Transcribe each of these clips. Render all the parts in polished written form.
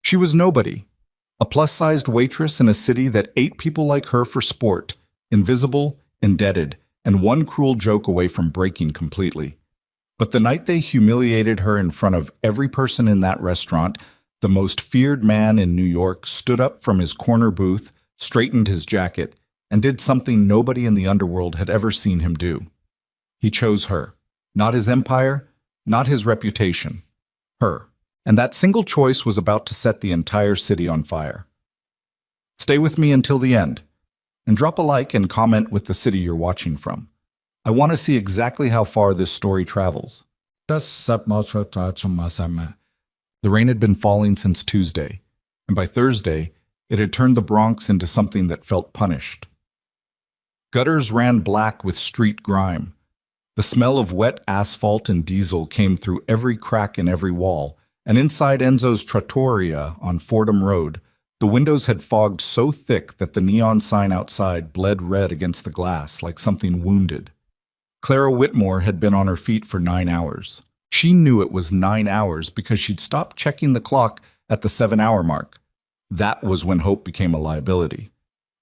She was nobody, a plus-sized waitress in a city that ate people like her for sport, invisible, indebted, and one cruel joke away from breaking completely. But the night they humiliated her in front of every person in that restaurant, the most feared man in New York stood up from his corner booth, straightened his jacket, and did something nobody in the underworld had ever seen him do. He chose her. Not his empire, not his reputation. Her. And that single choice was about to set the entire city on fire. Stay with me until the end, and drop a like and comment with the city you're watching from. I want to see exactly how far this story travels. The rain had been falling since Tuesday, and by Thursday, it had turned the Bronx into something that felt punished. Gutters ran black with street grime. The smell of wet asphalt and diesel came through every crack in every wall, and inside Enzo's trattoria on Fordham Road, the windows had fogged so thick that the neon sign outside bled red against the glass like something wounded. Clara Whitmore had been on her feet for 9 hours. She knew it was 9 hours because she'd stopped checking the clock at the 7-hour mark. That was when hope became a liability.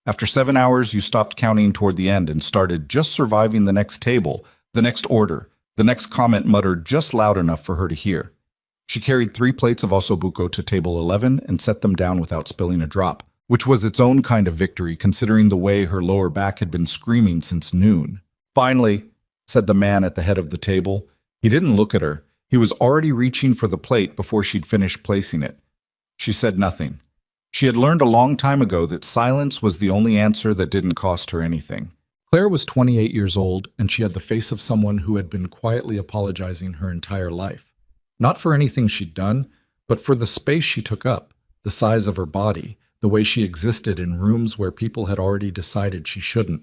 After 7 hours, you stopped counting toward the end and started just surviving the next table, the next order, the next comment muttered just loud enough for her to hear. She carried 3 plates of ossobuco to table 11 and set them down without spilling a drop, which was its own kind of victory considering the way her lower back had been screaming since noon. "Finally," said the man at the head of the table. He didn't look at her. He was already reaching for the plate before she'd finished placing it. She said nothing. She had learned a long time ago that silence was the only answer that didn't cost her anything. Claire was 28 years old, and she had the face of someone who had been quietly apologizing her entire life. Not for anything she'd done, but for the space she took up, the size of her body, the way she existed in rooms where people had already decided she shouldn't.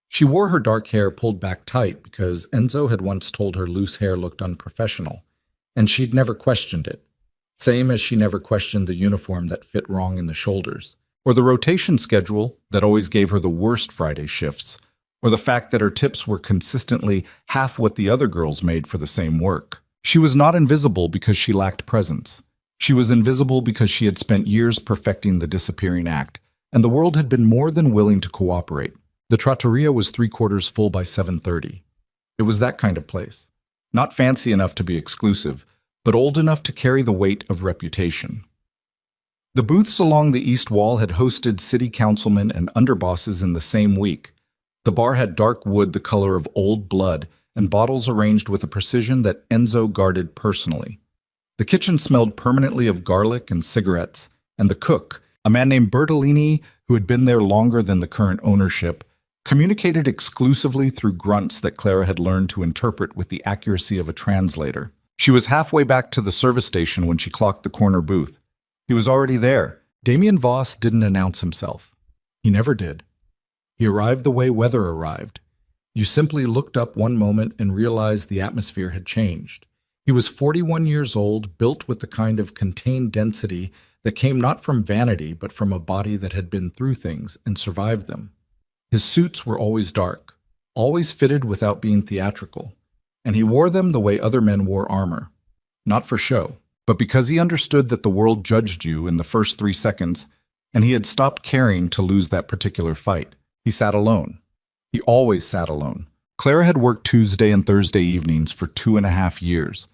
She wore her dark hair pulled back tight because Enzo had once told her loose hair looked unprofessional, and she'd never questioned it. Same as she never questioned the uniform that fit wrong in the shoulders, or the rotation schedule that always gave her the worst Friday shifts, or the fact that her tips were consistently half what the other girls made for the same work. She was not invisible because she lacked presence. She was invisible because she had spent years perfecting the disappearing act, and the world had been more than willing to cooperate. The trattoria was 3/4 full by 7:30. It was that kind of place. Not fancy enough to be exclusive, but old enough to carry the weight of reputation. The booths along the east wall had hosted city councilmen and underbosses in the same week. The bar had dark wood the color of old blood, and bottles arranged with a precision that Enzo guarded personally. The kitchen smelled permanently of garlic and cigarettes, and the cook, a man named Bertolini who had been there longer than the current ownership, communicated exclusively through grunts that Clara had learned to interpret with the accuracy of a translator. She was halfway back to the service station when she clocked the corner booth. He was already there. Damien Voss didn't announce himself. He never did. He arrived the way weather arrived. You simply looked up one moment and realized the atmosphere had changed. He was 41 years old, built with the kind of contained density that came not from vanity, but from a body that had been through things and survived them. His suits were always dark, always fitted without being theatrical, and he wore them the way other men wore armor. Not for show, but because he understood that the world judged you in the first 3 seconds, and he had stopped caring to lose that particular fight. He sat alone. He always sat alone. Clara had worked Tuesday and Thursday evenings for 2.5 years,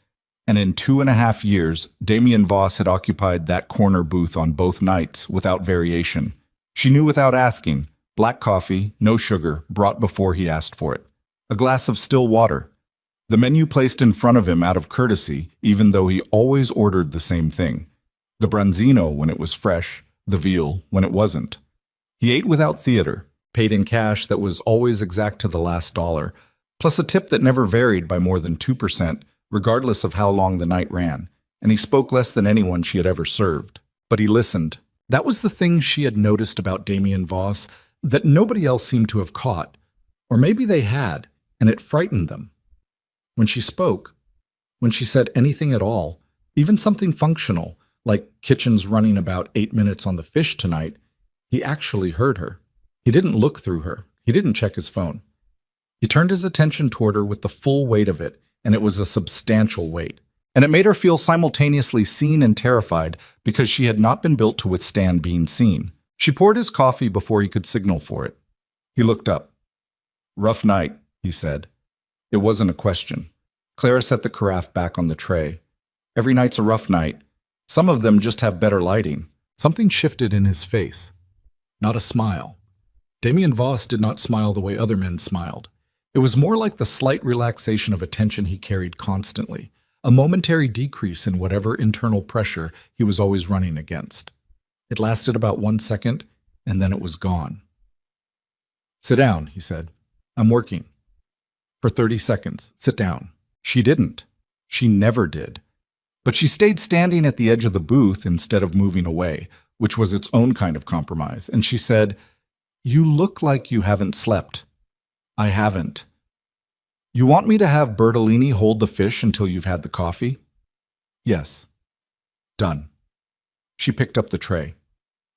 and in 2.5 years, Damien Voss had occupied that corner booth on both nights without variation. She knew without asking. Black coffee, no sugar, brought before he asked for it. A glass of still water. The menu placed in front of him out of courtesy, even though he always ordered the same thing. The branzino when it was fresh, the veal when it wasn't. He ate without theater, paid in cash that was always exact to the last dollar, plus a tip that never varied by more than 2%, regardless of how long the night ran, and he spoke less than anyone she had ever served. But he listened. That was the thing she had noticed about Damien Voss that nobody else seemed to have caught, or maybe they had, and it frightened them. When she spoke, when she said anything at all, even something functional, like kitchen's running about 8 minutes on the fish tonight, he actually heard her. He didn't look through her. He didn't check his phone. He turned his attention toward her with the full weight of it, and it was a substantial weight. And it made her feel simultaneously seen and terrified because she had not been built to withstand being seen. She poured his coffee before he could signal for it. He looked up. "Rough night," he said. It wasn't a question. Clara set the carafe back on the tray. "Every night's a rough night. Some of them just have better lighting." Something shifted in his face. Not a smile. Damien Voss did not smile the way other men smiled. It was more like the slight relaxation of a tension he carried constantly, a momentary decrease in whatever internal pressure he was always running against. It lasted about 1 second, and then it was gone. "Sit down," he said. "I'm working." For 30 seconds, "Sit down." She didn't. She never did. But she stayed standing at the edge of the booth instead of moving away, which was its own kind of compromise, and she said, "You look like you haven't slept." "I haven't." "You want me to have Bertolini hold the fish until you've had the coffee?" "Yes." "Done." She picked up the tray.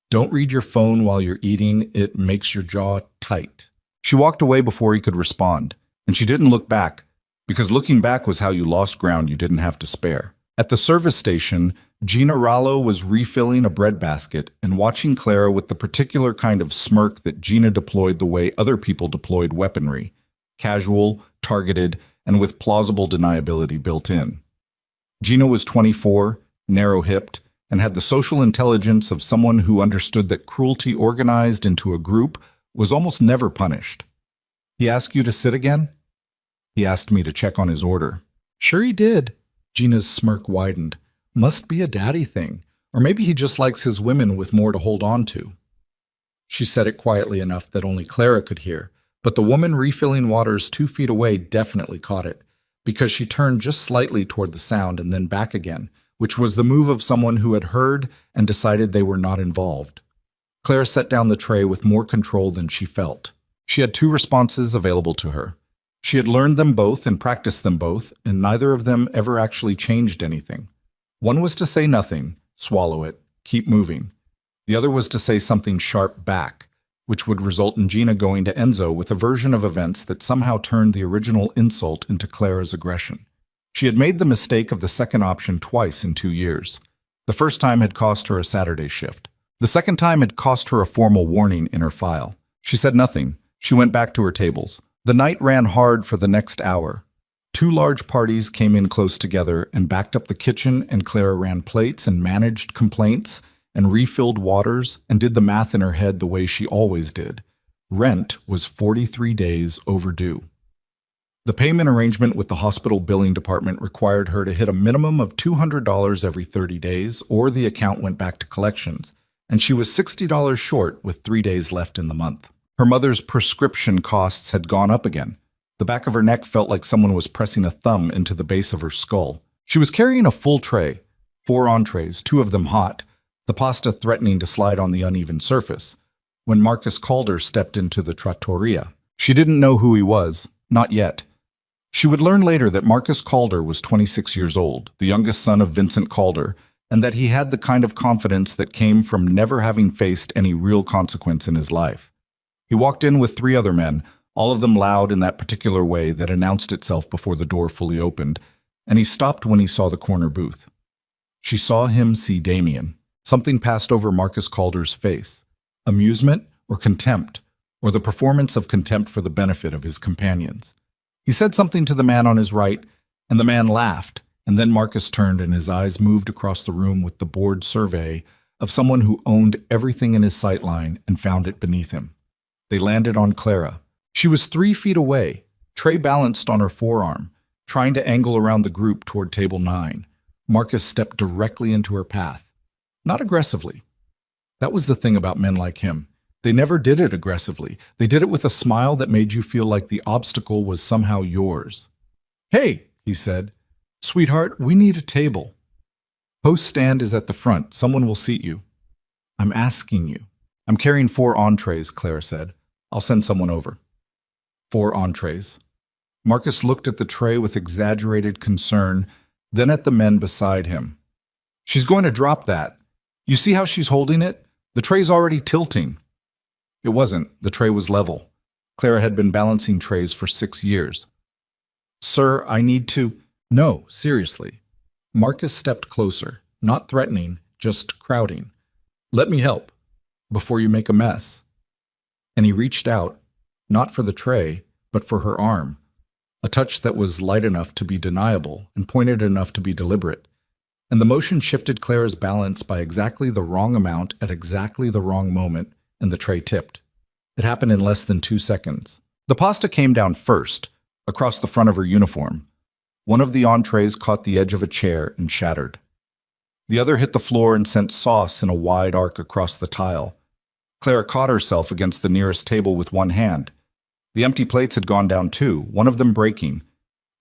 "Don't read your phone while you're eating. It makes your jaw tight." She walked away before he could respond, and she didn't look back, because looking back was how you lost ground you didn't have to spare. At the service station, Gina Rallo was refilling a breadbasket and watching Clara with the particular kind of smirk that Gina deployed the way other people deployed weaponry, casual, targeted, and with plausible deniability built in. Gina was 24, narrow-hipped, and had the social intelligence of someone who understood that cruelty organized into a group was almost never punished. "He asked you to sit again?" "He asked me to check on his order." "Sure he did." Gina's smirk widened. "Must be a daddy thing. Or maybe he just likes his women with more to hold on to." She said it quietly enough that only Clara could hear, but the woman refilling waters 2 feet away definitely caught it, because she turned just slightly toward the sound and then back again, which was the move of someone who had heard and decided they were not involved. Clara set down the tray with more control than she felt. She had 2 responses available to her. She had learned them both and practiced them both, and neither of them ever actually changed anything. One was to say nothing, swallow it, keep moving. The other was to say something sharp back, which would result in Gina going to Enzo with a version of events that somehow turned the original insult into Clara's aggression. She had made the mistake of the second option twice in 2 years. The first time had cost her a Saturday shift. The second time had cost her a formal warning in her file. She said nothing. She went back to her tables. The night ran hard for the next hour. 2 large parties came in close together and backed up the kitchen, and Clara ran plates and managed complaints and refilled waters and did the math in her head the way she always did. Rent was 43 days overdue. The payment arrangement with the hospital billing department required her to hit a minimum of $200 every 30 days, or the account went back to collections, and she was $60 short with 3 days left in the month. Her mother's prescription costs had gone up again. The back of her neck felt like someone was pressing a thumb into the base of her skull. She was carrying a full tray, 4 entrees, 2 of them hot, the pasta threatening to slide on the uneven surface, when Marcus Calder stepped into the trattoria. She didn't know who he was, not yet. She would learn later that Marcus Calder was 26 years old, the youngest son of Vincent Calder, and that he had the kind of confidence that came from never having faced any real consequence in his life. He walked in with 3 other men, all of them loud in that particular way that announced itself before the door fully opened, and he stopped when he saw the corner booth. She saw him see Damien. Something passed over Marcus Calder's face. Amusement or contempt, or the performance of contempt for the benefit of his companions. He said something to the man on his right, and the man laughed, and then Marcus turned and his eyes moved across the room with the bored survey of someone who owned everything in his sightline and found it beneath him. They landed on Clara. She was 3 feet away, tray balanced on her forearm, trying to angle around the group toward table 9. Marcus stepped directly into her path. Not aggressively. That was the thing about men like him. They never did it aggressively. They did it with a smile that made you feel like the obstacle was somehow yours. "Hey," he said. "Sweetheart, we need a table. Host stand is at the front. Someone will seat you." "I'm asking you." "I'm carrying 4 entrees," Clara said. "I'll send someone over." 4 entrees. Marcus looked at the tray with exaggerated concern, then at the men beside him. "She's going to drop that. You see how she's holding it? The tray's already tilting." It wasn't. The tray was level. Clara had been balancing trays for 6 years. "Sir, I need to—" "No, seriously." Marcus stepped closer, not threatening, just crowding. "Let me help, before you make a mess." And he reached out, not for the tray, but for her arm, a touch that was light enough to be deniable and pointed enough to be deliberate. And the motion shifted Clara's balance by exactly the wrong amount at exactly the wrong moment, and the tray tipped. It happened in less than 2 seconds. The pasta came down first, across the front of her uniform. One of the entrees caught the edge of a chair and shattered. The other hit the floor and sent sauce in a wide arc across the tile. Clara caught herself against the nearest table with one hand. The empty plates had gone down too, one of them breaking.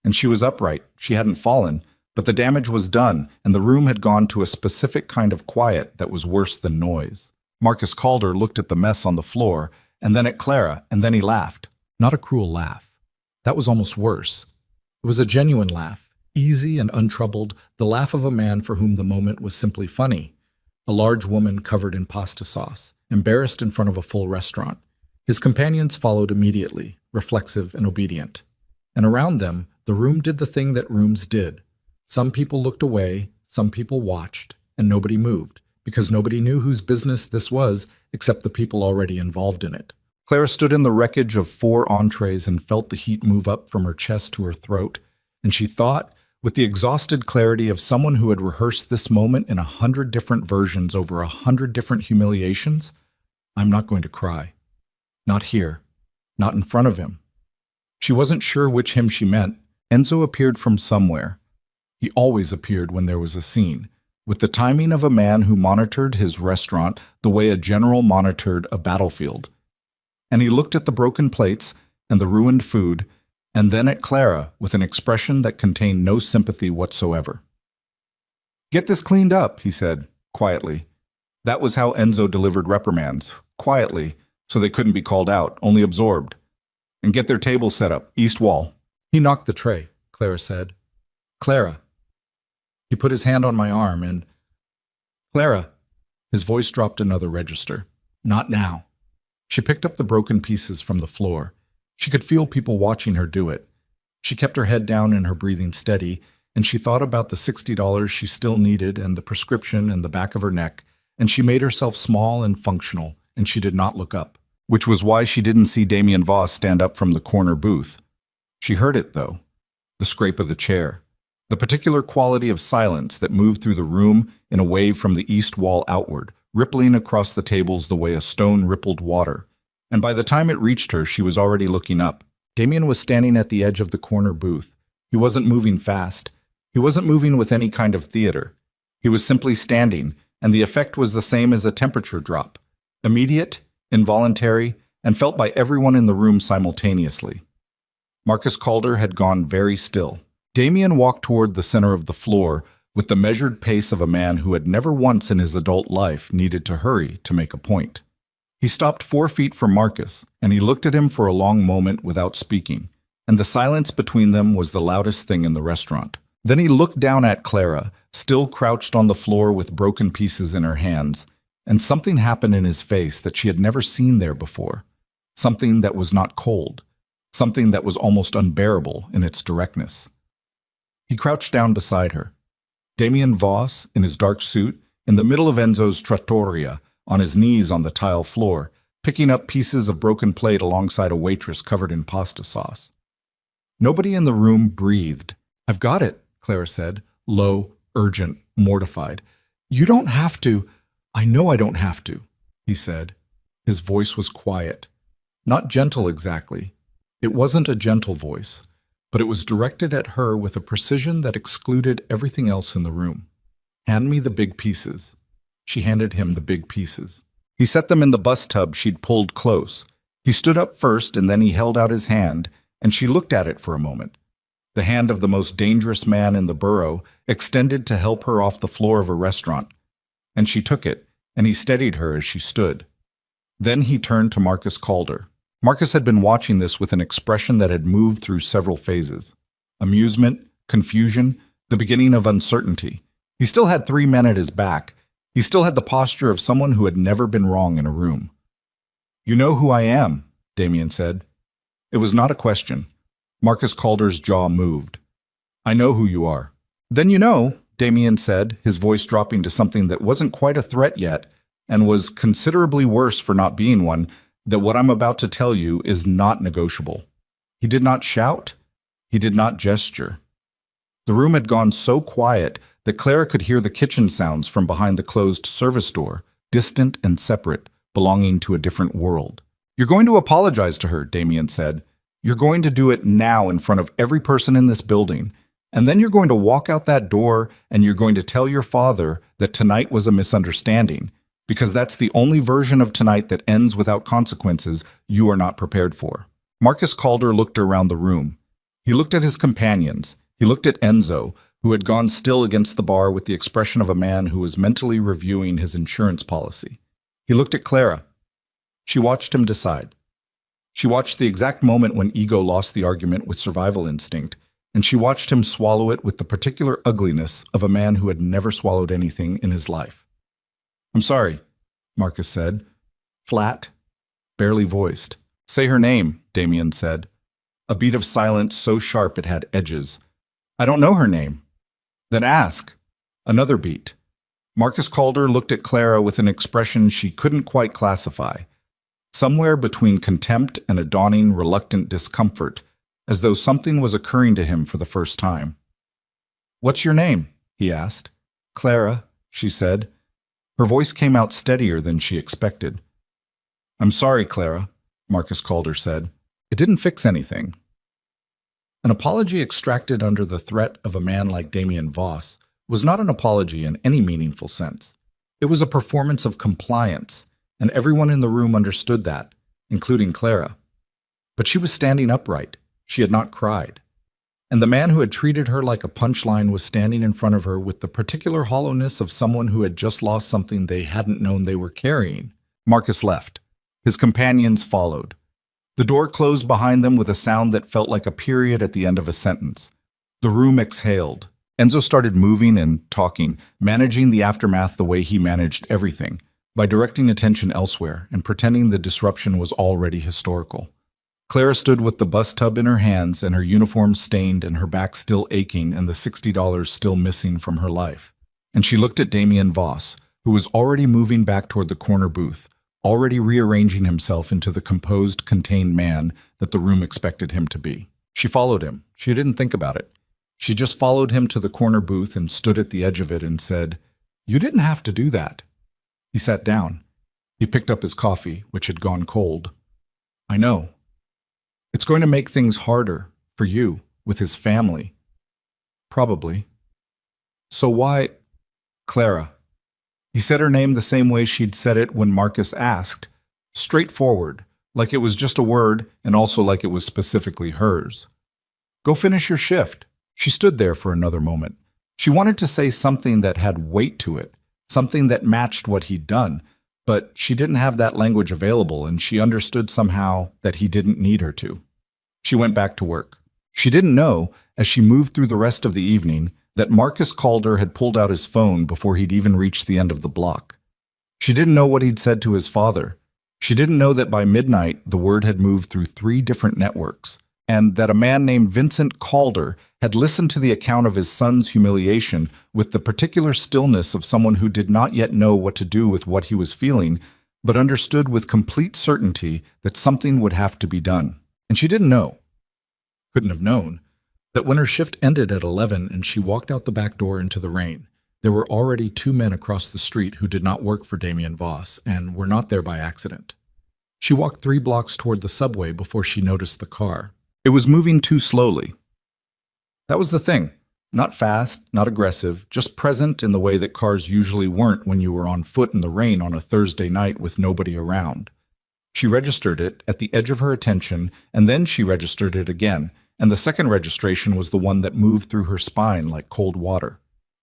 And she was upright, she hadn't fallen, but the damage was done, and the room had gone to a specific kind of quiet that was worse than noise. Marcus Calder looked at the mess on the floor, and then at Clara, and then he laughed. Not a cruel laugh. That was almost worse. It was a genuine laugh, easy and untroubled, the laugh of a man for whom the moment was simply funny. A large woman covered in pasta sauce, embarrassed in front of a full restaurant. His companions followed immediately, reflexive and obedient. And around them, the room did the thing that rooms did. Some people looked away, some people watched, and nobody moved, because nobody knew whose business this was except the people already involved in it. Clara stood in the wreckage of 4 entrees and felt the heat move up from her chest to her throat, and she thought, with the exhausted clarity of someone who had rehearsed this moment in 100 different versions over 100 different humiliations, "I'm not going to cry. Not here. Not in front of him." She wasn't sure which him she meant. Enzo appeared from somewhere. He always appeared when there was a scene, with the timing of a man who monitored his restaurant the way a general monitored a battlefield. And he looked at the broken plates and the ruined food, and then at Clara with an expression that contained no sympathy whatsoever. "Get this cleaned up," he said, quietly. That was how Enzo delivered reprimands, quietly, so they couldn't be called out, only absorbed. "And get their table set up, east wall." "He knocked the tray," Clara said. "Clara." He put his hand on my arm and... "Clara." His voice dropped another register. "Not now." She picked up the broken pieces from the floor. She could feel people watching her do it. She kept her head down and her breathing steady, and she thought about the $60 she still needed and the prescription in the back of her neck, and she made herself small and functional, and she did not look up, which was why she didn't see Damien Voss stand up from the corner booth. She heard it, though, the scrape of the chair, the particular quality of silence that moved through the room in a wave from the east wall outward, rippling across the tables the way a stone rippled water. And by the time it reached her, she was already looking up. Damien was standing at the edge of the corner booth. He wasn't moving fast. He wasn't moving with any kind of theater. He was simply standing, and the effect was the same as a temperature drop. Immediate, involuntary, and felt by everyone in the room simultaneously. Marcus Calder had gone very still. Damien walked toward the center of the floor with the measured pace of a man who had never once in his adult life needed to hurry to make a point. He stopped 4 feet from Marcus, and he looked at him for a long moment without speaking, and the silence between them was the loudest thing in the restaurant. Then he looked down at Clara, still crouched on the floor with broken pieces in her hands, and something happened in his face that she had never seen there before. Something that was not cold. Something that was almost unbearable in its directness. He crouched down beside her. Damien Voss, in his dark suit, in the middle of Enzo's trattoria, on his knees on the tile floor, picking up pieces of broken plate alongside a waitress covered in pasta sauce. Nobody in the room breathed. "I've got it," Clara said, low, urgent, mortified. "You don't have to." "I know I don't have to," he said. His voice was quiet. Not gentle exactly. It wasn't a gentle voice, but it was directed at her with a precision that excluded everything else in the room. "Hand me the big pieces." She handed him the big pieces. He set them in the bus tub she'd pulled close. He stood up first, and then he held out his hand, and she looked at it for a moment. The hand of the most dangerous man in the borough, extended to help her off the floor of a restaurant. And she took it, and he steadied her as she stood. Then he turned to Marcus Calder. Marcus had been watching this with an expression that had moved through several phases. Amusement, confusion, the beginning of uncertainty. He still had 3 men at his back. He still had the posture of someone who had never been wrong in a room. "You know who I am," Damien said. It was not a question. Marcus Calder's jaw moved. "I know who you are." "Then you know," Damien said, his voice dropping to something that wasn't quite a threat yet and was considerably worse for not being one, that what I'm about to tell you is not negotiable. He did not shout. He did not gesture. The room had gone so quiet that Clara could hear the kitchen sounds from behind the closed service door, distant and separate, belonging to a different world. "You're going to apologize to her," Damien said. "You're going to do it now in front of every person in this building. And then you're going to walk out that door and you're going to tell your father that tonight was a misunderstanding, because that's the only version of tonight that ends without consequences you are not prepared for." Marcus Calder looked around the room. He looked at his companions. He looked at Enzo, who had gone still against the bar with the expression of a man who was mentally reviewing his insurance policy. He looked at Clara. She watched him decide. She watched the exact moment when ego lost the argument with survival instinct, and she watched him swallow it with the particular ugliness of a man who had never swallowed anything in his life. "I'm sorry," Marcus said, flat, barely voiced. "Say her name," Damien said, a beat of silence so sharp it had edges. "I don't know her name." "Then ask." Another beat. Marcus Calder looked at Clara with an expression she couldn't quite classify, somewhere between contempt and a dawning, reluctant discomfort, as though something was occurring to him for the first time. "What's your name?" he asked. "Clara," she said. Her voice came out steadier than she expected. "I'm sorry, Clara," Marcus Calder said. "It didn't fix anything." An apology extracted under the threat of a man like Damien Voss was not an apology in any meaningful sense. It was a performance of compliance, and everyone in the room understood that, including Clara. But she was standing upright. She had not cried. And the man who had treated her like a punchline was standing in front of her with the particular hollowness of someone who had just lost something they hadn't known they were carrying. Marcus left. His companions followed. The door closed behind them with a sound that felt like a period at the end of a sentence. The room exhaled. Enzo started moving and talking, managing the aftermath the way he managed everything, by directing attention elsewhere and pretending the disruption was already historical. Clara stood with the bus tub in her hands and her uniform stained and her back still aching and the $60 still missing from her life. And she looked at Damien Voss, who was already moving back toward the corner booth, already rearranging himself into the composed, contained man that the room expected him to be. She followed him. She didn't think about it. She just followed him to the corner booth and stood at the edge of it and said, "You didn't have to do that." He sat down. He picked up his coffee, which had gone cold. "I know. It's going to make things harder for you with his family. Probably. So why—" "Clara." He said her name the same way she'd said it when Marcus asked, straightforward, like it was just a word and also like it was specifically hers. "Go finish your shift." She stood there for another moment. She wanted to say something that had weight to it, something that matched what he'd done, but she didn't have that language available, and she understood somehow that he didn't need her to. She went back to work. She didn't know, as she moved through the rest of the evening, that Marcus Calder had pulled out his phone before he'd even reached the end of the block. She didn't know what he'd said to his father. She didn't know that by midnight the word had moved through 3 different networks, and that a man named Vincent Calder had listened to the account of his son's humiliation with the particular stillness of someone who did not yet know what to do with what he was feeling, but understood with complete certainty that something would have to be done. And she didn't know, couldn't have known, that when her shift ended at 11 and she walked out the back door into the rain, there were already 2 men across the street who did not work for Damien Voss and were not there by accident. She walked 3 blocks toward the subway before she noticed the car. It was moving too slowly. That was the thing. Not fast, not aggressive, just present in the way that cars usually weren't when you were on foot in the rain on a Thursday night with nobody around. She registered it at the edge of her attention, and then she registered it again, and the second registration was the one that moved through her spine like cold water.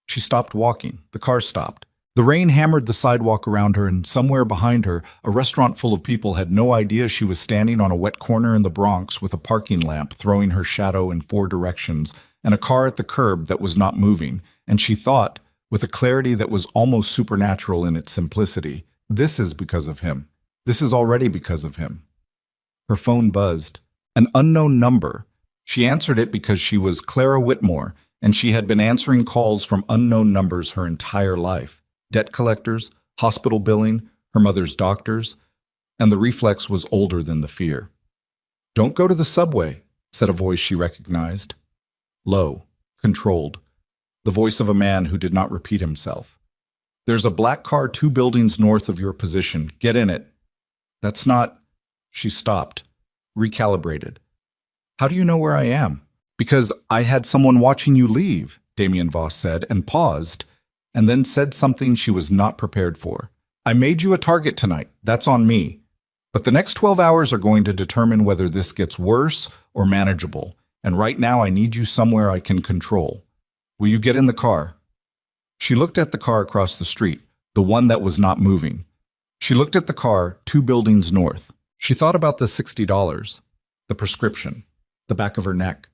She stopped walking. The car stopped. The rain hammered the sidewalk around her, and somewhere behind her, a restaurant full of people had no idea she was standing on a wet corner in the Bronx with a parking lamp throwing her shadow in 4 directions and a car at the curb that was not moving, and she thought, with a clarity that was almost supernatural in its simplicity, "This is because of him. This is already because of him." Her phone buzzed. An unknown number. She answered it because she was Clara Whitmore, and she had been answering calls from unknown numbers her entire life. Debt collectors, hospital billing, her mother's doctors, and the reflex was older than the fear. "Don't go to the subway," said a voice she recognized. Low, controlled, the voice of a man who did not repeat himself. "There's a black car 2 buildings north of your position. Get in it." "That's not—" She stopped, recalibrated. "How do you know where I am?" "Because I had someone watching you leave," Damien Voss said, and paused, and then said something she was not prepared for. "I made you a target tonight. That's on me. But the next 12 hours are going to determine whether this gets worse or manageable, and right now I need you somewhere I can control. Will you get in the car?" She looked at the car across the street, the one that was not moving. She looked at the car 2 buildings north. She thought about the $60, the prescription, the back of her neck.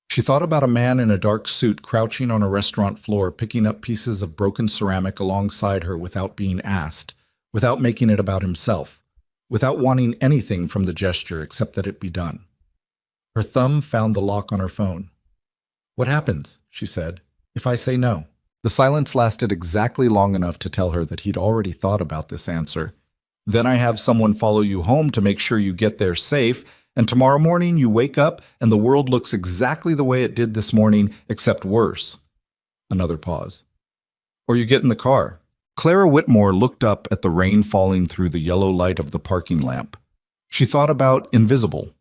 She thought about a man in a dark suit crouching on a restaurant floor picking up pieces of broken ceramic alongside her without being asked, without making it about himself, without wanting anything from the gesture except that it be done. Her thumb found the lock on her phone. "What happens," she said, "if I say no?" The silence lasted exactly long enough to tell her that he'd already thought about this answer. "Then I have someone follow you home to make sure you get there safe, and tomorrow morning you wake up and the world looks exactly the way it did this morning, except worse." Another pause. "Or you get in the car." Clara Whitmore looked up at the rain falling through the yellow light of the parking lamp. She thought about invisible.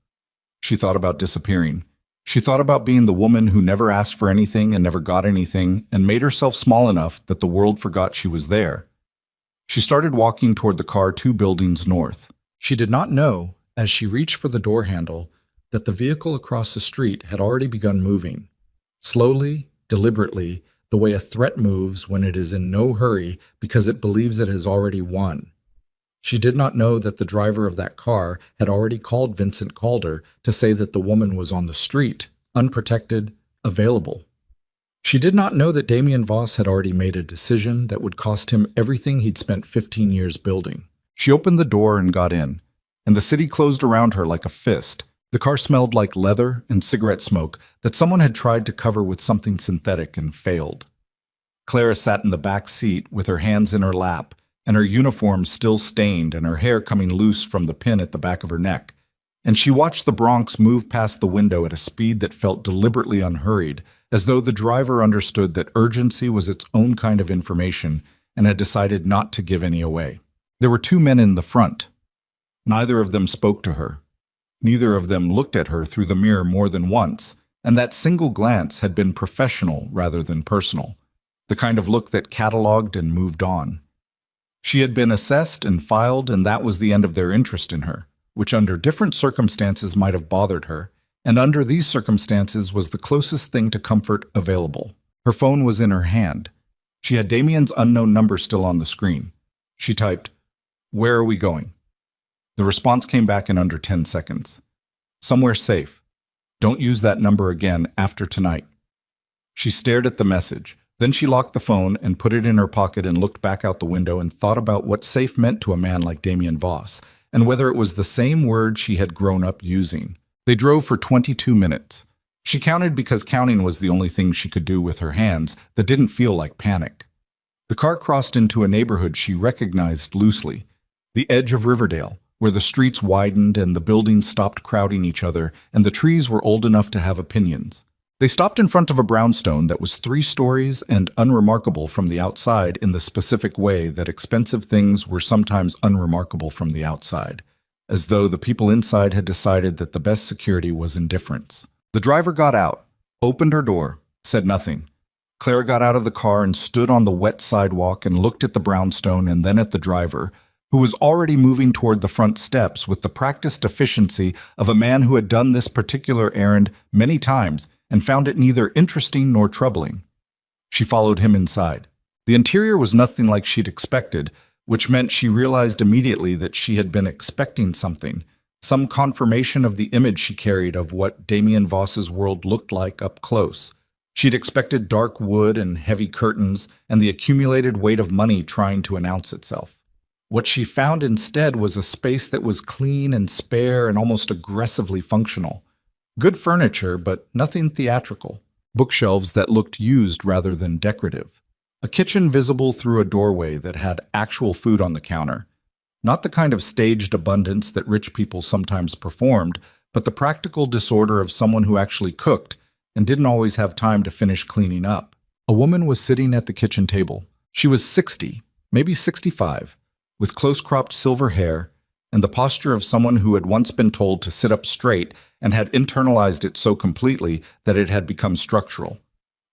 She thought about disappearing. She thought about being the woman who never asked for anything and never got anything and made herself small enough that the world forgot she was there. She started walking toward the car 2 buildings north. She did not know, as she reached for the door handle, that the vehicle across the street had already begun moving. Slowly, deliberately, the way a threat moves when it is in no hurry because it believes it has already won. She did not know that the driver of that car had already called Vincent Calder to say that the woman was on the street, unprotected, available. She did not know that Damien Voss had already made a decision that would cost him everything he'd spent 15 years building. She opened the door and got in, and the city closed around her like a fist. The car smelled like leather and cigarette smoke that someone had tried to cover with something synthetic and failed. Clara sat in the back seat with her hands in her lap, and her uniform still stained and her hair coming loose from the pin at the back of her neck, and she watched the Bronx move past the window at a speed that felt deliberately unhurried, as though the driver understood that urgency was its own kind of information and had decided not to give any away. There were 2 men in the front. Neither of them spoke to her. Neither of them looked at her through the mirror more than once, and that single glance had been professional rather than personal, the kind of look that cataloged and moved on. She had been assessed and filed, and that was the end of their interest in her, which under different circumstances might have bothered her, and under these circumstances was the closest thing to comfort available. Her phone was in her hand. She had Damien's unknown number still on the screen. She typed, "Where are we going?" The response came back in under 10 seconds. "Somewhere safe. Don't use that number again after tonight." She stared at the message. Then she locked the phone and put it in her pocket and looked back out the window and thought about what safe meant to a man like Damien Voss, and whether it was the same word she had grown up using. They drove for 22 minutes. She counted because counting was the only thing she could do with her hands that didn't feel like panic. The car crossed into a neighborhood she recognized loosely, the edge of Riverdale, where the streets widened and the buildings stopped crowding each other and the trees were old enough to have opinions. They stopped in front of a brownstone that was 3 stories and unremarkable from the outside in the specific way that expensive things were sometimes unremarkable from the outside, as though the people inside had decided that the best security was indifference. The driver got out, opened her door, said nothing. Clara got out of the car and stood on the wet sidewalk and looked at the brownstone and then at the driver, who was already moving toward the front steps with the practiced efficiency of a man who had done this particular errand many times and found it neither interesting nor troubling. She followed him inside. The interior was nothing like she'd expected, which meant she realized immediately that she had been expecting something, some confirmation of the image she carried of what Damien Voss's world looked like up close. She'd expected dark wood and heavy curtains and the accumulated weight of money trying to announce itself. What she found instead was a space that was clean and spare and almost aggressively functional. Good furniture, but nothing theatrical. bookshelves that looked used rather than decorative, a kitchen visible through a doorway that had actual food on the counter, not the kind of staged abundance that rich people sometimes performed, but the practical disorder of someone who actually cooked and didn't always have time to finish cleaning up. A woman was sitting at the kitchen table. She was 60, maybe 65, with close-cropped silver hair and the posture of someone who had once been told to sit up straight and had internalized it so completely that it had become structural.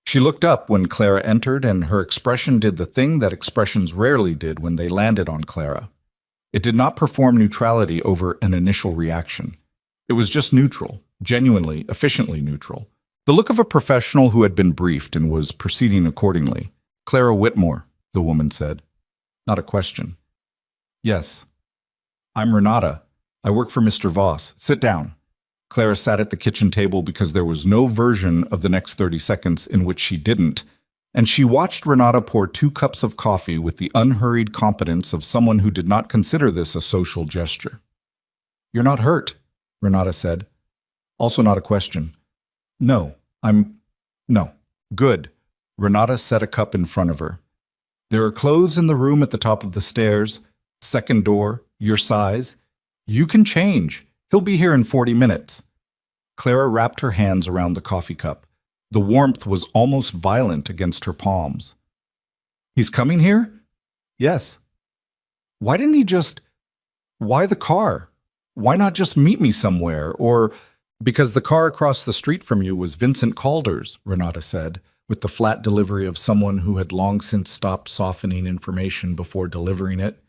She looked up when Clara entered, and her expression did the thing that expressions rarely did when they landed on Clara. It did not perform neutrality over an initial reaction. It was just neutral, genuinely, efficiently neutral. The look of a professional who had been briefed and was proceeding accordingly. "Clara Whitmore," the woman said. Not a question. "Yes. I'm Renata. I work for Mr. Voss. Sit down." Clara sat at the kitchen table because there was no version of the next 30 seconds in which she didn't, and she watched Renata pour 2 cups of coffee with the unhurried competence of someone who did not consider this a social gesture. "You're not hurt," Renata said. Also not a question. No. Good." Renata set a cup in front of her. "There are clothes in the room at the top of the stairs. Second door, your size. You can change. He'll be here in 40 minutes. Clara wrapped her hands around the coffee cup. The warmth was almost violent against her palms. "He's coming here?" "Yes." "Why didn't he just... Why the car? Why not just meet me somewhere? Or... Because the car across the street from you was Vincent Calder's," Renata said, with the flat delivery of someone who had long since stopped softening information before delivering it.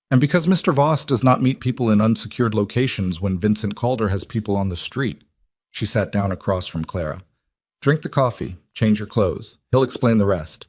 "And because Mr. Voss does not meet people in unsecured locations when Vincent Calder has people on the street." She sat down across from Clara. "Drink the coffee. Change your clothes. He'll explain the rest."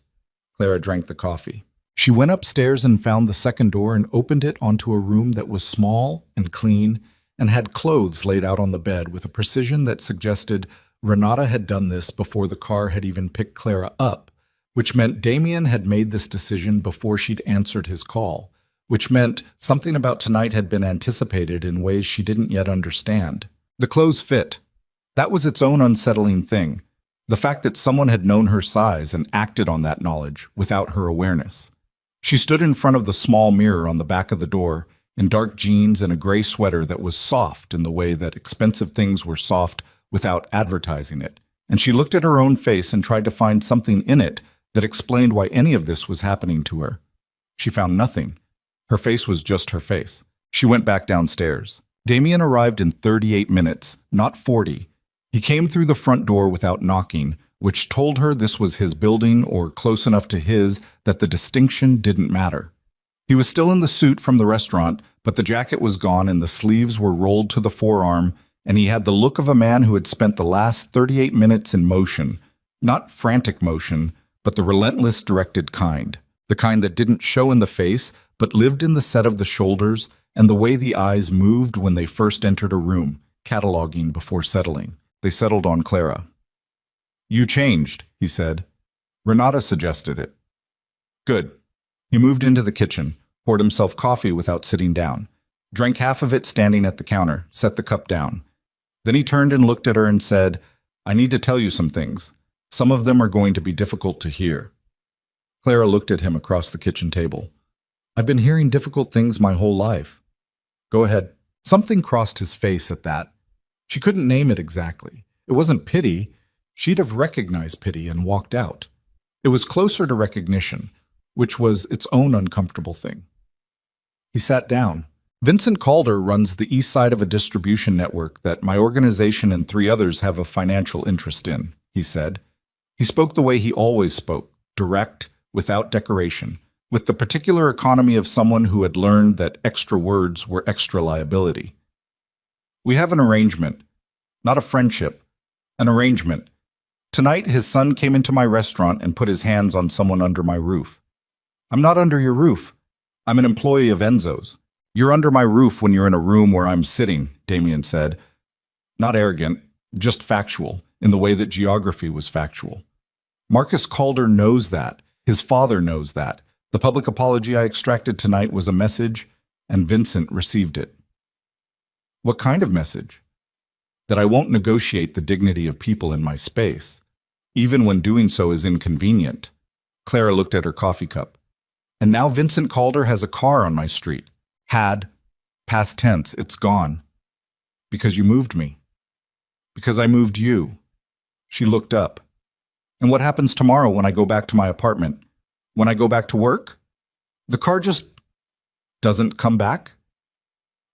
Clara drank the coffee. She went upstairs and found the second door and opened it onto a room that was small and clean and had clothes laid out on the bed with a precision that suggested Renata had done this before the car had even picked Clara up, which meant Damien had made this decision before she'd answered his call, which meant something about tonight had been anticipated in ways she didn't yet understand. The clothes fit. That was its own unsettling thing, the fact that someone had known her size and acted on that knowledge without her awareness. She stood in front of the small mirror on the back of the door, in dark jeans and a gray sweater that was soft in the way that expensive things were soft without advertising it, and she looked at her own face and tried to find something in it that explained why any of this was happening to her. She found nothing. Her face was just her face. She went back downstairs. Damien arrived in 38 minutes, not 40. He came through the front door without knocking, which told her this was his building or close enough to his that the distinction didn't matter. He was still in the suit from the restaurant, but the jacket was gone and the sleeves were rolled to the forearm, and he had the look of a man who had spent the last 38 minutes in motion, not frantic motion, but the relentless directed kind, the kind that didn't show in the face, but lived in the set of the shoulders and the way the eyes moved when they first entered a room, cataloging before settling. They settled on Clara. "You changed," he said. Renata suggested it. "Good." He moved into the kitchen, poured himself coffee without sitting down, drank half of it standing at the counter, set the cup down. Then he turned and looked at her and said, "I need to tell you some things. Some of them are going to be difficult to hear." Clara looked at him across the kitchen table. "I've been hearing difficult things my whole life." "Go ahead." Something crossed his face at that. She couldn't name it exactly. It wasn't pity. She'd have recognized pity and walked out. It was closer to recognition, which was its own uncomfortable thing. He sat down. "Vincent Calder runs the east side of a distribution network that my organization and 3 others have a financial interest in," he said. He spoke the way he always spoke, direct, without decoration, with the particular economy of someone who had learned that extra words were extra liability. "We have an arrangement. Not a friendship. An arrangement. Tonight, his son came into my restaurant and put his hands on someone under my roof. I'm not under your roof. I'm an employee of Enzo's. You're under my roof when you're in a room where I'm sitting," Damien said. Not arrogant, just factual, in the way that geography was factual. Marcus Calder knows that. His father knows that. The public apology I extracted tonight was a message, and Vincent received it. "What kind of message?" "That I won't negotiate the dignity of people in my space. even when doing so is inconvenient. Clara looked at her coffee cup. And now Vincent Calder has a car on my street. Had, past tense, it's gone. Because you moved me. Because I moved you. She looked up. And what happens tomorrow when I go back to my apartment? When I go back to work? The car just doesn't come back?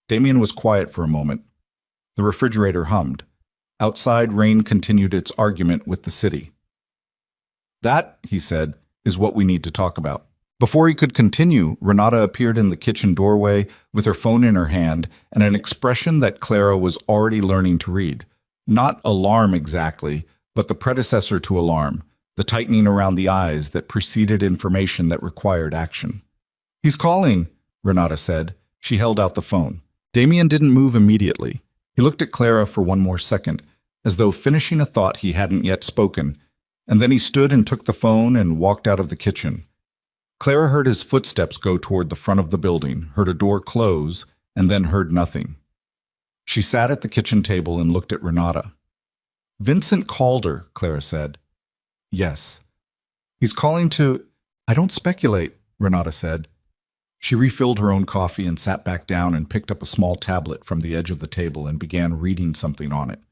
Damien was quiet for a moment. The refrigerator hummed. Outside, rain continued its argument with the city. That, he said, is what we need to talk about. Before he could continue, Renata appeared in the kitchen doorway with her phone in her hand and an expression that Clara was already learning to read. Not alarm exactly, but the predecessor to alarm, the tightening around the eyes that preceded information that required action. "He's calling," Renata said. She held out the phone. Damien didn't move immediately. He looked at Clara for one more second, as though finishing a thought he hadn't yet spoken, and then he stood and took the phone and walked out of the kitchen. Clara heard his footsteps go toward the front of the building, heard a door close, and then heard nothing. She sat at the kitchen table and looked at Renata. "Vincent Calder," Clara said. "Yes." "He's calling to—" "I don't speculate," Renata said. She refilled her own coffee and sat back down and picked up a small tablet from the edge of the table and began reading something on it.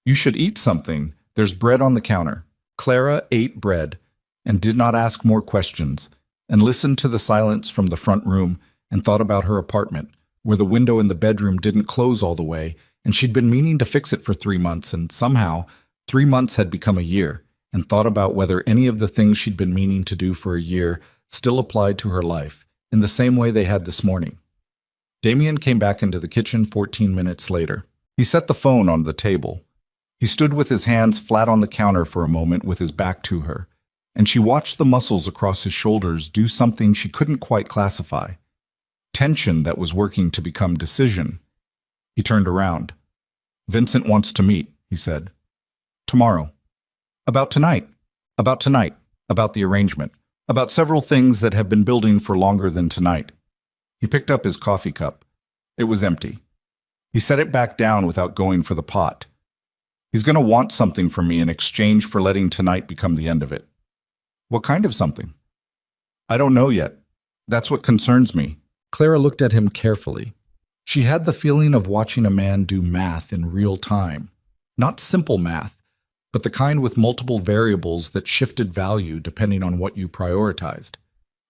"You should eat something. There's bread on the counter." Clara ate bread and did not ask more questions, and listened to the silence from the front room and thought about her apartment, where the window in the bedroom didn't close all the way, and she'd been meaning to fix it for 3 months, and somehow 3 months had become a year, and thought about whether any of the things she'd been meaning to do for a year still applied to her life, in the same way they had this morning. Damien came back into the kitchen 14 minutes later. He set the phone on the table. He stood with his hands flat on the counter for a moment with his back to her, and she watched the muscles across his shoulders do something she couldn't quite classify. Tension that was working to become decision. He turned around. "Vincent wants to meet," he said. "Tomorrow." "About tonight. About tonight. About the arrangement. About several things that have been building for longer than tonight." He picked up his coffee cup. It was empty. He set it back down without going for the pot. "He's going to want something from me in exchange for letting tonight become the end of it." "What kind of something?" "I don't know yet. That's what concerns me." Clara looked at him carefully. She had the feeling of watching a man do math in real time. Not simple math, but the kind with multiple variables that shifted value depending on what you prioritized.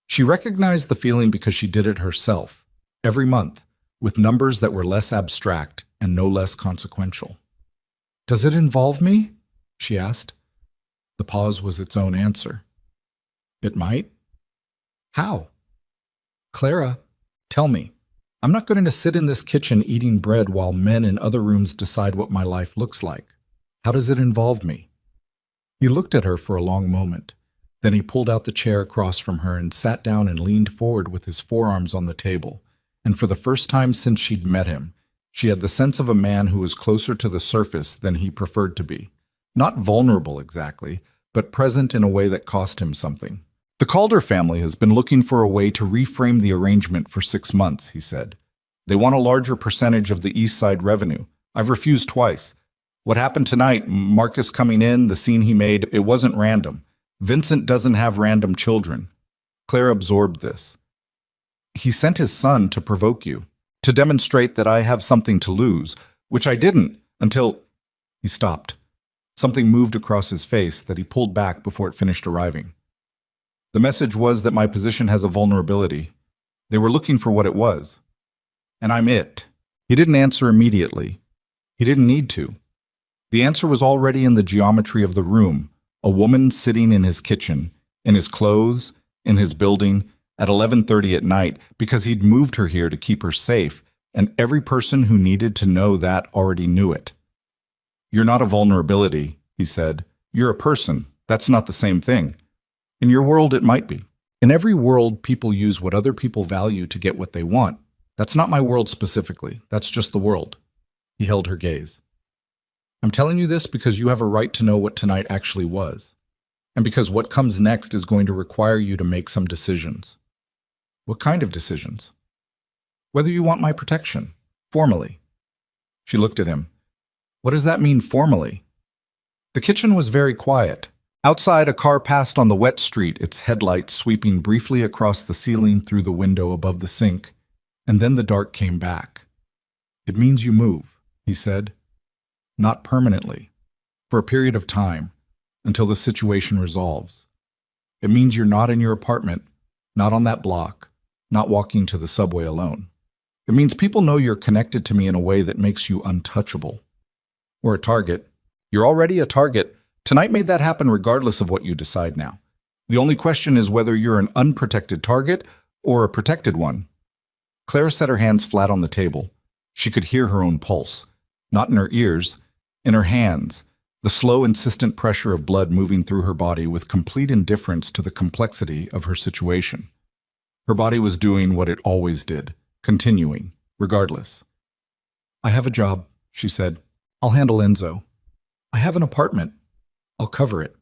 She recognized the feeling because she did it herself, every month, with numbers that were less abstract and no less consequential. "Does it involve me?" she asked. The pause was its own answer. "It might." "How?" "Clara, tell me. I'm not going to sit in this kitchen eating bread while men in other rooms decide what my life looks like. How does it involve me?" He looked at her for a long moment. Then he pulled out the chair across from her and sat down and leaned forward with his forearms on the table. And for the first time since she'd met him, she had the sense of a man who was closer to the surface than he preferred to be. Not vulnerable exactly, but present in a way that cost him something. "The Calder family has been looking for a way to reframe the arrangement for 6 months," he said. "They want a larger percentage of the East Side revenue. I've refused twice. What happened tonight, Marcus coming in, the scene he made, it wasn't random. Vincent doesn't have random children." Claire absorbed this. "He sent his son to provoke you, to demonstrate that I have something to lose, which I didn't until—" He stopped. Something moved across his face that he pulled back before it finished arriving. "The message was that my position has a vulnerability. They were looking for what it was. And I'm it." He didn't answer immediately. He didn't need to. The answer was already in the geometry of the room, a woman sitting in his kitchen, in his clothes, in his building, at 11:30 at night, because he'd moved her here to keep her safe, and every person who needed to know that already knew it. "You're not a vulnerability," he said. "You're a person. That's not the same thing. In your world, it might be. In every world, people use what other people value to get what they want. That's not my world specifically. That's just the world." He held her gaze. "I'm telling you this because you have a right to know what tonight actually was, and because what comes next is going to require you to make some decisions." "What kind of decisions?" "Whether you want my protection, formally." She looked at him. "What does that mean, formally?" The kitchen was very quiet. Outside, a car passed on the wet street, its headlights sweeping briefly across the ceiling through the window above the sink, and then the dark came back. "It means you move," he said. "Not permanently. For a period of time, until the situation resolves. It means you're not in your apartment, not on that block, not walking to the subway alone. It means people know you're connected to me in a way that makes you untouchable. Or a target. You're already a target. Tonight made that happen regardless of what you decide now. The only question is whether you're an unprotected target or a protected one." Clara set her hands flat on the table. She could hear her own pulse. Not in her ears, in her hands, the slow, insistent pressure of blood moving through her body with complete indifference to the complexity of her situation. Her body was doing what it always did, continuing, regardless. "I have a job," she said. "I'll handle Enzo. I have an apartment. I'll cover it.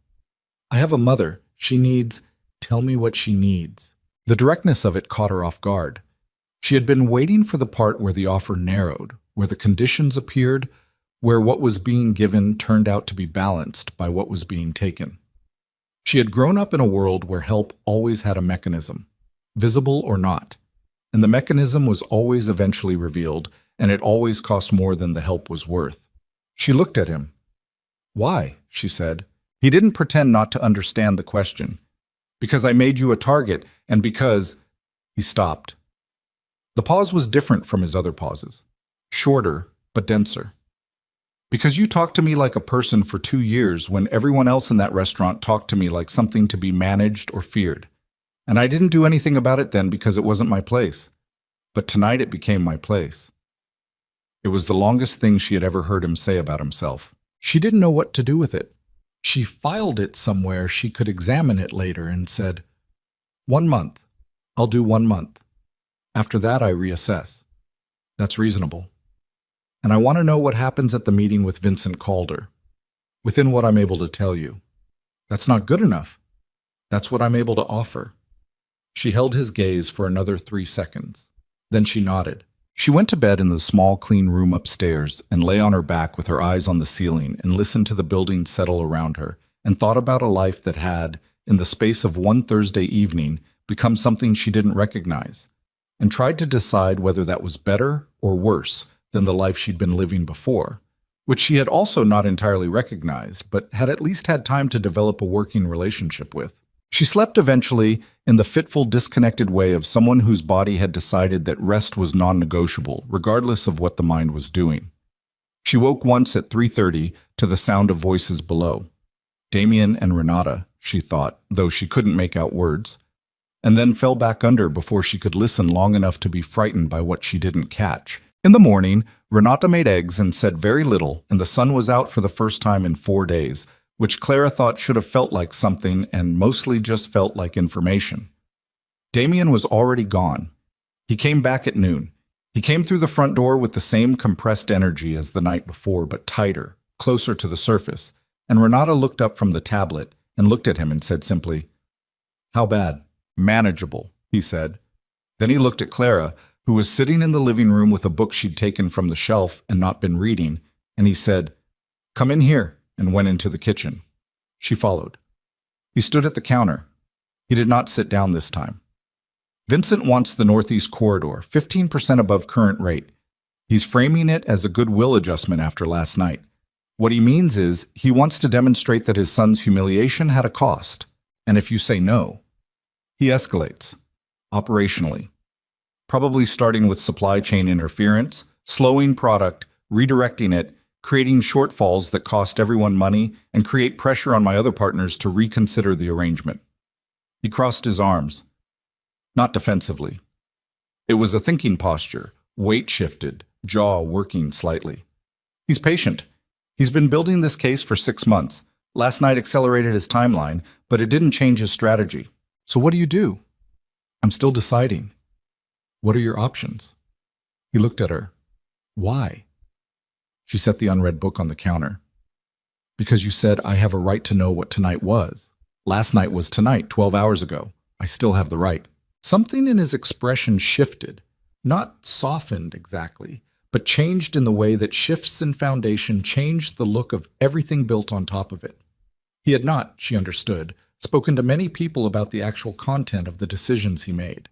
I have a mother. She needs—" "Tell me what she needs." The directness of it caught her off guard. She had been waiting for the part where the offer narrowed, where the conditions appeared, where what was being given turned out to be balanced by what was being taken. She had grown up in a world where help always had a mechanism, visible or not, and the mechanism was always eventually revealed, and it always cost more than the help was worth. She looked at him. "Why?" she said. He didn't pretend not to understand the question. "Because I made you a target, and because—" He stopped. The pause was different from his other pauses. Shorter, but denser. "Because you talked to me like a person for 2 years when everyone else in that restaurant talked to me like something to be managed or feared. And I didn't do anything about it then because it wasn't my place. But tonight it became my place." It was the longest thing she had ever heard him say about himself. She didn't know what to do with it. She filed it somewhere she could examine it later and said, "1 month. I'll do 1 month. After that, I reassess. That's reasonable. And I want to know what happens at the meeting with Vincent Calder, within what I'm able to tell you. That's not good enough. That's what I'm able to offer." She held his gaze for another 3 seconds. Then she nodded. She went to bed in the small, clean room upstairs and lay on her back with her eyes on the ceiling and listened to the building settle around her and thought about a life that had, in the space of one Thursday evening, become something she didn't recognize, and tried to decide whether that was better or worse than the life she'd been living before, which she had also not entirely recognized, but had at least had time to develop a working relationship with. She slept eventually in the fitful, disconnected way of someone whose body had decided that rest was non-negotiable, regardless of what the mind was doing. She woke once at 3:30 to the sound of voices below. Damien and Renata, she thought, though she couldn't make out words, and then fell back under before she could listen long enough to be frightened by what she didn't catch. In the morning, Renata made eggs and said very little, and the sun was out for the first time in 4 days, which Clara thought should have felt like something and mostly just felt like information. Damien was already gone. He came back at noon. He came through the front door with the same compressed energy as the night before, but tighter, closer to the surface, and Renata looked up from the tablet and looked at him and said simply, "How bad?" "Manageable," he said. Then he looked at Clara, who was sitting in the living room with a book she'd taken from the shelf and not been reading, and he said, "Come in here," and went into the kitchen. She followed. He stood at the counter. He did not sit down this time. "Vincent wants the Northeast Corridor, 15% above current rate. He's framing it as a goodwill adjustment after last night. What he means is he wants to demonstrate that his son's humiliation had a cost, and if you say no, he escalates, operationally. Probably starting with supply chain interference, slowing product, redirecting it, creating shortfalls that cost everyone money and create pressure on my other partners to reconsider the arrangement." He crossed his arms. Not defensively. It was a thinking posture, weight shifted, jaw working slightly. He's patient. He's been building this case for 6 months. Last night accelerated his timeline, but it didn't change his strategy. "So what do you do?" "I'm still deciding." "What are your options?" He looked at her. "Why?" She set the unread book on the counter. "Because you said I have a right to know what tonight was. Last night was tonight, 12 hours ago. I still have the right." Something in his expression shifted, not softened exactly, but changed in the way that shifts in foundation change the look of everything built on top of it. He had not, she understood, spoken to many people about the actual content of the decisions he made.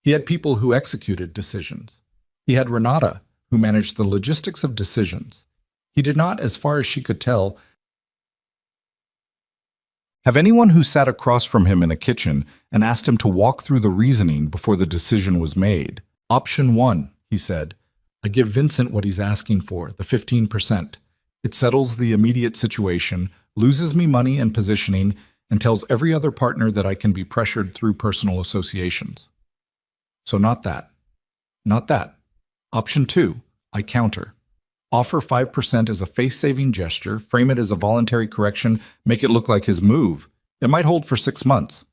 He had people who executed decisions. He had Renata, who managed the logistics of decisions. He did not, as far as she could tell, have anyone who sat across from him in a kitchen and asked him to walk through the reasoning before the decision was made. Option 1, he said. I give Vincent what he's asking for, the 15%. It settles the immediate situation, loses me money and positioning, and tells every other partner that I can be pressured through personal associations. So not that. Not that. Option 2, I counter. Offer 5% as a face-saving gesture, frame it as a voluntary correction, make it look like his move. It might hold for 6 months.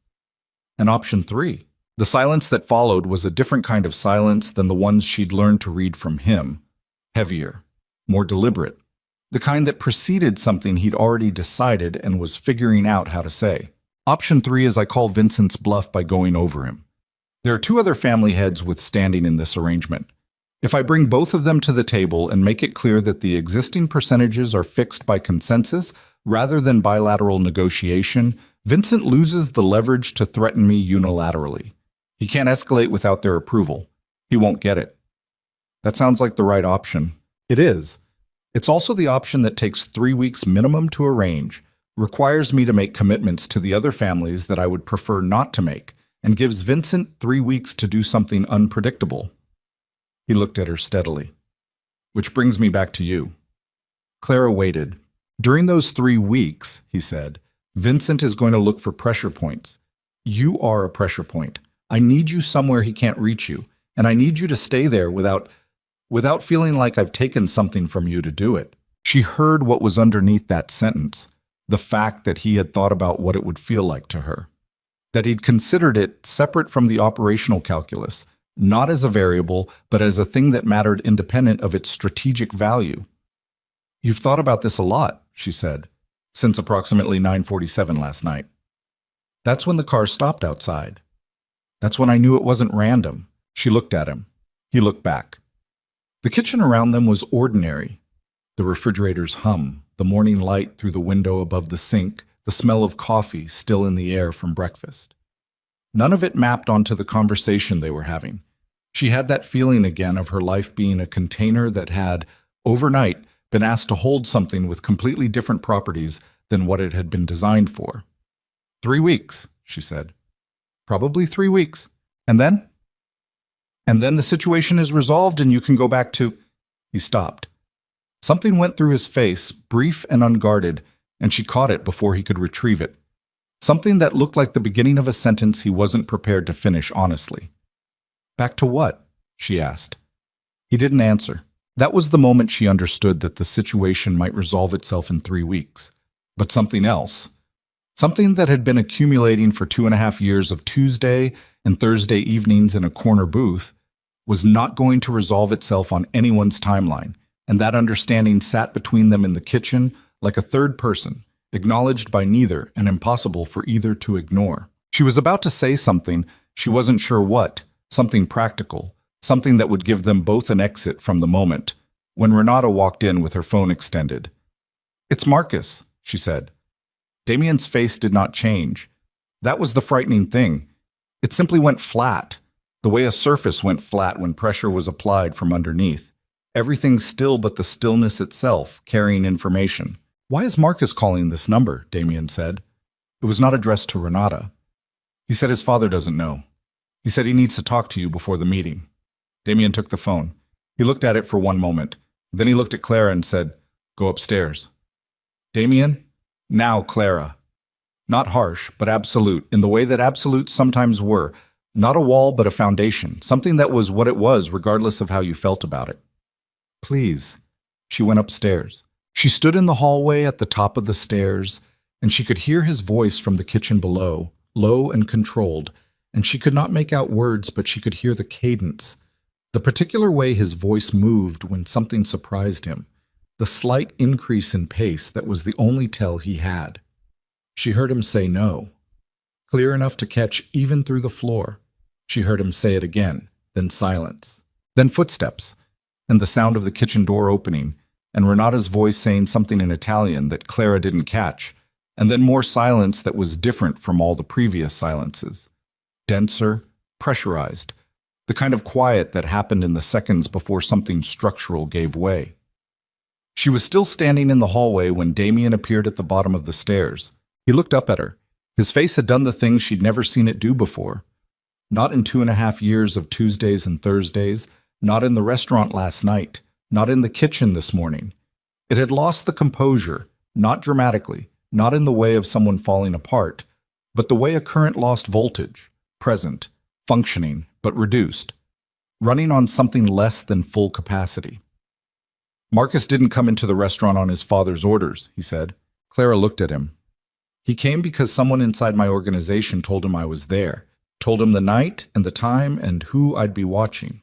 And option 3, the silence that followed was a different kind of silence than the ones she'd learned to read from him. Heavier, more deliberate. The kind that preceded something he'd already decided and was figuring out how to say. Option 3 is I call Vincent's bluff by going over him. There are 2 other family heads withstanding in this arrangement. If I bring both of them to the table and make it clear that the existing percentages are fixed by consensus rather than bilateral negotiation, Vincent loses the leverage to threaten me unilaterally. He can't escalate without their approval. He won't get it. That sounds like the right option. It is. It's also the option that takes 3 weeks minimum to arrange, requires me to make commitments to the other families that I would prefer not to make, and gives Vincent 3 weeks to do something unpredictable. He looked at her steadily. Which brings me back to you. Clara waited. During those 3 weeks, he said, Vincent is going to look for pressure points. You are a pressure point. I need you somewhere he can't reach you, and I need you to stay there without feeling like I've taken something from you to do it. She heard what was underneath that sentence, the fact that he had thought about what it would feel like to her, that he'd considered it separate from the operational calculus, not as a variable, but as a thing that mattered independent of its strategic value. You've thought about this a lot, she said, since approximately 9:47 last night. That's when the car stopped outside. That's when I knew it wasn't random. She looked at him. He looked back. The kitchen around them was ordinary. The refrigerator's hum, the morning light through the window above the sink, the smell of coffee still in the air from breakfast. None of it mapped onto the conversation they were having. She had that feeling again of her life being a container that had, overnight, been asked to hold something with completely different properties than what it had been designed for. 3 weeks, she said. Probably 3 weeks. And then? And then the situation is resolved and you can go back to... He stopped. Something went through his face, brief and unguarded, and she caught it before he could retrieve it. Something that looked like the beginning of a sentence he wasn't prepared to finish honestly. Back to what? She asked. He didn't answer. That was the moment she understood that the situation might resolve itself in 3 weeks. But something else. Something that had been accumulating for 2.5 years of Tuesday and Thursday evenings in a corner booth was not going to resolve itself on anyone's timeline, and that understanding sat between them in the kitchen like a third person, acknowledged by neither and impossible for either to ignore. She was about to say something, she wasn't sure what, something practical, something that would give them both an exit from the moment, when Renata walked in with her phone extended. It's Marcus, she said. Damien's face did not change. That was the frightening thing. It simply went flat, the way a surface went flat when pressure was applied from underneath. Everything still but the stillness itself, carrying information. Why is Marcus calling this number? Damien said. It was not addressed to Renata. He said his father doesn't know. He said he needs to talk to you before the meeting. Damien took the phone. He looked at it for one moment. Then he looked at Clara and said, Go upstairs. Damien? Now Clara. Not harsh, but absolute, in the way that absolutes sometimes were. Not a wall, but a foundation, something that was what it was regardless of how you felt about it. Please. She went upstairs. She stood in the hallway at the top of the stairs, and she could hear his voice from the kitchen below, low and controlled, and she could not make out words, but she could hear the cadence, the particular way his voice moved when something surprised him, the slight increase in pace that was the only tell he had. She heard him say no, clear enough to catch even through the floor. She heard him say it again, then silence, then footsteps, and the sound of the kitchen door opening, and Renata's voice saying something in Italian that Clara didn't catch, and then more silence that was different from all the previous silences. Denser, pressurized, the kind of quiet that happened in the seconds before something structural gave way. She was still standing in the hallway when Damien appeared at the bottom of the stairs. He looked up at her. His face had done the things she'd never seen it do before. Not in 2.5 years of Tuesdays and Thursdays, not in the restaurant last night, not in the kitchen this morning. It had lost the composure, not dramatically, not in the way of someone falling apart, but the way a current lost voltage, present, functioning, but reduced, running on something less than full capacity. Marcus didn't come into the restaurant on his father's orders, he said. Clara looked at him. He came because someone inside my organization told him I was there, told him the night and the time and who I'd be watching.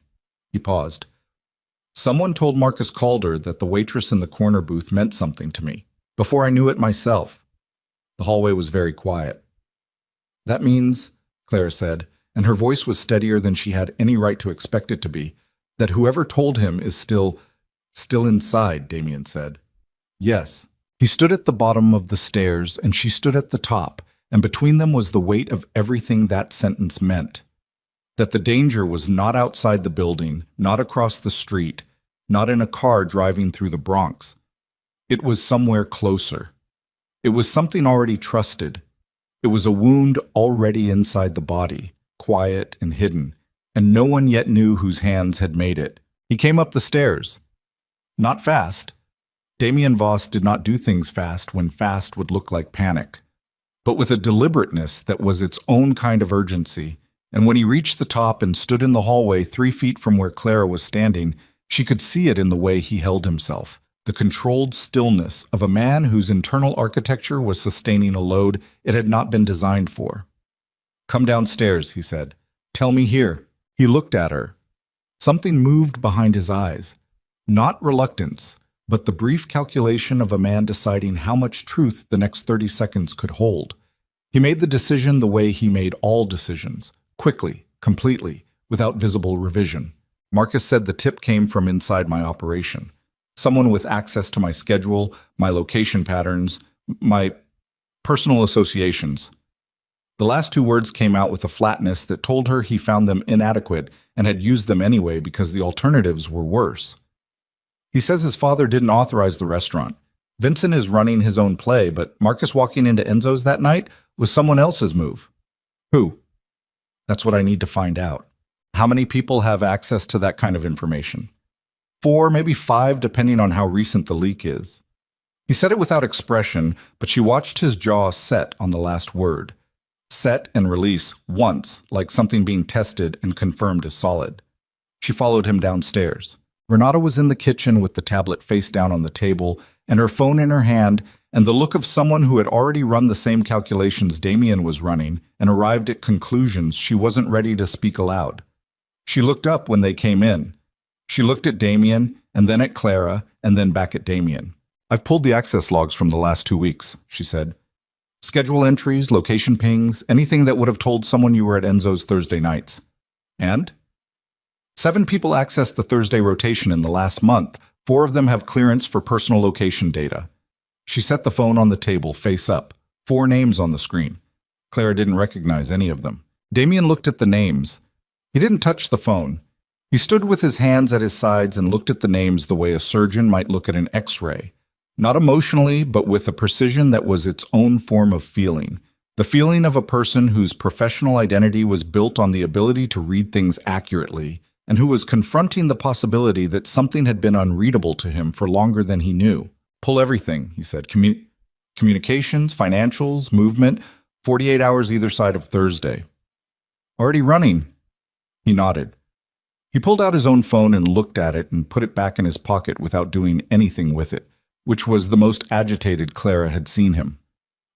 He paused. Someone told Marcus Calder that the waitress in the corner booth meant something to me, before I knew it myself. The hallway was very quiet. That means, Clara said, and her voice was steadier than she had any right to expect it to be, that whoever told him is still inside, Damien said. Yes. He stood at the bottom of the stairs, and she stood at the top, and between them was the weight of everything that sentence meant. That the danger was not outside the building, not across the street, not in a car driving through the Bronx. It was somewhere closer. It was something already trusted. It was a wound already inside the body, quiet and hidden, and no one yet knew whose hands had made it. He came up the stairs. Not fast. Damien Voss did not do things fast when fast would look like panic, but with a deliberateness that was its own kind of urgency. And when he reached the top and stood in the hallway 3 feet from where Clara was standing, she could see it in the way he held himself, the controlled stillness of a man whose internal architecture was sustaining a load it had not been designed for. Come downstairs, he said. Tell me here. He looked at her. Something moved behind his eyes. Not reluctance, but the brief calculation of a man deciding how much truth the next 30 seconds could hold. He made the decision the way he made all decisions, quickly, completely, without visible revision. Marcus said the tip came from inside my operation. Someone with access to my schedule, my location patterns, my personal associations. The last 2 words came out with a flatness that told her he found them inadequate and had used them anyway because the alternatives were worse. He says his father didn't authorize the restaurant. Vincent is running his own play, but Marcus walking into Enzo's that night was someone else's move. Who? That's what I need to find out. How many people have access to that kind of information? 4, maybe 5, depending on how recent the leak is. He said it without expression, but she watched his jaw set on the last word. Set and release once, like something being tested and confirmed as solid. She followed him downstairs. Renata was in the kitchen with the tablet face down on the table and her phone in her hand, and the look of someone who had already run the same calculations Damien was running and arrived at conclusions she wasn't ready to speak aloud. She looked up when they came in. She looked at Damien, and then at Clara, and then back at Damien. I've pulled the access logs from the last 2 weeks, she said. Schedule entries, location pings, anything that would have told someone you were at Enzo's Thursday nights. And? 7 people accessed the Thursday rotation in the last month. 4 of them have clearance for personal location data. She set the phone on the table, face up. 4 names on the screen. Clara didn't recognize any of them. Damien looked at the names. He didn't touch the phone. He stood with his hands at his sides and looked at the names the way a surgeon might look at an X-ray. Not emotionally, but with a precision that was its own form of feeling. The feeling of a person whose professional identity was built on the ability to read things accurately, and who was confronting the possibility that something had been unreadable to him for longer than he knew. Pull everything, he said. Communications, financials, movement, 48 hours either side of Thursday. Already running. He nodded. He pulled out his own phone and looked at it and put it back in his pocket without doing anything with it, which was the most agitated Clara had seen him.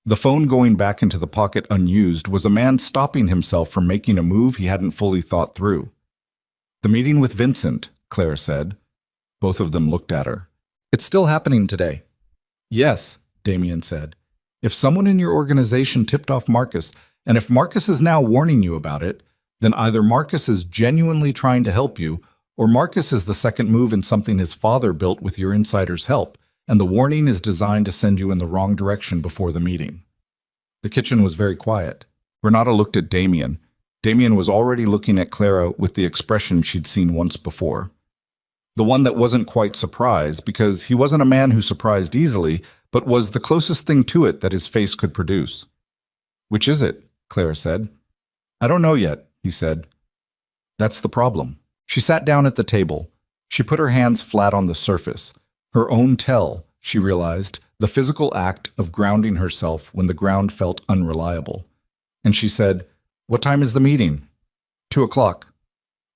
The phone going back into the pocket unused was a man stopping himself from making a move he hadn't fully thought through. The meeting with Vincent, Clara said. Both of them looked at her. It's still happening today. Yes, Damien said. If someone in your organization tipped off Marcus, and if Marcus is now warning you about it, then either Marcus is genuinely trying to help you, or Marcus is the second move in something his father built with your insider's help, and the warning is designed to send you in the wrong direction before the meeting. The kitchen was very quiet. Renata looked at Damien. Damien was already looking at Clara with the expression she'd seen once before. The one that wasn't quite surprise, because he wasn't a man who surprised easily, but was the closest thing to it that his face could produce. "Which is it?" Clara said. "I don't know yet," he said. "That's the problem." She sat down at the table. She put her hands flat on the surface. Her own tell, she realized, the physical act of grounding herself when the ground felt unreliable. And she said, "What time is the meeting?" 2:00.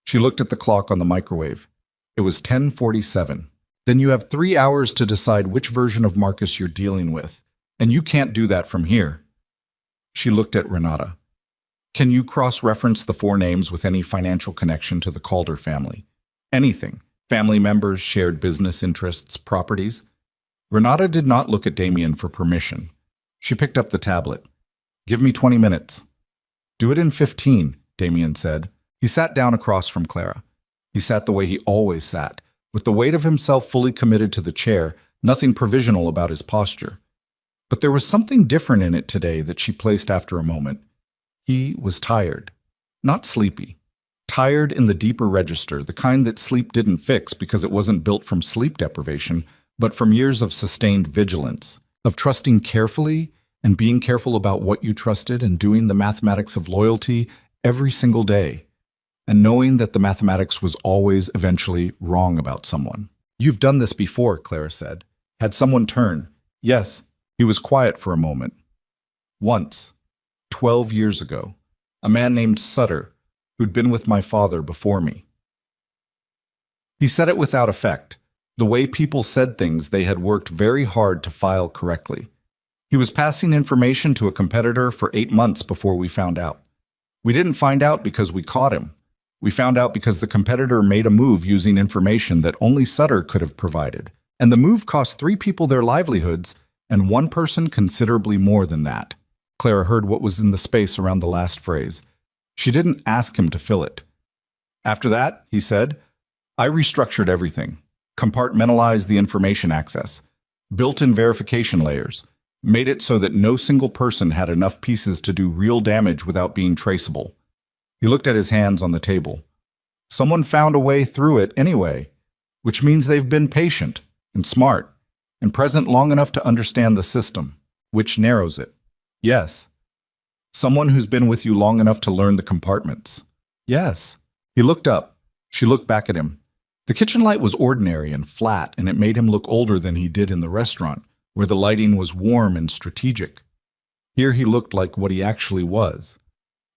She looked at the clock on the microwave. It was 10:47. "Then you have 3 hours to decide which version of Marcus you're dealing with, and you can't do that from here." She looked at Renata. "Can you cross-reference the 4 names with any financial connection to the Calder family? Anything. Family members, shared business interests, properties?" Renata did not look at Damien for permission. She picked up the tablet. "Give me 20 minutes. "Do it in 15, Damien said. He sat down across from Clara. He sat the way he always sat, with the weight of himself fully committed to the chair, nothing provisional about his posture. But there was something different in it today that she placed after a moment. He was tired. Not sleepy. Tired in the deeper register, the kind that sleep didn't fix because it wasn't built from sleep deprivation, but from years of sustained vigilance, of trusting carefully and being careful about what you trusted and doing the mathematics of loyalty every single day, and knowing that the mathematics was always eventually wrong about someone. "You've done this before," Clara said. Had someone turn. "Yes." He was quiet for a moment. "Once, 12 years ago, a man named Sutter, who'd been with my father before me." He said it without effect, the way people said things they had worked very hard to file correctly. He was passing information to a competitor for 8 months before we found out. We didn't find out because we caught him. We found out because the competitor made a move using information that only Sutter could have provided. And the move cost 3 people their livelihoods, and 1 person considerably more than that. Clara heard what was in the space around the last phrase. She didn't ask him to fill it. "After that," he said, "I restructured everything, compartmentalized the information access, built in verification layers, made it so that no single person had enough pieces to do real damage without being traceable." He looked at his hands on the table. "Someone found a way through it anyway, which means they've been patient and smart and present long enough to understand the system, which narrows it. Yes. Someone who's been with you long enough to learn the compartments. Yes." He looked up. She looked back at him. The kitchen light was ordinary and flat, and it made him look older than he did in the restaurant, where the lighting was warm and strategic. Here he looked like what he actually was.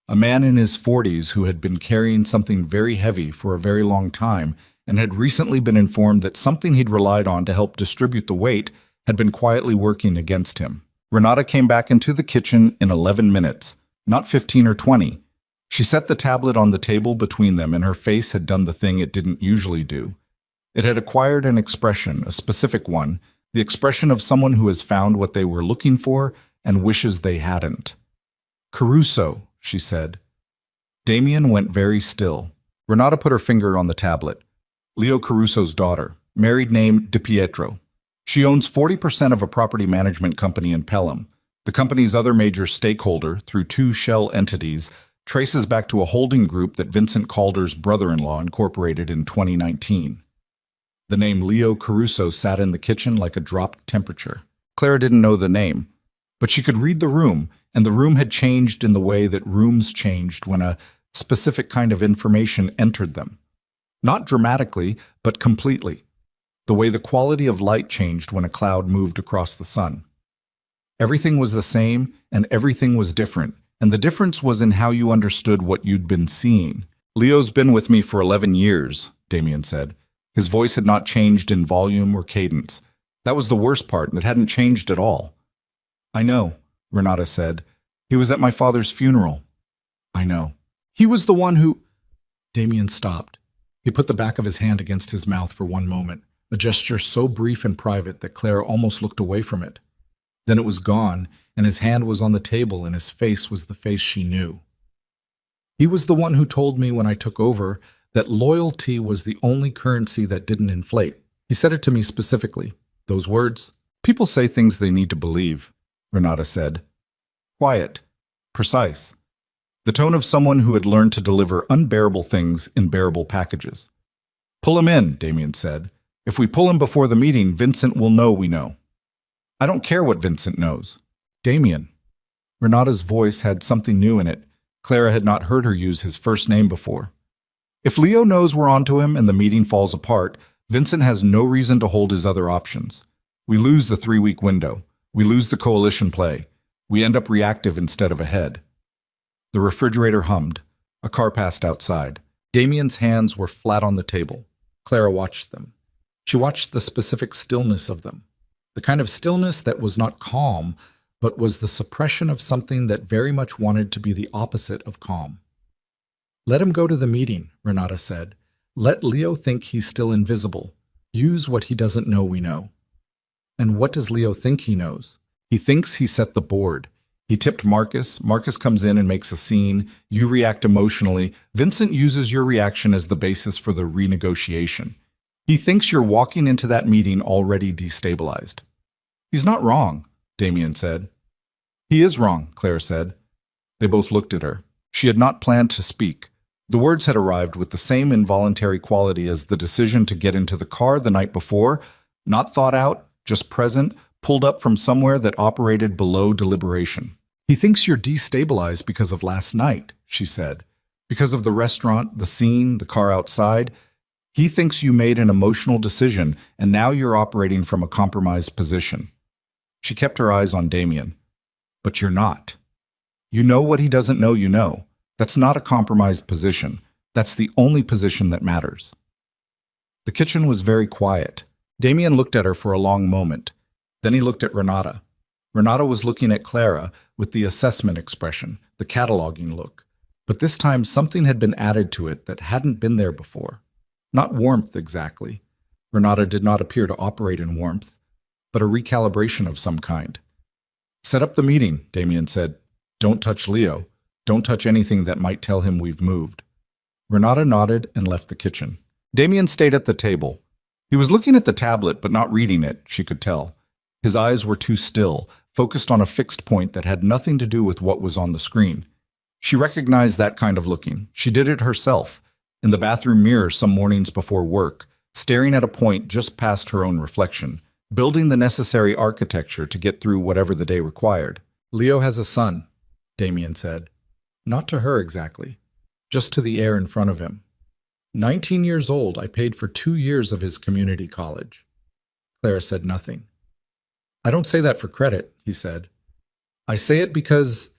A man in his 40s who had been carrying something very heavy for a very long time and had recently been informed that something he'd relied on to help distribute the weight had been quietly working against him. Renata came back into the kitchen in 11 minutes, not 15 or 20. She set the tablet on the table between them, and her face had done the thing it didn't usually do. It had acquired an expression, a specific one, the expression of someone who has found what they were looking for and wishes they hadn't. "Caruso," she said. Damien went very still. Renata put her finger on the tablet. "Leo Caruso's daughter, married name DiPietro. She owns 40% of a property management company in Pelham. The company's other major stakeholder, through 2 shell entities, traces back to a holding group that Vincent Calder's brother-in-law incorporated in 2019. The name Leo Caruso sat in the kitchen like a dropped temperature. Clara didn't know the name, but she could read the room, and the room had changed in the way that rooms changed when a specific kind of information entered them. Not dramatically, but completely. The way the quality of light changed when a cloud moved across the sun. Everything was the same, and everything was different, and the difference was in how you understood what you'd been seeing. "Leo's been with me for 11 years, Damien said. His voice had not changed in volume or cadence. That was the worst part, and it hadn't changed at all. "I know," Renata said. "He was at my father's funeral." "I know. He was the one who—" Damien stopped. He put the back of his hand against his mouth for one moment, a gesture so brief and private that Clara almost looked away from it. Then it was gone, and his hand was on the table, and his face was the face she knew. "He was the one who told me when I took over that loyalty was the only currency that didn't inflate. He said it to me specifically. Those words. People say things they need to believe," Renata said. quiet, precise. The tone of someone who had learned to deliver unbearable things in bearable packages. "Pull him in," Damien said. "If we pull him before the meeting, Vincent will know we know." "I don't care what Vincent knows." "Damien." Renata's voice had something new in it. Clara had not heard her use his first name before. "If Leo knows we're onto him and the meeting falls apart, Vincent has no reason to hold his other options. We lose the 3-week window. We lose the coalition play. We end up reactive instead of ahead." The refrigerator hummed. A car passed outside. Damien's hands were flat on the table. Clara watched them. She watched the specific stillness of them. The kind of stillness that was not calm, but was the suppression of something that very much wanted to be the opposite of calm. "Let him go to the meeting," Renata said. "Let Leo think he's still invisible. Use what he doesn't know we know." "And what does Leo think he knows?" "He thinks he set the board. He tipped Marcus. Marcus comes in and makes a scene. You react emotionally. Vincent uses your reaction as the basis for the renegotiation. He thinks you're walking into that meeting already destabilized." "He's not wrong," Damien said. "He is wrong," Claire said. They both looked at her. She had not planned to speak. The words had arrived with the same involuntary quality as the decision to get into the car the night before, not thought out, just present, pulled up from somewhere that operated below deliberation. "He thinks you're destabilized because of last night," she said. "Because of the restaurant, the scene, the car outside. He thinks you made an emotional decision, and now you're operating from a compromised position." She kept her eyes on Damien. "But you're not. You know what he doesn't know you know. That's not a compromised position. That's the only position that matters." The kitchen was very quiet. Damien looked at her for a long moment. Then he looked at Renata. Renata was looking at Clara with the assessment expression, the cataloging look. But this time something had been added to it that hadn't been there before. Not warmth exactly. Renata did not appear to operate in warmth, but a recalibration of some kind. "Set up the meeting," Damien said. "Don't touch Leo. Don't touch anything that might tell him we've moved." Renata nodded and left the kitchen. Damien stayed at the table. He was looking at the tablet but not reading it, she could tell. His eyes were too still, focused on a fixed point that had nothing to do with what was on the screen. She recognized that kind of looking. She did it herself, in the bathroom mirror some mornings before work, staring at a point just past her own reflection, building the necessary architecture to get through whatever the day required. "Leo has a son," Damien said. Not to her exactly, just to the air in front of him. 19 years old, I paid for 2 years of his community college. Clara said nothing. "I don't say that for credit," he said. "I say it because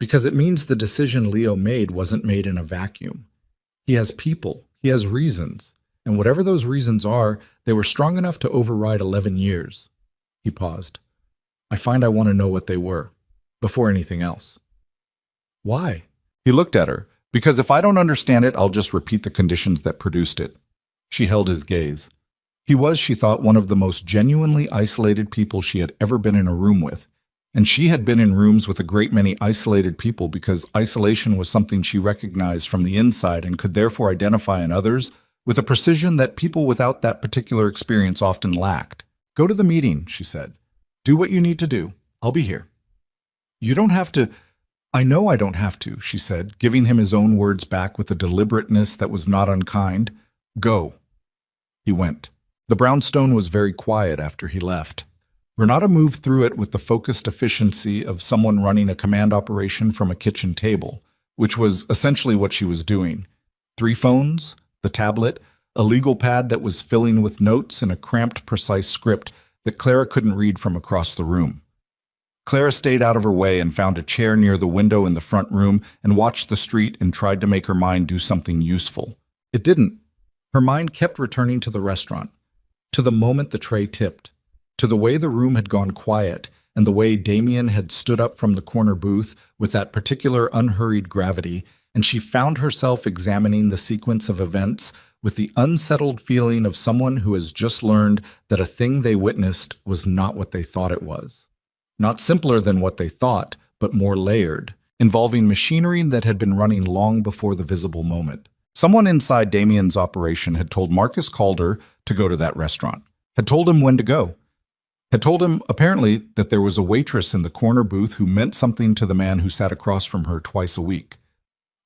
it means the decision Leo made wasn't made in a vacuum. He has people, he has reasons, and whatever those reasons are, they were strong enough to override 11 years. He paused. "I find I want to know what they were, before anything else." "Why?" He looked at her. "Because if I don't understand it, I'll just repeat the conditions that produced it." She held his gaze. He was, she thought, one of the most genuinely isolated people she had ever been in a room with. And she had been in rooms with a great many isolated people because isolation was something she recognized from the inside and could therefore identify in others with a precision that people without that particular experience often lacked. "Go to the meeting," she said. "Do what you need to do. I'll be here." "You don't have to—" "I know I don't have to," she said, giving him his own words back with a deliberateness that was not unkind. "Go." He went. The brownstone was very quiet after he left. Renata moved through it with the focused efficiency of someone running a command operation from a kitchen table, which was essentially what she was doing. 3 phones, the tablet, a legal pad that was filling with notes, and a cramped, precise script that Clara couldn't read from across the room. Clara stayed out of her way and found a chair near the window in the front room and watched the street and tried to make her mind do something useful. It didn't. Her mind kept returning to the restaurant, to the moment the tray tipped, to the way the room had gone quiet and the way Damien had stood up from the corner booth with that particular unhurried gravity, and she found herself examining the sequence of events with the unsettled feeling of someone who has just learned that a thing they witnessed was not what they thought it was. Not simpler than what they thought, but more layered, involving machinery that had been running long before the visible moment. Someone inside Damien's operation had told Marcus Calder to go to that restaurant, had told him when to go, had told him, apparently, that there was a waitress in the corner booth who meant something to the man who sat across from her twice a week.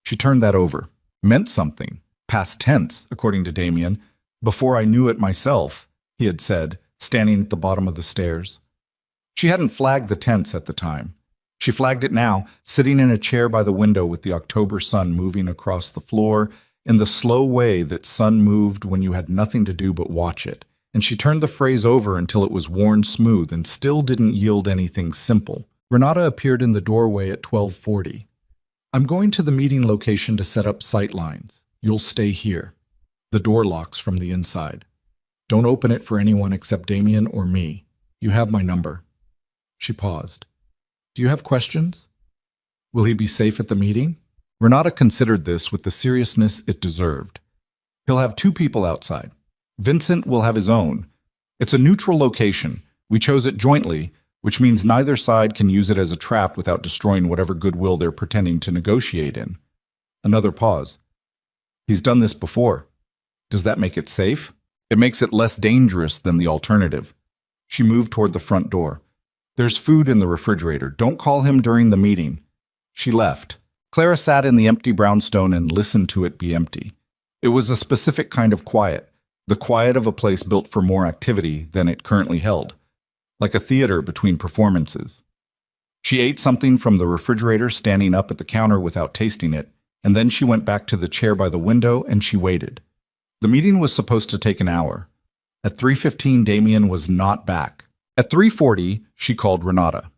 She turned that over. Meant something. Past tense, according to Damien. Before I knew it myself, he had said, standing at the bottom of the stairs. She hadn't flagged the tense at the time. She flagged it now, sitting in a chair by the window with the October sun moving across the floor in the slow way that sun moved when you had nothing to do but watch it. And she turned the phrase over until it was worn smooth and still didn't yield anything simple. Renata appeared in the doorway at 12:40. I'm going to the meeting location to set up sight lines. You'll stay here. The door locks from the inside. Don't open it for anyone except Damien or me. You have my number. She paused. Do you have questions? Will he be safe at the meeting? Renata considered this with the seriousness it deserved. He'll have 2 people outside. Vincent will have his own. It's a neutral location. We chose it jointly, which means neither side can use it as a trap without destroying whatever goodwill they're pretending to negotiate in. Another pause. He's done this before. Does that make it safe? It makes it less dangerous than the alternative. She moved toward the front door. There's food in the refrigerator. Don't call him during the meeting. She left. Clara sat in the empty brownstone and listened to it be empty. It was a specific kind of quiet, the quiet of a place built for more activity than it currently held, like a theater between performances. She ate something from the refrigerator, standing up at the counter without tasting it, and then she went back to the chair by the window and she waited. The meeting was supposed to take an hour. At 3:15, Damien was not back. At 3:40, she called Renata.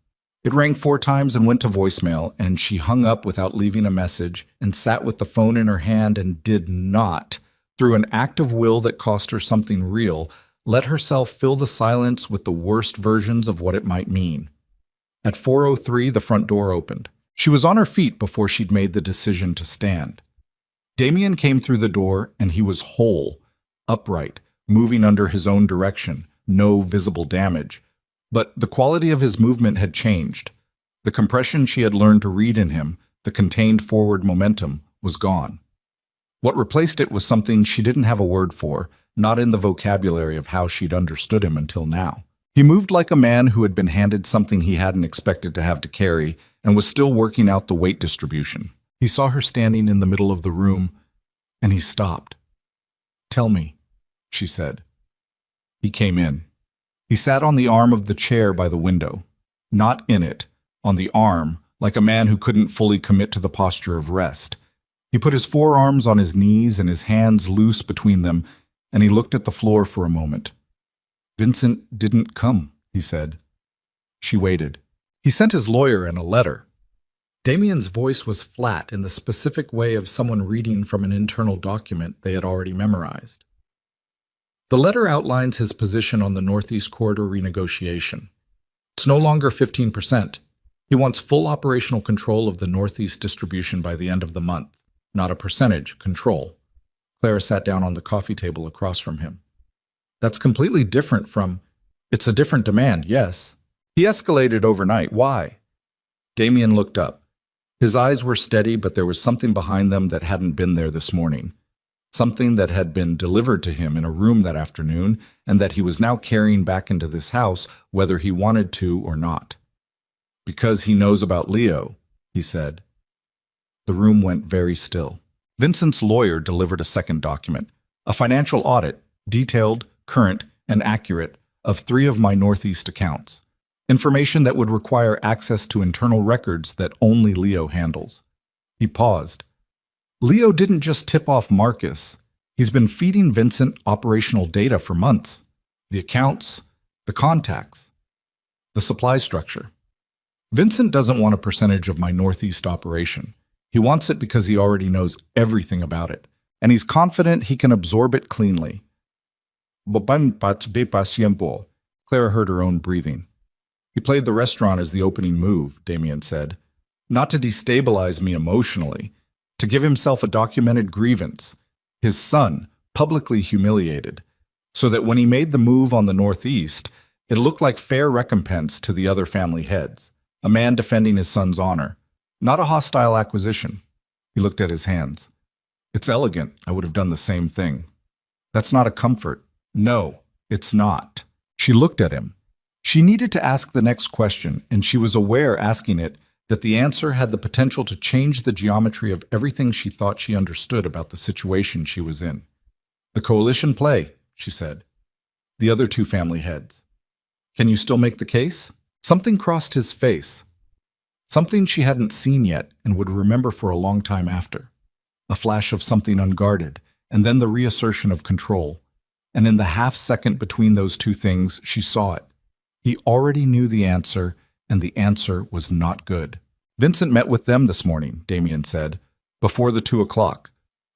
It rang 4 times and went to voicemail, and she hung up without leaving a message and sat with the phone in her hand and did not, through an act of will that cost her something real, let herself fill the silence with the worst versions of what it might mean. At 4:03, the front door opened. She was on her feet before she'd made the decision to stand. Damien came through the door, and he was whole, upright, moving under his own direction, no visible damage. But the quality of his movement had changed. The compression she had learned to read in him, the contained forward momentum, was gone. What replaced it was something she didn't have a word for, not in the vocabulary of how she'd understood him until now. He moved like a man who had been handed something he hadn't expected to have to carry and was still working out the weight distribution. He saw her standing in the middle of the room, and he stopped. Tell me, she said. He came in. He sat on the arm of the chair by the window. Not in it, on the arm, like a man who couldn't fully commit to the posture of rest. He put his forearms on his knees and his hands loose between them, and he looked at the floor for a moment. Vincent didn't come, he said. She waited. He sent his lawyer and a letter. Damien's voice was flat in the specific way of someone reading from an internal document they had already memorized. The letter outlines his position on the Northeast Corridor renegotiation. It's no longer 15%. He wants full operational control of the Northeast distribution by the end of the month. Not a percentage, control. Clara sat down on the coffee table across from him. That's completely different from, it's a different demand, yes. He escalated overnight. Why? Damien looked up. His eyes were steady, but there was something behind them that hadn't been there this morning. Something that had been delivered to him in a room that afternoon and that he was now carrying back into this house whether he wanted to or not. Because he knows about Leo, he said. The room went very still. Vincent's lawyer delivered a second document, a financial audit, detailed, current, and accurate, of 3 of my Northeast accounts. Information that would require access to internal records that only Leo handles. He paused. Leo didn't just tip off Marcus. He's been feeding Vincent operational data for months. The accounts, the contacts, the supply structure. Vincent doesn't want a percentage of my Northeast operation. He wants it because he already knows everything about it, and he's confident he can absorb it cleanly. Clara heard her own breathing. He played the restaurant as the opening move, Damien said. Not to destabilize me emotionally, to give himself a documented grievance, his son, publicly humiliated, so that when he made the move on the Northeast, it looked like fair recompense to the other family heads, a man defending his son's honor, not a hostile acquisition. He looked at his hands. It's elegant. I would have done the same thing. That's not a comfort. No, it's not. She looked at him. She needed to ask the next question, and she was aware asking it that the answer had the potential to change the geometry of everything she thought she understood about the situation she was in. "The coalition play," she said. The other two family heads. "Can you still make the case?" Something crossed his face. Something she hadn't seen yet and would remember for a long time after. A flash of something unguarded, and then the reassertion of control. And in the half-second between those two things, she saw it. He already knew the answer, and the answer was not good. "Vincent met with them this morning," Damien said, "before the 2 o'clock.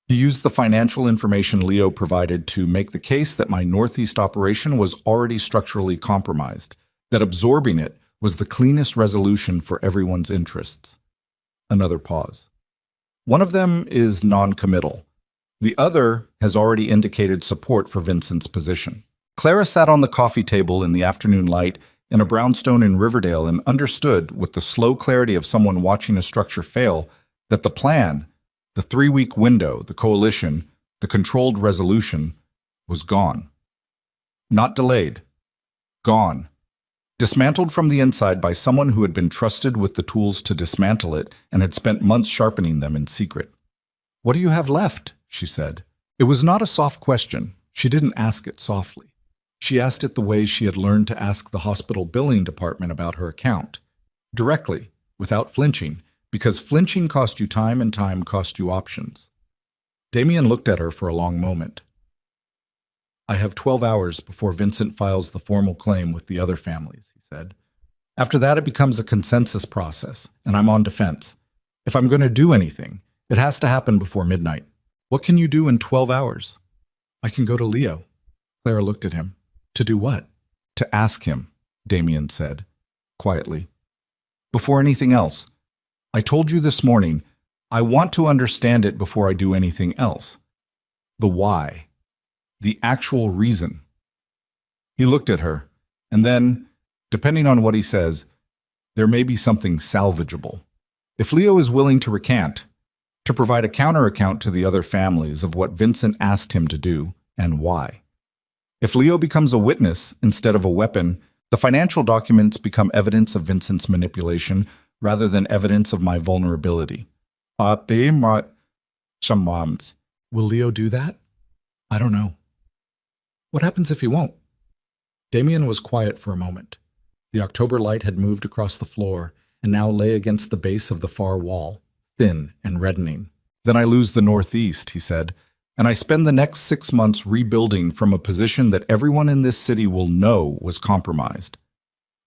He used the financial information Leo provided to make the case that my Northeast operation was already structurally compromised, that absorbing it was the cleanest resolution for everyone's interests." Another pause. "One of them is non-committal. The other has already indicated support for Vincent's position." Clara sat on the coffee table in the afternoon light in a brownstone in Riverdale and understood, with the slow clarity of someone watching a structure fail, that the plan, the 3-week window, the coalition, the controlled resolution, was gone. Not delayed. Gone. Dismantled from the inside by someone who had been trusted with the tools to dismantle it and had spent months sharpening them in secret. "What do you have left?" she said. It was not a soft question. She didn't ask it softly. She asked it the way she had learned to ask the hospital billing department about her account. Directly, without flinching, because flinching cost you time and time cost you options. Damien looked at her for a long moment. "I have 12 hours before Vincent files the formal claim with the other families," he said. "After that, it becomes a consensus process, and I'm on defense. If I'm going to do anything, it has to happen before midnight." "What can you do in 12 hours?" "I can go to Leo." Clara looked at him. "To do what?" "To ask him," Damien said, quietly. "Before anything else. I told you this morning, I want to understand it before I do anything else. The why. The actual reason." He looked at her, and then, depending on what he says, there may be something salvageable. If Leo is willing to recant, to provide a counter-account to the other families of what Vincent asked him to do and why. If Leo becomes a witness instead of a weapon, the financial documents become evidence of Vincent's manipulation rather than evidence of my vulnerability. Will Leo do that? I don't know. What happens if he won't? Damien was quiet for a moment. The October light had moved across the floor and now lay against the base of the far wall, thin and reddening. "Then I lose the Northeast," he said, "and I spend the next 6 months rebuilding from a position that everyone in this city will know was compromised.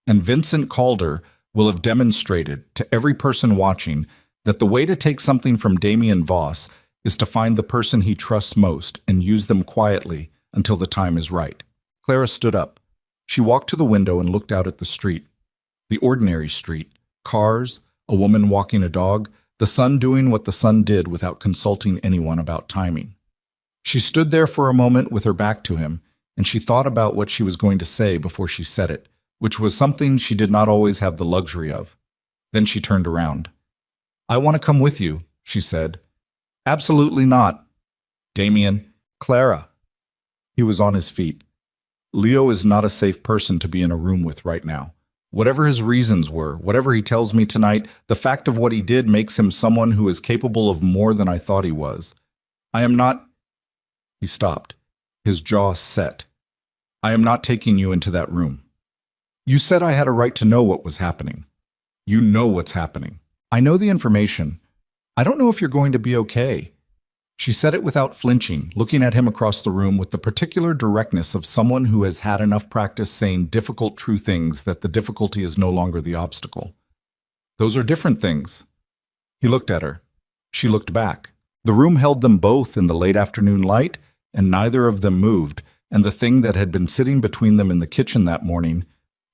And Vincent Calder will have demonstrated to every person watching that the way to take something from Damien Voss is to find the person he trusts most and use them quietly until the time is right." Clara stood up. She walked to the window and looked out at the street. The ordinary street. Cars, a woman walking a dog, the sun doing what the sun did without consulting anyone about timing. She stood there for a moment with her back to him, and she thought about what she was going to say before she said it, which was something she did not always have the luxury of. Then she turned around. "I want to come with you," she said. "Absolutely not." "Damien." "Clara." He was on his feet. "Leo is not a safe person to be in a room with right now. Whatever his reasons were, whatever he tells me tonight, the fact of what he did makes him someone who is capable of more than I thought he was. I am not—" He stopped, his jaw set. "I am not taking you into that room. You said I had a right to know what was happening. You know what's happening. I know the information. I don't know if you're going to be okay." She said it without flinching, looking at him across the room with the particular directness of someone who has had enough practice saying difficult true things that the difficulty is no longer the obstacle. "Those are different things." He looked at her. She looked back. The room held them both in the late afternoon light, and neither of them moved, and the thing that had been sitting between them in the kitchen that morning,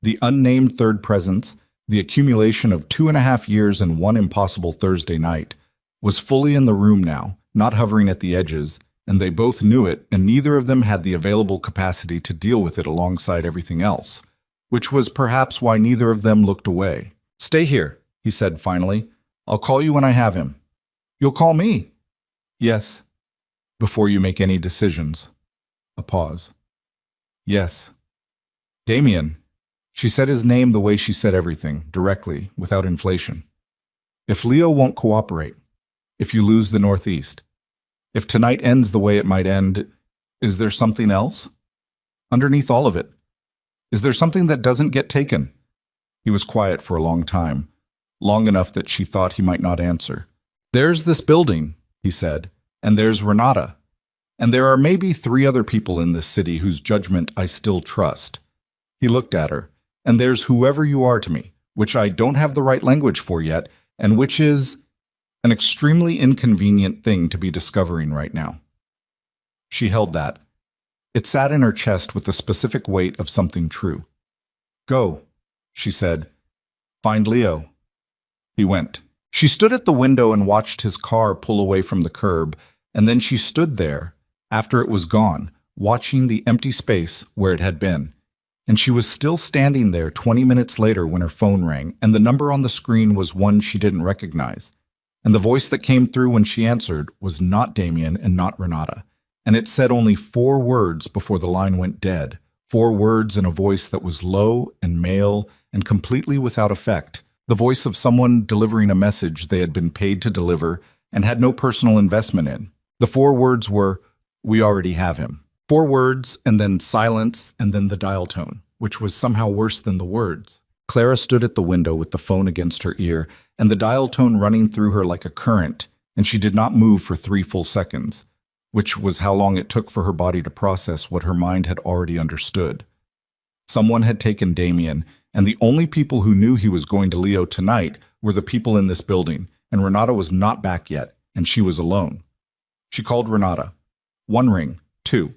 the unnamed third presence, the accumulation of 2.5 years and one impossible Thursday night, was fully in the room now, not hovering at the edges, and they both knew it, and neither of them had the available capacity to deal with it alongside everything else, which was perhaps why neither of them looked away. "Stay here," he said finally. "I'll call you when I have him." "You'll call me?" "Yes." "Before you make any decisions." A pause. "Yes." "Damien." She said his name the way she said everything, directly, without inflation. If Leo won't cooperate, if you lose the Northeast, if tonight ends the way it might end, is there something else? Underneath all of it, is there something that doesn't get taken? He was quiet for a long time, long enough that she thought he might not answer. There's this building, he said, and there's Renata. And there are maybe 3 other people in this city whose judgment I still trust. He looked at her. And there's whoever you are to me, which I don't have the right language for yet, and which is an extremely inconvenient thing to be discovering right now. She held that. It sat in her chest with the specific weight of something true. Go, she said. Find Leo. He went. She stood at the window and watched his car pull away from the curb, and then she stood there, after it was gone, watching the empty space where it had been. And she was still standing there 20 minutes later when her phone rang, and the number on the screen was one she didn't recognize. And the voice that came through when she answered was not Damien and not Renata. And it said only 4 words before the line went dead. 4 words in a voice that was low and male and completely without effect. The voice of someone delivering a message they had been paid to deliver and had no personal investment in. The 4 words were, "We already have him." 4 words, and then silence, and then the dial tone, which was somehow worse than the words. Clara stood at the window with the phone against her ear, and the dial tone running through her like a current, and she did not move for 3 full seconds, which was how long it took for her body to process what her mind had already understood. Someone had taken Damien, and the only people who knew he was going to Leo tonight were the people in this building, and Renata was not back yet, and she was alone. She called Renata. 1 ring, 2.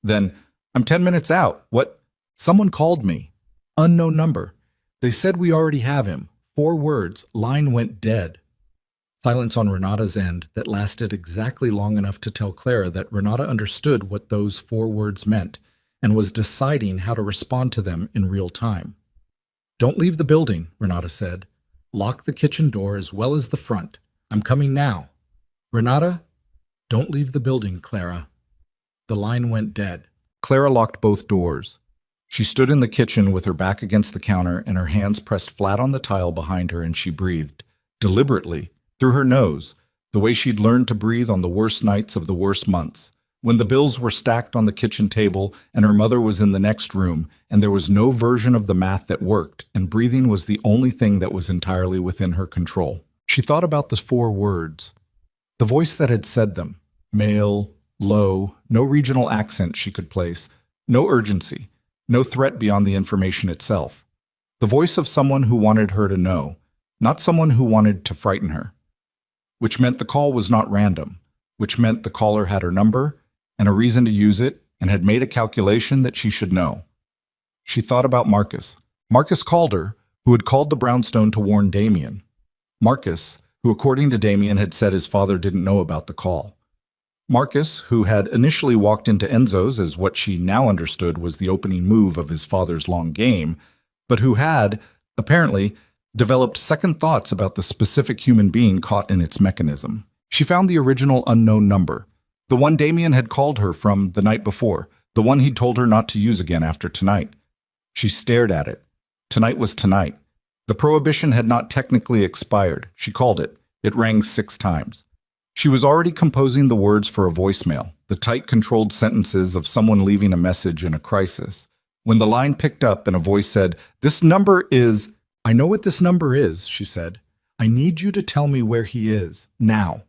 Then, I'm 10 minutes out. What? Someone called me. Unknown number. They said we already have him. 4 words. Line went dead. Silence on Renata's end that lasted exactly long enough to tell Clara that Renata understood what those 4 words meant and was deciding how to respond to them in real time. Don't leave the building, Renata said. Lock the kitchen door as well as the front. I'm coming now. Renata, don't leave the building, Clara. The line went dead. Clara locked both doors. She stood in the kitchen with her back against the counter and her hands pressed flat on the tile behind her, and she breathed, deliberately, through her nose, the way she'd learned to breathe on the worst nights of the worst months, when the bills were stacked on the kitchen table and her mother was in the next room and there was no version of the math that worked, and breathing was the only thing that was entirely within her control. She thought about the 4 words, the voice that had said them, male, low, no regional accent she could place, no urgency, no threat beyond the information itself. The voice of someone who wanted her to know, not someone who wanted to frighten her. Which meant the call was not random, which meant the caller had her number and a reason to use it and had made a calculation that she should know. She thought about Marcus. Marcus Calder, who had called the brownstone to warn Damien. Marcus, who according to Damien had said his father didn't know about the call. Marcus, who had initially walked into Enzo's as what she now understood was the opening move of his father's long game, but who had, apparently, developed second thoughts about the specific human being caught in its mechanism. She found the original unknown number, the one Damien had called her from the night before, the one he'd told her not to use again after tonight. She stared at it. Tonight was tonight. The prohibition had not technically expired. She called it. It rang 6 times. She was already composing the words for a voicemail, the tight, controlled sentences of someone leaving a message in a crisis, when the line picked up and a voice said, "This number is—" "I know what this number is," she said. "I need you to tell me where he is, now."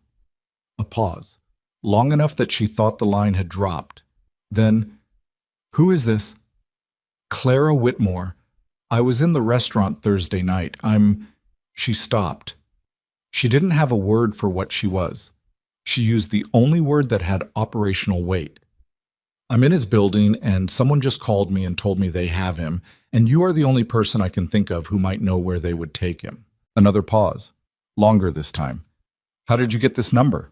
A pause, long enough that she thought the line had dropped. Then, "Who is this?" "Clara Whitmore. I was in the restaurant Thursday night. She stopped. She didn't have a word for what she was. She used the only word that had operational weight. "I'm in his building, and someone just called me and told me they have him, and you are the only person I can think of who might know where they would take him." Another pause. Longer this time. "How did you get this number?"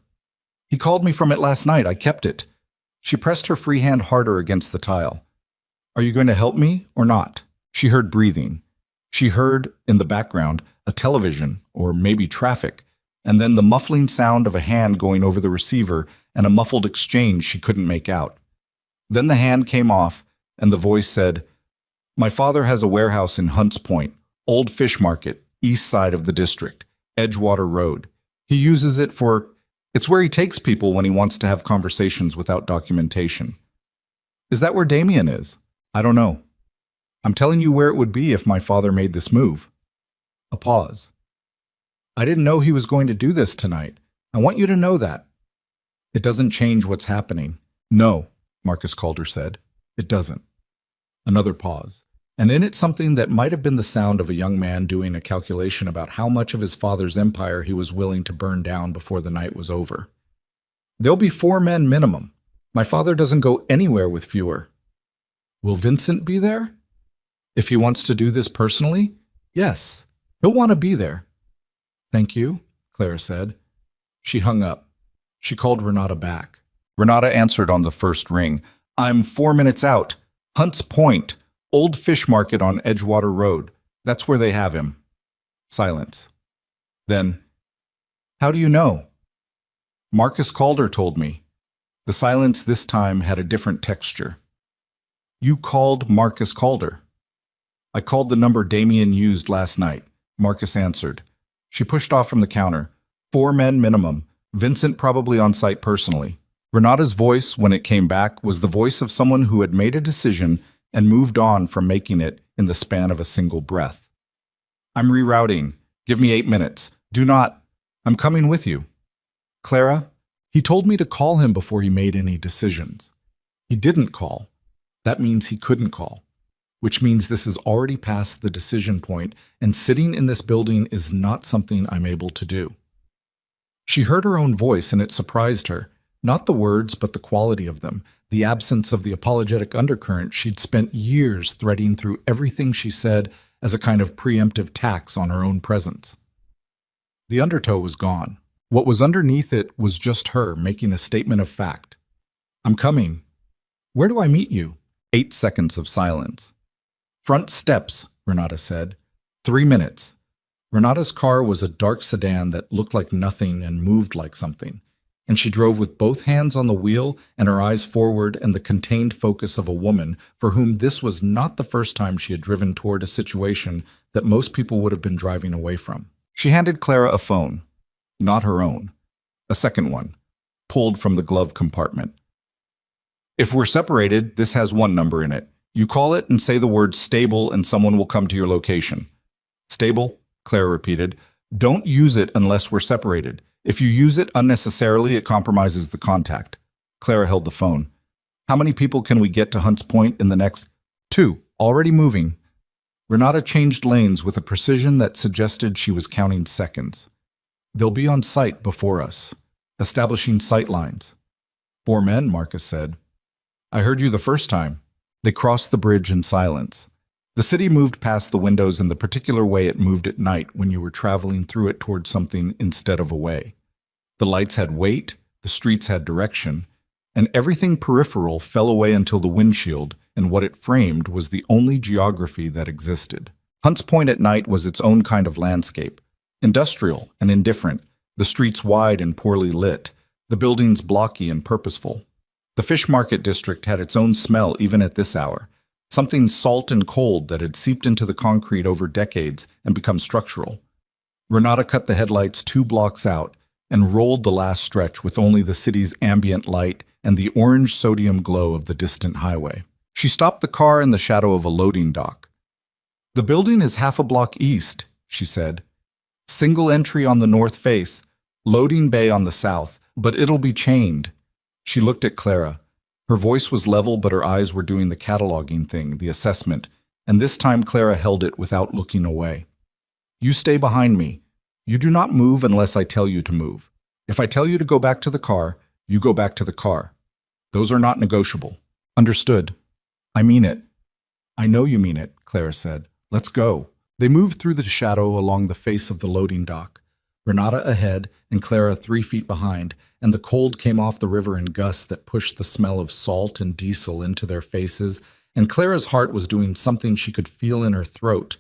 "He called me from it last night. I kept it." She pressed her free hand harder against the tile. "Are you going to help me or not?" She heard breathing. She heard, in the background, a television, or maybe traffic, and then the muffling sound of a hand going over the receiver and a muffled exchange she couldn't make out. Then the hand came off, and the voice said, My father has a warehouse in Hunts Point, Old Fish Market, east side of the district, Edgewater Road. He uses it for... It's where he takes people when he wants to have conversations without documentation. Is that where Damien is? I don't know. I'm telling you where it would be if my father made this move. A pause. I didn't know he was going to do this tonight. I want you to know that. It doesn't change what's happening. No, Marcus Calder said. It doesn't. Another pause, and in it something that might have been the sound of a young man doing a calculation about how much of his father's empire he was willing to burn down before the night was over. There'll be 4 men minimum. My father doesn't go anywhere with fewer. Will Vincent be there? If he wants to do this personally, yes, he'll want to be there. Thank you, Clara said. She hung up. She called Renata back. Renata answered on the first ring. I'm 4 minutes out. Hunts Point, Old Fish Market on Edgewater Road. That's where they have him. Silence. Then, how do you know? Marcus Calder told me. The silence this time had a different texture. You called Marcus Calder. I called the number Damien used last night, Marcus answered. She pushed off from the counter. 4 men minimum. Vincent probably on site personally. Renata's voice, when it came back, was the voice of someone who had made a decision and moved on from making it in the span of a single breath. I'm rerouting. Give me 8 minutes. Do not. I'm coming with you. Clara, he told me to call him before he made any decisions. He didn't call. That means he couldn't call, which means this is already past the decision point, and sitting in this building is not something I'm able to do. She heard her own voice, and it surprised her. Not the words, but the quality of them, the absence of the apologetic undercurrent she'd spent years threading through everything she said as a kind of preemptive tax on her own presence. The undertow was gone. What was underneath it was just her making a statement of fact. I'm coming. Where do I meet you? 8 seconds of silence. Front steps, Renata said. 3 minutes. Renata's car was a dark sedan that looked like nothing and moved like something, and she drove with both hands on the wheel and her eyes forward and the contained focus of a woman for whom this was not the first time she had driven toward a situation that most people would have been driving away from. She handed Clara a phone, not her own, a second one, pulled from the glove compartment. If we're separated, this has 1 number in it. You call it and say the word stable and someone will come to your location. Stable? Clara repeated. Don't use it unless we're separated. If you use it unnecessarily, it compromises the contact. Clara held the phone. How many people can we get to Hunts Point in the next 2? Already moving. Renata changed lanes with a precision that suggested she was counting seconds. They'll be on site before us, establishing sight lines. 4 men, Marcus said. I heard you the first time. They crossed the bridge in silence. The city moved past the windows in the particular way it moved at night when you were traveling through it toward something instead of away. The lights had weight, the streets had direction, and everything peripheral fell away until the windshield and what it framed was the only geography that existed. Hunts Point at night was its own kind of landscape, industrial and indifferent, the streets wide and poorly lit, the buildings blocky and purposeful. The fish market district had its own smell even at this hour, something salt and cold that had seeped into the concrete over decades and become structural. Renata cut the headlights 2 blocks out and rolled the last stretch with only the city's ambient light and the orange sodium glow of the distant highway. She stopped the car in the shadow of a loading dock. The building is half a block east, she said. Single entry on the north face, loading bay on the south, but it'll be chained. She looked at Clara. Her voice was level, but her eyes were doing the cataloging thing, the assessment, and this time Clara held it without looking away. You stay behind me. You do not move unless I tell you to move. If I tell you to go back to the car, you go back to the car. Those are not negotiable. Understood. I mean it. I know you mean it, Clara said. Let's go. They moved through the shadow along the face of the loading dock. Renata ahead and Clara 3 feet behind, and the cold came off the river in gusts that pushed the smell of salt and diesel into their faces, and Clara's heart was doing something she could feel in her throat.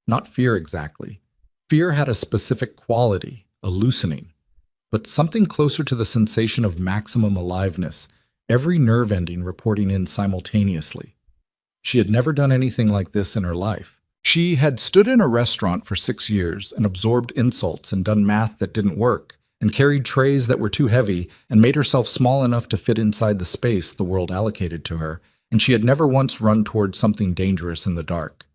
Not fear exactly. Fear had a specific quality, a loosening, but something closer to the sensation of maximum aliveness, every nerve ending reporting in simultaneously. She had never done anything like this in her life. She had stood in a restaurant for 6 years and absorbed insults and done math that didn't work, and carried trays that were too heavy and made herself small enough to fit inside the space the world allocated to her, and she had never once run towards something dangerous in the dark.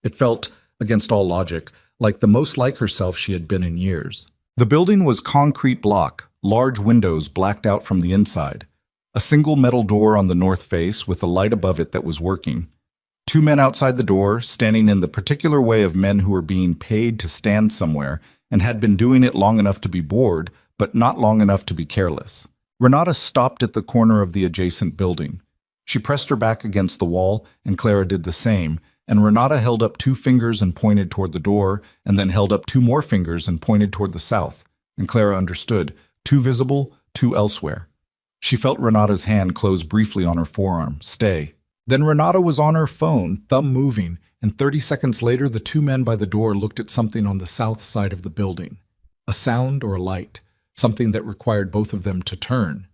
It felt, against all logic, like the most like herself she had been in years. The building was concrete block, large windows blacked out from the inside, a single metal door on the north face with a light above it that was working. Two men outside the door, standing in the particular way of men who were being paid to stand somewhere and had been doing it long enough to be bored, but not long enough to be careless. Renata stopped at the corner of the adjacent building. She pressed her back against the wall, and Clara did the same, and Renata held up 2 fingers and pointed toward the door, and then held up 2 more fingers and pointed toward the south, and Clara understood, 2 visible, 2 elsewhere. She felt Renata's hand close briefly on her forearm. Stay. Then Renata was on her phone, thumb moving, and 30 seconds later the 2 men by the door looked at something on the south side of the building. A sound or a light, something that required both of them to turn.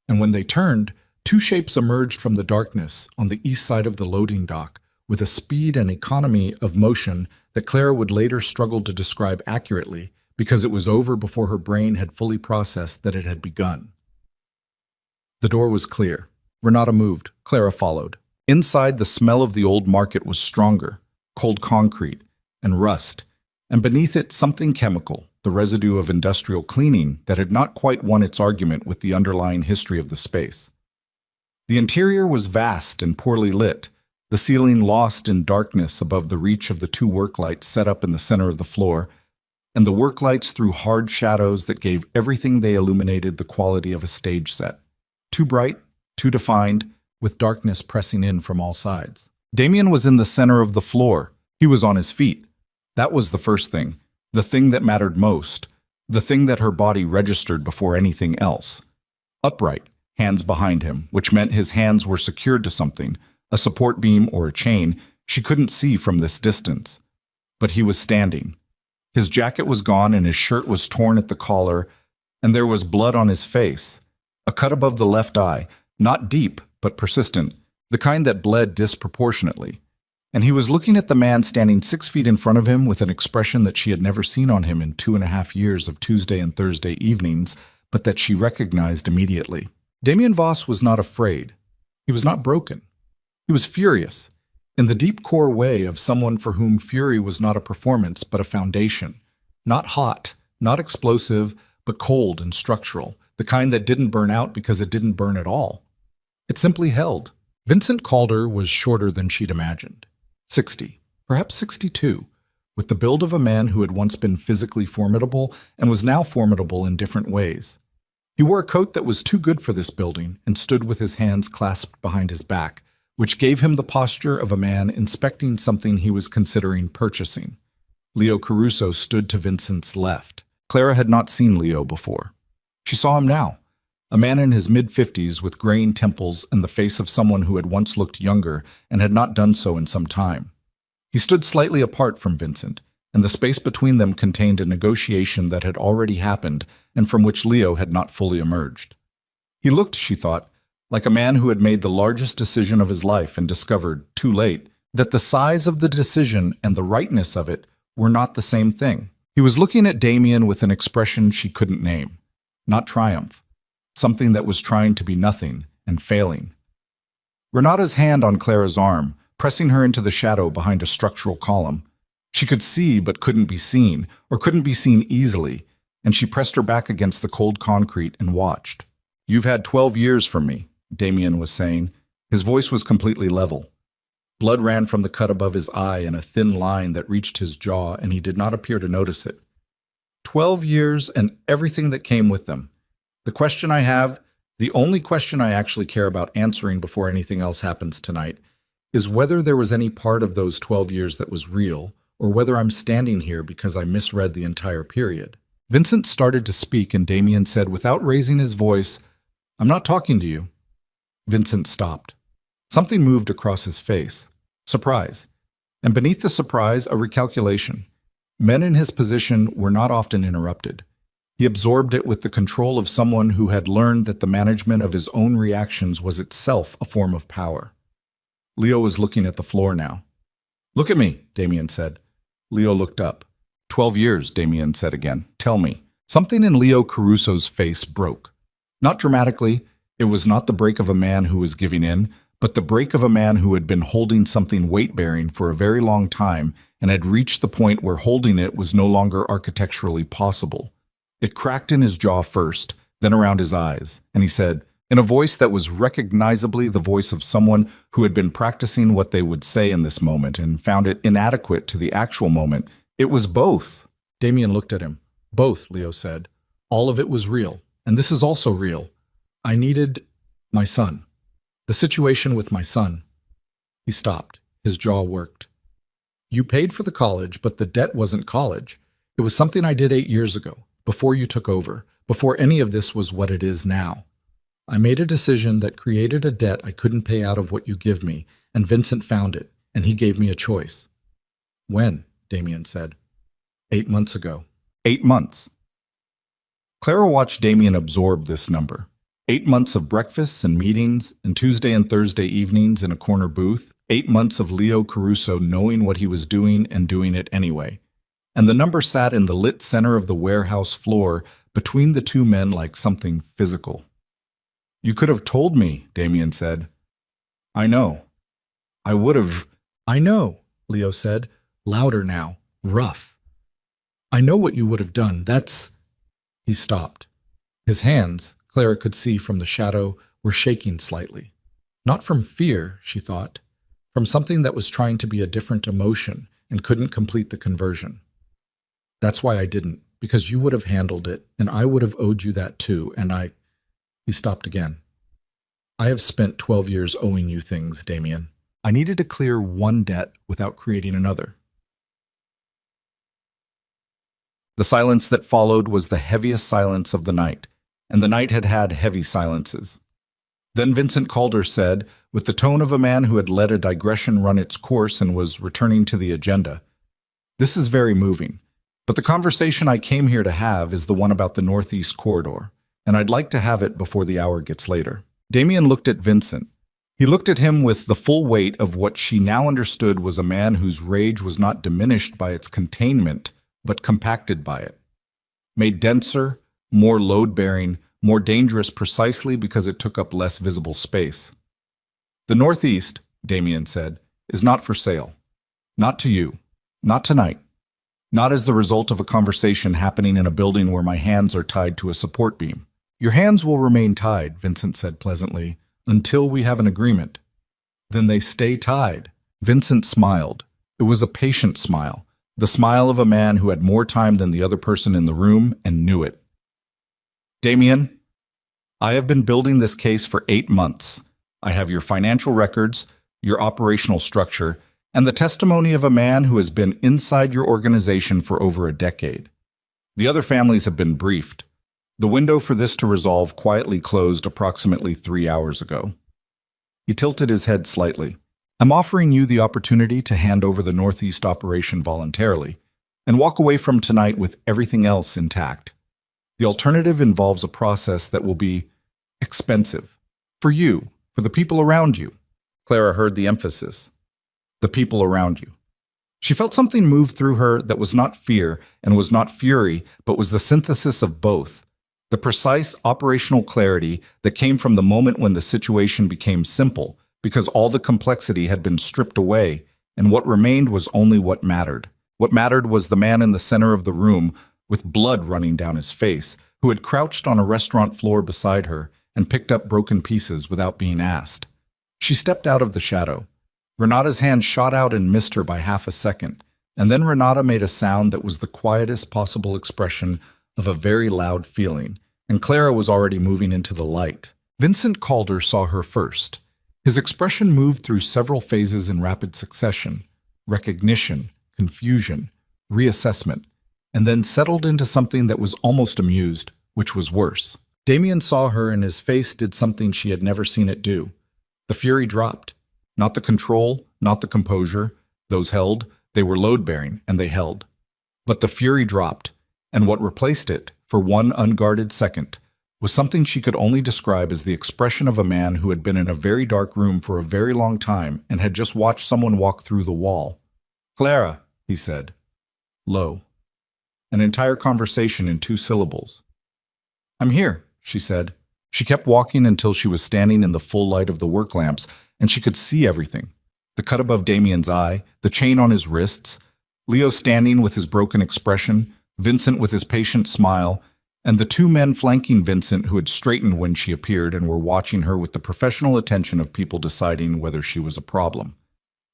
And when they turned, 2 shapes emerged from the darkness on the east side of the loading dock, with a speed and economy of motion that Clara would later struggle to describe accurately because it was over before her brain had fully processed that it had begun. The door was clear. Renata moved. Clara followed. Inside, the smell of the old market was stronger, cold concrete and rust, and beneath it something chemical, the residue of industrial cleaning that had not quite won its argument with the underlying history of the space. The interior was vast and poorly lit, the ceiling lost in darkness above the reach of the 2 work lights set up in the center of the floor, and the work lights threw hard shadows that gave everything they illuminated the quality of a stage set. Too bright, too defined, with darkness pressing in from all sides. Damien was in the center of the floor. He was on his feet. That was the first thing, the thing that mattered most, the thing that her body registered before anything else. Upright, hands behind him, which meant his hands were secured to something, a support beam or a chain she couldn't see from this distance. But he was standing. His jacket was gone and his shirt was torn at the collar, and there was blood on his face, a cut above the left eye, not deep, but persistent, the kind that bled disproportionately. And he was looking at the man standing 6 feet in front of him with an expression that she had never seen on him in 2.5 years of Tuesday and Thursday evenings, but that she recognized immediately. Damien Voss was not afraid. He was not broken. He was furious, in the deep core way of someone for whom fury was not a performance but a foundation. Not hot, not explosive, but cold and structural, the kind that didn't burn out because it didn't burn at all. It simply held. Vincent Calder was shorter than she'd imagined. 60, perhaps 62, with the build of a man who had once been physically formidable and was now formidable in different ways. He wore a coat that was too good for this building and stood with his hands clasped behind his back, which gave him the posture of a man inspecting something he was considering purchasing. Leo Caruso stood to Vincent's left. Clara had not seen Leo before. She saw him now. A man in his mid-50s with graying temples and the face of someone who had once looked younger and had not done so in some time. He stood slightly apart from Vincent, and the space between them contained a negotiation that had already happened and from which Leo had not fully emerged. He looked, she thought, like a man who had made the largest decision of his life and discovered, too late, that the size of the decision and the rightness of it were not the same thing. He was looking at Damien with an expression she couldn't name. Not triumph. Something that was trying to be nothing and failing. Renata's hand on Clara's arm, pressing her into the shadow behind a structural column. She could see but couldn't be seen, or couldn't be seen easily, and she pressed her back against the cold concrete and watched. "You've had 12 years from me," Damien was saying. His voice was completely level. Blood ran from the cut above his eye in a thin line that reached his jaw, and he did not appear to notice it. 12 years and everything that came with them. The question I have, the only question I actually care about answering before anything else happens tonight, is whether there was any part of those 12 years that was real, or whether I'm standing here because I misread the entire period. Vincent started to speak, and Damien said without raising his voice, "I'm not talking to you." Vincent stopped. Something moved across his face. Surprise. And beneath the surprise, a recalculation. Men in his position were not often interrupted. He absorbed it with the control of someone who had learned that the management of his own reactions was itself a form of power. Leo was looking at the floor now. Look at me, Damien said. Leo looked up. 12 years, Damien said again. Tell me. Something in Leo Caruso's face broke. Not dramatically. It was not the break of a man who was giving in, but the break of a man who had been holding something weight-bearing for a very long time and had reached the point where holding it was no longer architecturally possible. It cracked in his jaw first, then around his eyes, and he said, in a voice that was recognizably the voice of someone who had been practicing what they would say in this moment and found it inadequate to the actual moment, it was both. Damien looked at him. Both, Leo said. All of it was real, and this is also real. I needed my son. The situation with my son. He stopped. His jaw worked. You paid for the college, but the debt wasn't college. It was something I did 8 years ago, before you took over, before any of this was what it is now. I made a decision that created a debt I couldn't pay out of what you give me, and Vincent found it, and he gave me a choice. When? Damien said. 8 months ago. 8 months. Clara watched Damien absorb this number. 8 months of breakfasts and meetings, and Tuesday and Thursday evenings in a corner booth. 8 months of Leo Caruso knowing what he was doing and doing it anyway. And the number sat in the lit center of the warehouse floor between the two men like something physical. You could have told me, Damien said. I know. I would have. I know, Leo said, louder now, rough. I know what you would have done. That's... He stopped. His hands, Clara could see from the shadow, were shaking slightly. Not from fear, she thought, from something that was trying to be a different emotion and couldn't complete the conversion. That's why I didn't, because you would have handled it, and I would have owed you that too, and I... He stopped again. I have spent 12 years owing you things, Damien. I needed to clear one debt without creating another. The silence that followed was the heaviest silence of the night, and the night had had heavy silences. Then Vincent Calder said, with the tone of a man who had let a digression run its course and was returning to the agenda, "This is very moving, but the conversation I came here to have is the one about the Northeast Corridor, and I'd like to have it before the hour gets later." Damien looked at Vincent. He looked at him with the full weight of what she now understood was a man whose rage was not diminished by its containment, but compacted by it. Made denser, more load-bearing, more dangerous precisely because it took up less visible space. The Northeast, Damien said, is not for sale. Not to you. Not tonight. Not as the result of a conversation happening in a building where my hands are tied to a support beam. Your hands will remain tied, Vincent said pleasantly, until we have an agreement. Then they stay tied. Vincent smiled. It was a patient smile, the smile of a man who had more time than the other person in the room and knew it. Damien, I have been building this case for 8 months. I have your financial records, your operational structure, and the testimony of a man who has been inside your organization for over a decade. The other families have been briefed. The window for this to resolve quietly closed approximately 3 hours ago. He tilted his head slightly. I'm offering you the opportunity to hand over the Northeast operation voluntarily and walk away from tonight with everything else intact. The alternative involves a process that will be expensive. For you, for the people around you. Clara heard the emphasis. The people around you. She felt something move through her that was not fear and was not fury, but was the synthesis of both. The precise operational clarity that came from the moment when the situation became simple, because all the complexity had been stripped away, and what remained was only what mattered. What mattered was the man in the center of the room, with blood running down his face, who had crouched on a restaurant floor beside her and picked up broken pieces without being asked. She stepped out of the shadow. Renata's hand shot out and missed her by half a second, and then Renata made a sound that was the quietest possible expression of a very loud feeling, and Clara was already moving into the light. Vincent Calder saw her first. His expression moved through several phases in rapid succession: recognition, confusion, reassessment, and then settled into something that was almost amused, which was worse. Damien saw her and his face did something she had never seen it do. The fury dropped. Not the control, not the composure. Those held. They were load-bearing, and they held. But the fury dropped, and what replaced it, for one unguarded second, was something she could only describe as the expression of a man who had been in a very dark room for a very long time and had just watched someone walk through the wall. "Clara," he said, low. An entire conversation in 2 syllables. "I'm here," she said. She kept walking until she was standing in the full light of the work lamps, and she could see everything. The cut above Damien's eye, the chain on his wrists, Leo standing with his broken expression, Vincent with his patient smile, and the 2 men flanking Vincent who had straightened when she appeared and were watching her with the professional attention of people deciding whether she was a problem.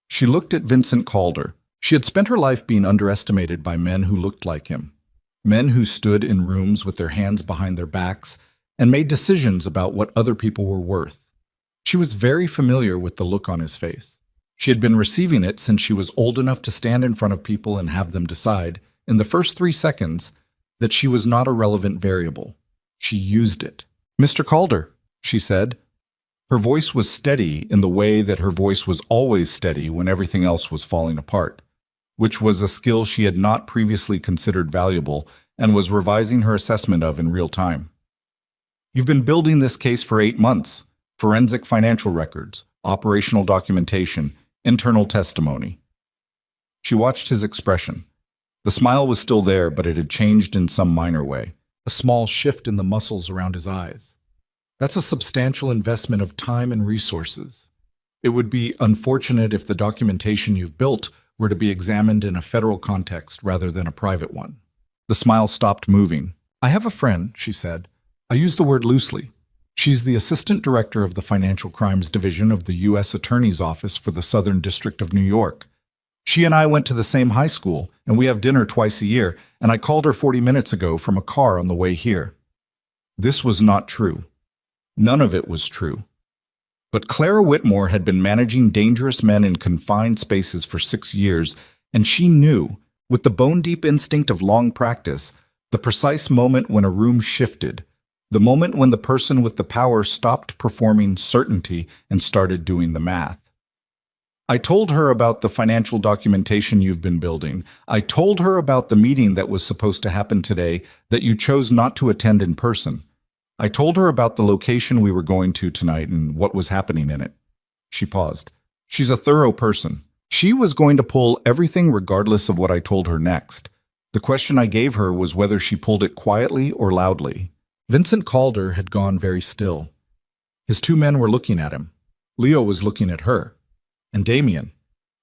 She looked at Vincent Calder. She had spent her life being underestimated by men who looked like him, men who stood in rooms with their hands behind their backs and made decisions about what other people were worth. She was very familiar with the look on his face. She had been receiving it since she was old enough to stand in front of people and have them decide, in the first 3 seconds, that she was not a relevant variable. She used it. "Mr. Calder," she said. Her voice was steady in the way that her voice was always steady when everything else was falling apart, which was a skill she had not previously considered valuable and was revising her assessment of in real time. "You've been building this case for 8 months. Forensic financial records, operational documentation, internal testimony." She watched his expression. The smile was still there, but it had changed in some minor way. A small shift in the muscles around his eyes. "That's a substantial investment of time and resources. It would be unfortunate if the documentation you've built were to be examined in a federal context rather than a private one." The smile stopped moving. "I have a friend," she said. I use the word loosely. She's the Assistant Director of the Financial Crimes Division of the U.S. Attorney's Office for the Southern District of New York. She and I went to the same high school, and we have dinner twice a year, and I called her 40 minutes ago from a car on the way here. This was not true. None of it was true. But Clara Whitmore had been managing dangerous men in confined spaces for 6 years, and she knew, with the bone-deep instinct of long practice, the precise moment when a room shifted, the moment when the person with the power stopped performing certainty and started doing the math. I told her about the financial documentation you've been building. I told her about the meeting that was supposed to happen today that you chose not to attend in person. I told her about the location we were going to tonight and what was happening in it. She paused. She's a thorough person. She was going to pull everything regardless of what I told her next. The question I gave her was whether she pulled it quietly or loudly. Vincent Calder had gone very still. His 2 men were looking at him. Leo was looking at her. And Damien.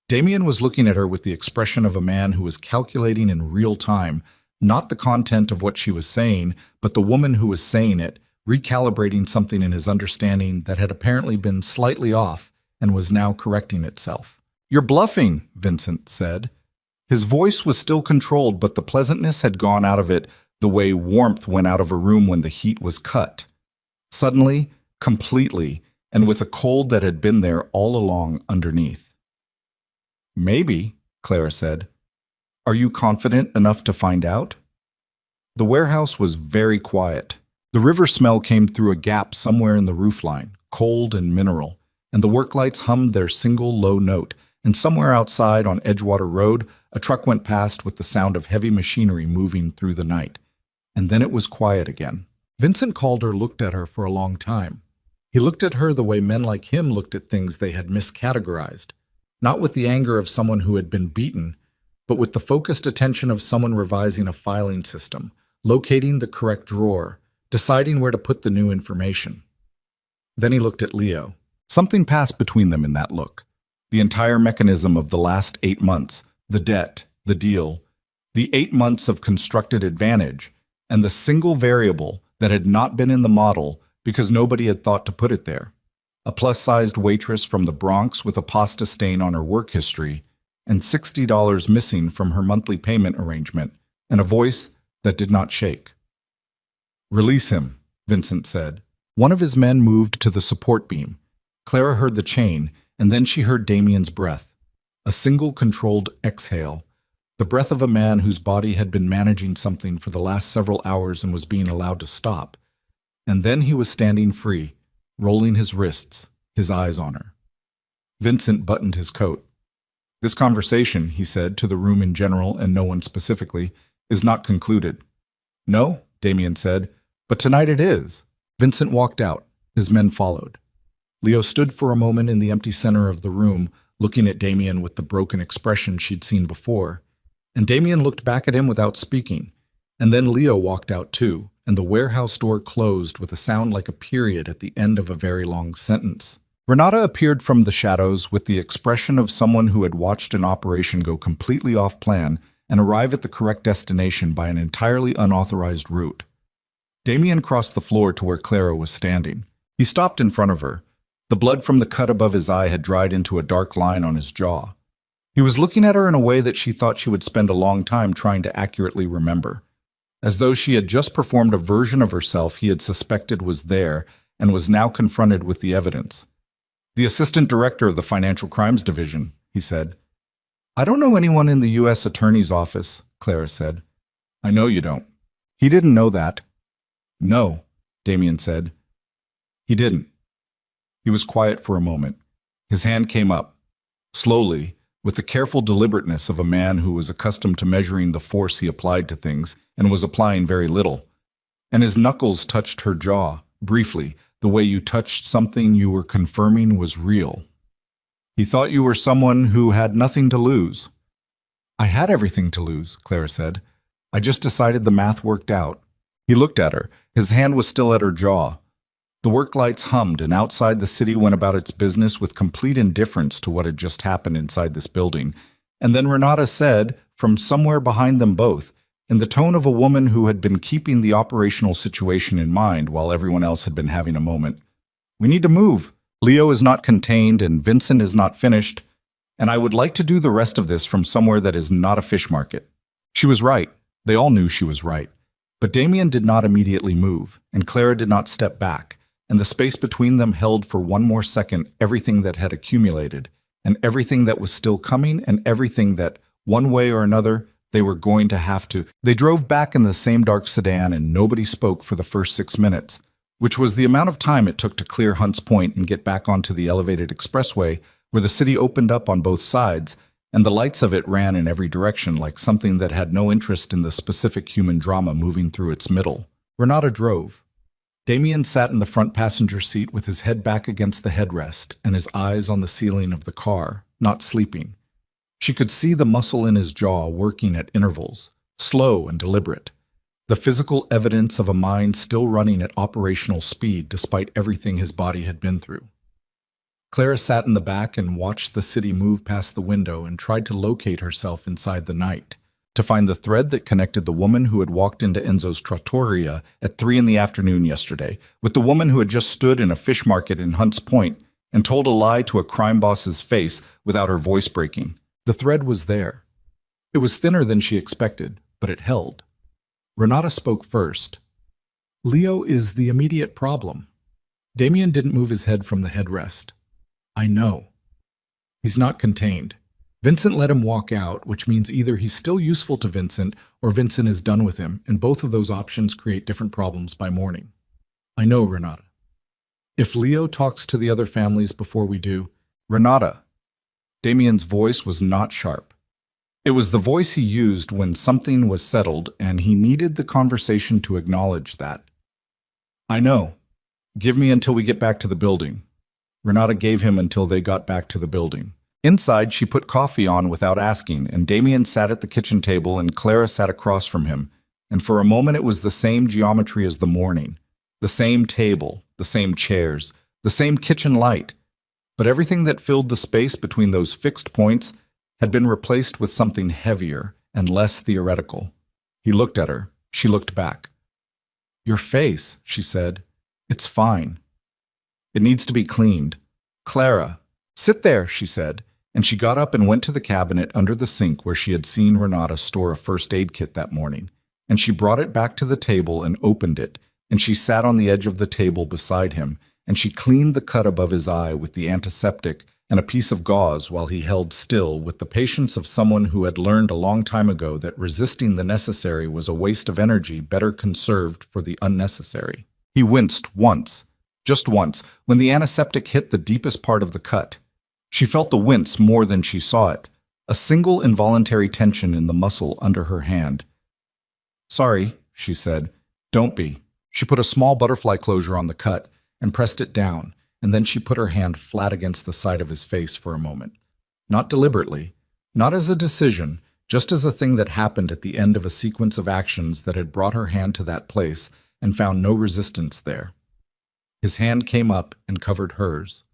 Damien was looking at her with the expression of a man who was calculating in real time, not the content of what she was saying, but the woman who was saying it, recalibrating something in his understanding that had apparently been slightly off and was now correcting itself. "You're bluffing," Vincent said. His voice was still controlled, but the pleasantness had gone out of it the way warmth went out of a room when the heat was cut. Suddenly, completely, and with a cold that had been there all along underneath. "Maybe," Clara said. "Are you confident enough to find out?" The warehouse was very quiet. The river smell came through a gap somewhere in the roofline, cold and mineral, and the work lights hummed their single low note, and somewhere outside on Edgewater Road, a truck went past with the sound of heavy machinery moving through the night. And then it was quiet again. Vincent Calder looked at her for a long time. He looked at her the way men like him looked at things they had miscategorized, not with the anger of someone who had been beaten, but with the focused attention of someone revising a filing system, locating the correct drawer, deciding where to put the new information. Then he looked at Leo. Something passed between them in that look. The entire mechanism of the last 8 months, the debt, the deal, the 8 months of constructed advantage, and the single variable that had not been in the model because nobody had thought to put it there. A plus-sized waitress from the Bronx with a pasta stain on her work history, and $60 missing from her monthly payment arrangement, and a voice that did not shake. "Release him," Vincent said. One of his men moved to the support beam. Clara heard the chain, and then she heard Damien's breath. A single controlled exhale. The breath of a man whose body had been managing something for the last several hours and was being allowed to stop. And then he was standing free, rolling his wrists, his eyes on her. Vincent buttoned his coat. "This conversation," he said to the room in general and no one specifically, "is not concluded." "No," Damien said, "but tonight it is." Vincent walked out. His men followed. Leo stood for a moment in the empty center of the room, looking at Damien with the broken expression she'd seen before. And Damien looked back at him without speaking. And then Leo walked out too, and the warehouse door closed with a sound like a period at the end of a very long sentence. Renata appeared from the shadows with the expression of someone who had watched an operation go completely off plan and arrive at the correct destination by an entirely unauthorized route. Damien crossed the floor to where Clara was standing. He stopped in front of her. The blood from the cut above his eye had dried into a dark line on his jaw. He was looking at her in a way that she thought she would spend a long time trying to accurately remember, as though she had just performed a version of herself he had suspected was there and was now confronted with the evidence. "The assistant director of the Financial Crimes Division," he said. "I don't know anyone in the U.S. Attorney's Office," Clara said. "I know you don't." He didn't know that. "No," Damien said. He didn't. He was quiet for a moment. His hand came up, slowly, with the careful deliberateness of a man who was accustomed to measuring the force he applied to things and was applying very little. And his knuckles touched her jaw, briefly, the way you touched something you were confirming was real. "He thought you were someone who had nothing to lose." "I had everything to lose," Clara said. "I just decided the math worked out." He looked at her. His hand was still at her jaw. The work lights hummed, and outside the city went about its business with complete indifference to what had just happened inside this building. And then Renata said, from somewhere behind them both, in the tone of a woman who had been keeping the operational situation in mind while everyone else had been having a moment, "We need to move. Leo is not contained, and Vincent is not finished, and I would like to do the rest of this from somewhere that is not a fish market." She was right. They all knew she was right. But Damien did not immediately move, and Clara did not step back. And the space between them held for one more second everything that had accumulated, and everything that was still coming, and everything that, one way or another, they were going to have to. They drove back in the same dark sedan, and nobody spoke for the first 6 minutes, which was the amount of time it took to clear Hunts Point and get back onto the elevated expressway, where the city opened up on both sides, and the lights of it ran in every direction like something that had no interest in the specific human drama moving through its middle. Renata drove. Damien sat in the front passenger seat with his head back against the headrest and his eyes on the ceiling of the car, not sleeping. She could see the muscle in his jaw working at intervals, slow and deliberate, the physical evidence of a mind still running at operational speed despite everything his body had been through. Clara sat in the back and watched the city move past the window and tried to locate herself inside the night, to find the thread that connected the woman who had walked into Enzo's trattoria at 3 in the afternoon yesterday with the woman who had just stood in a fish market in Hunts Point and told a lie to a crime boss's face without her voice breaking. The thread was there. It was thinner than she expected, but it held. Renata spoke first. "Leo is the immediate problem." Damien didn't move his head from the headrest. "I know. He's not contained. Vincent let him walk out, which means either he's still useful to Vincent or Vincent is done with him, and both of those options create different problems by morning." "I know, Renata. If Leo talks to the other families before we do..." "Renata." Damien's voice was not sharp. It was the voice he used when something was settled, and he needed the conversation to acknowledge that. "I know. Give me until we get back to the building." Renata gave him until they got back to the building. Inside, she put coffee on without asking, and Damien sat at the kitchen table and Clara sat across from him, and for a moment it was the same geometry as the morning, the same table, the same chairs, the same kitchen light, but everything that filled the space between those fixed points had been replaced with something heavier and less theoretical. He looked at her. She looked back. "Your face," she said. "It's fine. It needs to be cleaned." "Clara." "Sit there," she said. And she got up and went to the cabinet under the sink where she had seen Renata store a first aid kit that morning. And she brought it back to the table and opened it, and she sat on the edge of the table beside him, and she cleaned the cut above his eye with the antiseptic and a piece of gauze while he held still with the patience of someone who had learned a long time ago that resisting the necessary was a waste of energy better conserved for the unnecessary. He winced once, just once, when the antiseptic hit the deepest part of the cut. She felt the wince more than she saw it, a single involuntary tension in the muscle under her hand. "Sorry," she said. "Don't be." She put a small butterfly closure on the cut and pressed it down, and then she put her hand flat against the side of his face for a moment. Not deliberately, not as a decision, just as a thing that happened at the end of a sequence of actions that had brought her hand to that place and found no resistance there. His hand came up and covered hers.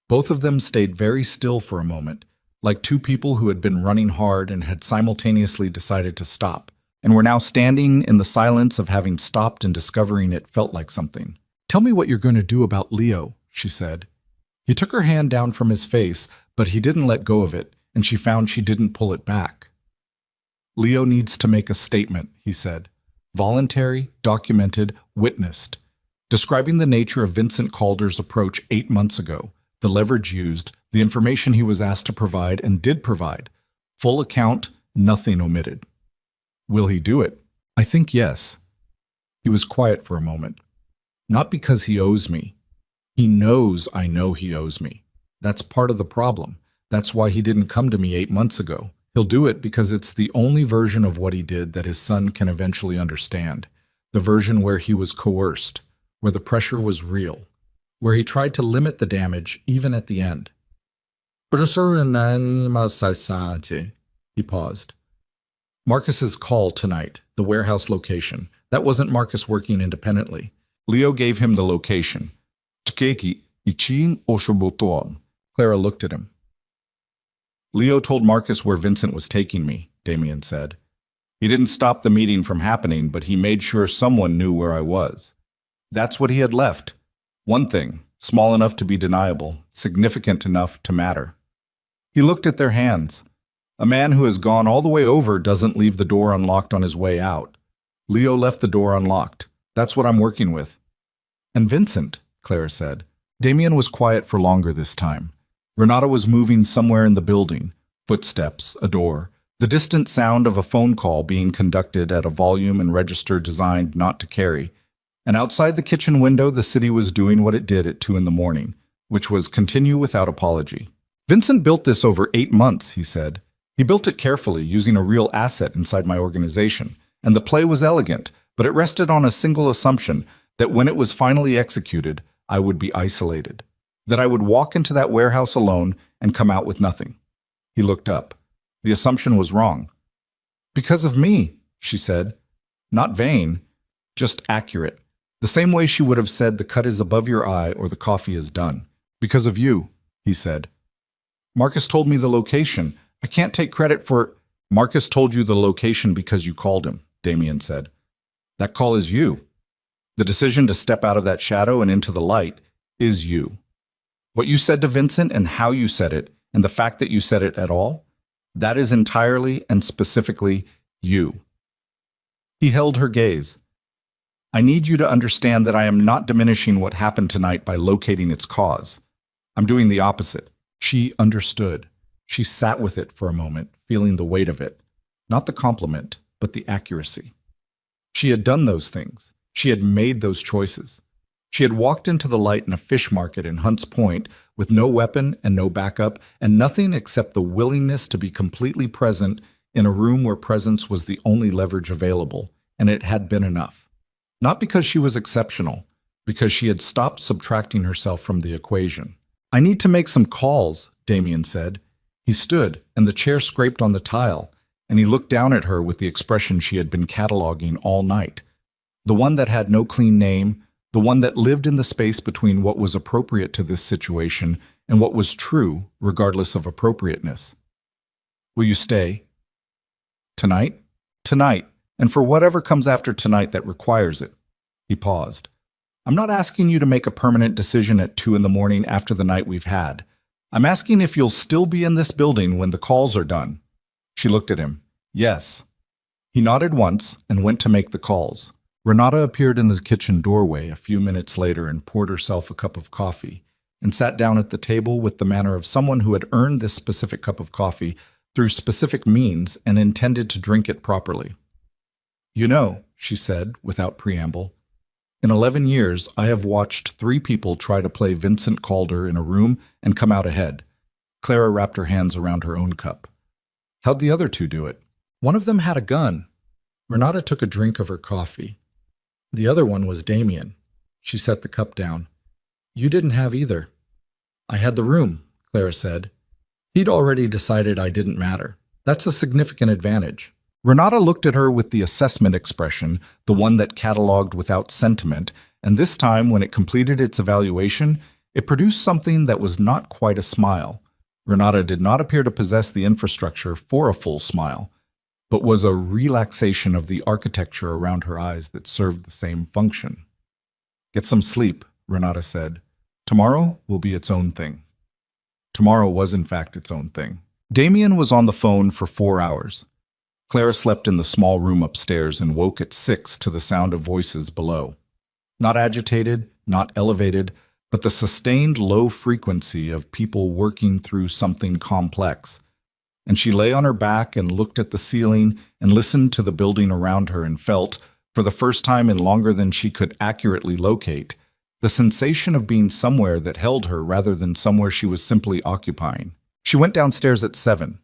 Both of them stayed very still for a moment, like two people who had been running hard and had simultaneously decided to stop, and were now standing in the silence of having stopped and discovering it felt like something. "Tell me what you're going to do about Leo," she said. He took her hand down from his face, but he didn't let go of it, and she found she didn't pull it back. "Leo needs to make a statement," he said. "Voluntary, documented, witnessed. Describing the nature of Vincent Calder's approach 8 months ago, the leverage used, the information he was asked to provide and did provide. Full account, nothing omitted." "Will he do it?" "I think yes." He was quiet for a moment. "Not because he owes me. He knows I know he owes me. That's part of the problem. That's why he didn't come to me 8 months ago. He'll do it because it's the only version of what he did that his son can eventually understand. The version where he was coerced, where the pressure was real, where he tried to limit the damage even at the end." He paused. "Marcus's call tonight, the warehouse location. That wasn't Marcus working independently. Leo gave him the location." Clara looked at him. "Leo told Marcus where Vincent was taking me," Damien said. "He didn't stop the meeting from happening, but he made sure someone knew where I was. That's what he had left. One thing, small enough to be deniable, significant enough to matter." He looked at their hands. A man who has gone all the way over doesn't leave the door unlocked on his way out. Leo left the door unlocked. That's what I'm working with. "And Vincent," Clara said. Damien was quiet for longer this time. Renata was moving somewhere in the building. Footsteps, a door, the distant sound of a phone call being conducted at a volume and register designed not to carry. And outside the kitchen window, the city was doing what it did at 2 a.m, which was continue without apology. "Vincent built this over 8 months," he said. "He built it carefully, using a real asset inside my organization. And the play was elegant, but it rested on a single assumption that when it was finally executed, I would be isolated. That I would walk into that warehouse alone and come out with nothing." He looked up. The assumption was wrong. "Because of me," she said. Not vain, just accurate. The same way she would have said the cut is above your eye or the coffee is done. "Because of you," he said. "Marcus told me the location. I can't take credit for—" "Marcus told you the location because you called him," Damien said. "That call is you. The decision to step out of that shadow and into the light is you. What you said to Vincent and how you said it, and the fact that you said it at all, that is entirely and specifically you." He held her gaze. "I need you to understand that I am not diminishing what happened tonight by locating its cause. I'm doing the opposite." She understood. She sat with it for a moment, feeling the weight of it. Not the compliment, but the accuracy. She had done those things. She had made those choices. She had walked into the light in a fish market in Hunts Point with no weapon and no backup and nothing except the willingness to be completely present in a room where presence was the only leverage available, and it had been enough. Not because she was exceptional, because she had stopped subtracting herself from the equation. "I need to make some calls," Damien said. He stood, and the chair scraped on the tile, and he looked down at her with the expression she had been cataloging all night. The one that had no clean name, the one that lived in the space between what was appropriate to this situation and what was true, regardless of appropriateness. "Will you stay?" "Tonight?" "Tonight, and for whatever comes after tonight that requires it." He paused. "I'm not asking you to make a permanent decision at 2 a.m. after the night we've had. I'm asking if you'll still be in this building when the calls are done." She looked at him. "Yes." He nodded once and went to make the calls. Renata appeared in the kitchen doorway a few minutes later and poured herself a cup of coffee, and sat down at the table with the manner of someone who had earned this specific cup of coffee through specific means and intended to drink it properly. "You know," she said, without preamble, "in 11 years I have watched 3 people try to play Vincent Calder in a room and come out ahead." Clara wrapped her hands around her own cup. "How'd the other 2 do it?" "One of them had a gun." Renata took a drink of her coffee. The other one was Damien. She set the cup down. You didn't have either. I had the room, Clara said. He'd already decided I didn't matter. That's a significant advantage. Renata looked at her with the assessment expression, the one that cataloged without sentiment, and this time, when it completed its evaluation, it produced something that was not quite a smile. Renata did not appear to possess the infrastructure for a full smile, but was a relaxation of the architecture around her eyes that served the same function. Get some sleep, Renata said. Tomorrow will be its own thing. Tomorrow was in fact its own thing. Damien was on the phone for 4 hours. Clara slept in the small room upstairs and woke at 6 to the sound of voices below. Not agitated, not elevated, but the sustained low frequency of people working through something complex. And she lay on her back and looked at the ceiling and listened to the building around her and felt, for the first time in longer than she could accurately locate, the sensation of being somewhere that held her rather than somewhere she was simply occupying. She went downstairs at 7.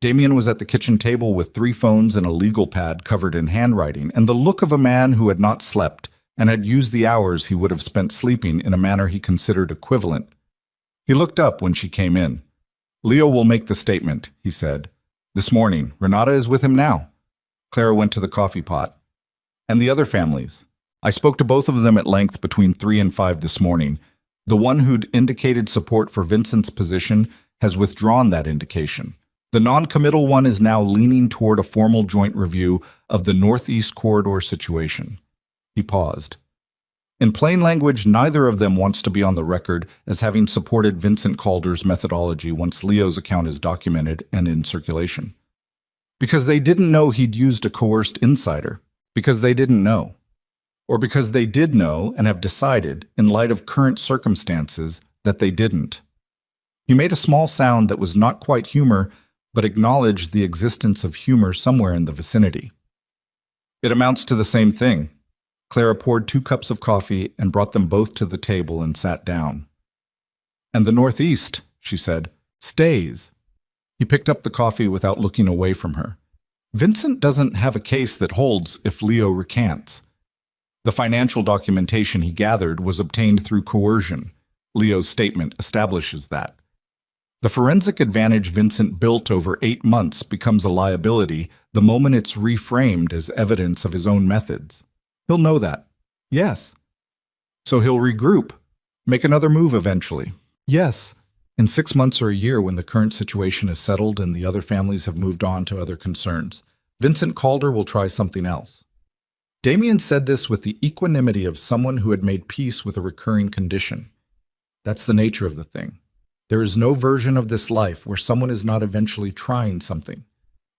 Damien was at the kitchen table with 3 phones and a legal pad covered in handwriting, and the look of a man who had not slept and had used the hours he would have spent sleeping in a manner he considered equivalent. He looked up when she came in. Leo will make the statement, he said. This morning, Renata is with him now. Clara went to the coffee pot. And the other families. I spoke to both of them at length between 3 and 5 this morning. The one who'd indicated support for Vincent's position has withdrawn that indication. The non-committal one is now leaning toward a formal joint review of the Northeast Corridor situation. He paused. In plain language, neither of them wants to be on the record as having supported Vincent Calder's methodology once Leo's account is documented and in circulation. Because they didn't know he'd used a coerced insider. Because they didn't know. Or because they did know and have decided, in light of current circumstances, that they didn't. He made a small sound that was not quite humor, but acknowledged the existence of humor somewhere in the vicinity. It amounts to the same thing. Clara poured 2 cups of coffee and brought them both to the table and sat down. And the Northeast, she said, stays. He picked up the coffee without looking away from her. Vincent doesn't have a case that holds if Leo recants. The financial documentation he gathered was obtained through coercion. Leo's statement establishes that. The forensic advantage Vincent built over 8 months becomes a liability the moment it's reframed as evidence of his own methods. He'll know that. Yes. So he'll regroup, make another move eventually. Yes. In 6 months or a year, when the current situation is settled and the other families have moved on to other concerns, Vincent Calder will try something else. Damien said this with the equanimity of someone who had made peace with a recurring condition. That's the nature of the thing. There is no version of this life where someone is not eventually trying something.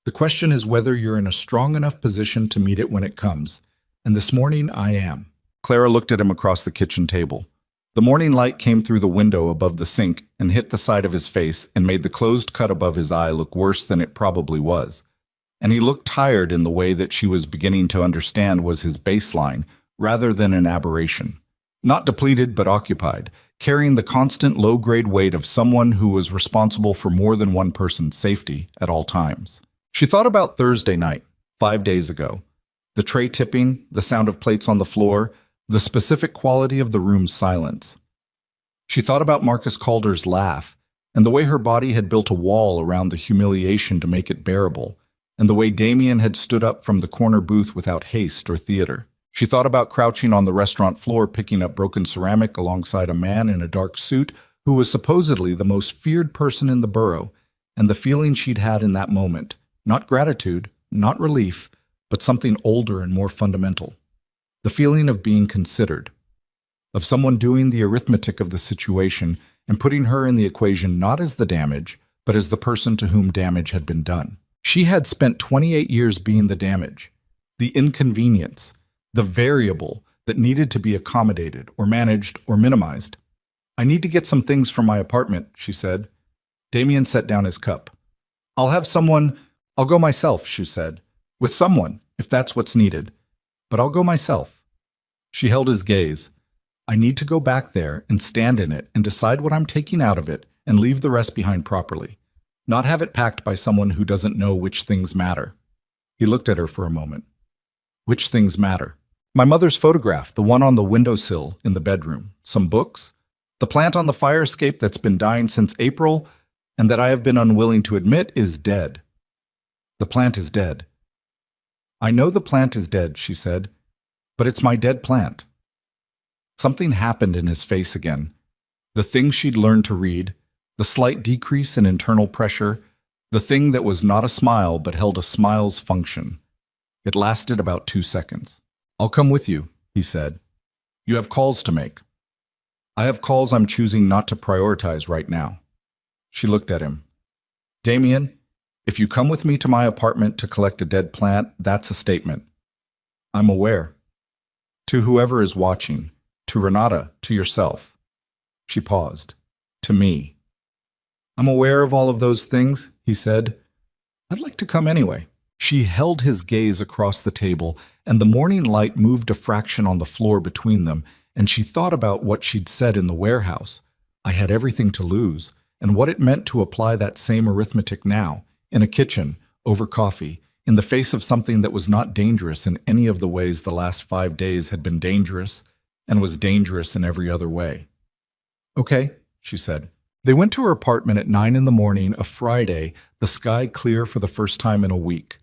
The question is whether you're in a strong enough position to meet it when it comes. And this morning, I am. Clara looked at him across the kitchen table. The morning light came through the window above the sink and hit the side of his face and made the closed cut above his eye look worse than it probably was. And he looked tired in the way that she was beginning to understand was his baseline, rather than an aberration. Not depleted, but occupied, carrying the constant low-grade weight of someone who was responsible for more than one person's safety at all times. She thought about Thursday night, 5 days ago. The tray tipping, the sound of plates on the floor, the specific quality of the room's silence. She thought about Marcus Calder's laugh, and the way her body had built a wall around the humiliation to make it bearable, and the way Damien had stood up from the corner booth without haste or theater. She thought about crouching on the restaurant floor picking up broken ceramic alongside a man in a dark suit who was supposedly the most feared person in the borough, and the feeling she'd had in that moment, not gratitude, not relief, but something older and more fundamental. The feeling of being considered, of someone doing the arithmetic of the situation and putting her in the equation not as the damage, but as the person to whom damage had been done. She had spent 28 years being the damage, the inconvenience, the variable that needed to be accommodated or managed or minimized. I need to get some things from my apartment, she said. Damien set down his cup. I'll go myself, she said. With someone, if that's what's needed. But I'll go myself. She held his gaze. I need to go back there and stand in it and decide what I'm taking out of it and leave the rest behind properly. Not have it packed by someone who doesn't know which things matter. He looked at her for a moment. Which things matter? My mother's photograph, the one on the windowsill in the bedroom, some books, the plant on the fire escape that's been dying since April and that I have been unwilling to admit is dead. The plant is dead. I know the plant is dead, she said, but it's my dead plant. Something happened in his face again. The thing she'd learned to read, the slight decrease in internal pressure, the thing that was not a smile but held a smile's function. It lasted about 2 seconds. I'll come with you, he said. You have calls to make. I have calls I'm choosing not to prioritize right now. She looked at him. Damien, if you come with me to my apartment to collect a dead plant, that's a statement. I'm aware. To whoever is watching, to Renata, to yourself. She paused. To me. I'm aware of all of those things, he said. I'd like to come anyway. She held his gaze across the table, and the morning light moved a fraction on the floor between them, and she thought about what she'd said in the warehouse. I had everything to lose, and what it meant to apply that same arithmetic now, in a kitchen, over coffee, in the face of something that was not dangerous in any of the ways the last 5 days had been dangerous, and was dangerous in every other way. Okay, she said. They went to her apartment at 9 in the morning, a Friday, the sky clear for the first time in a week.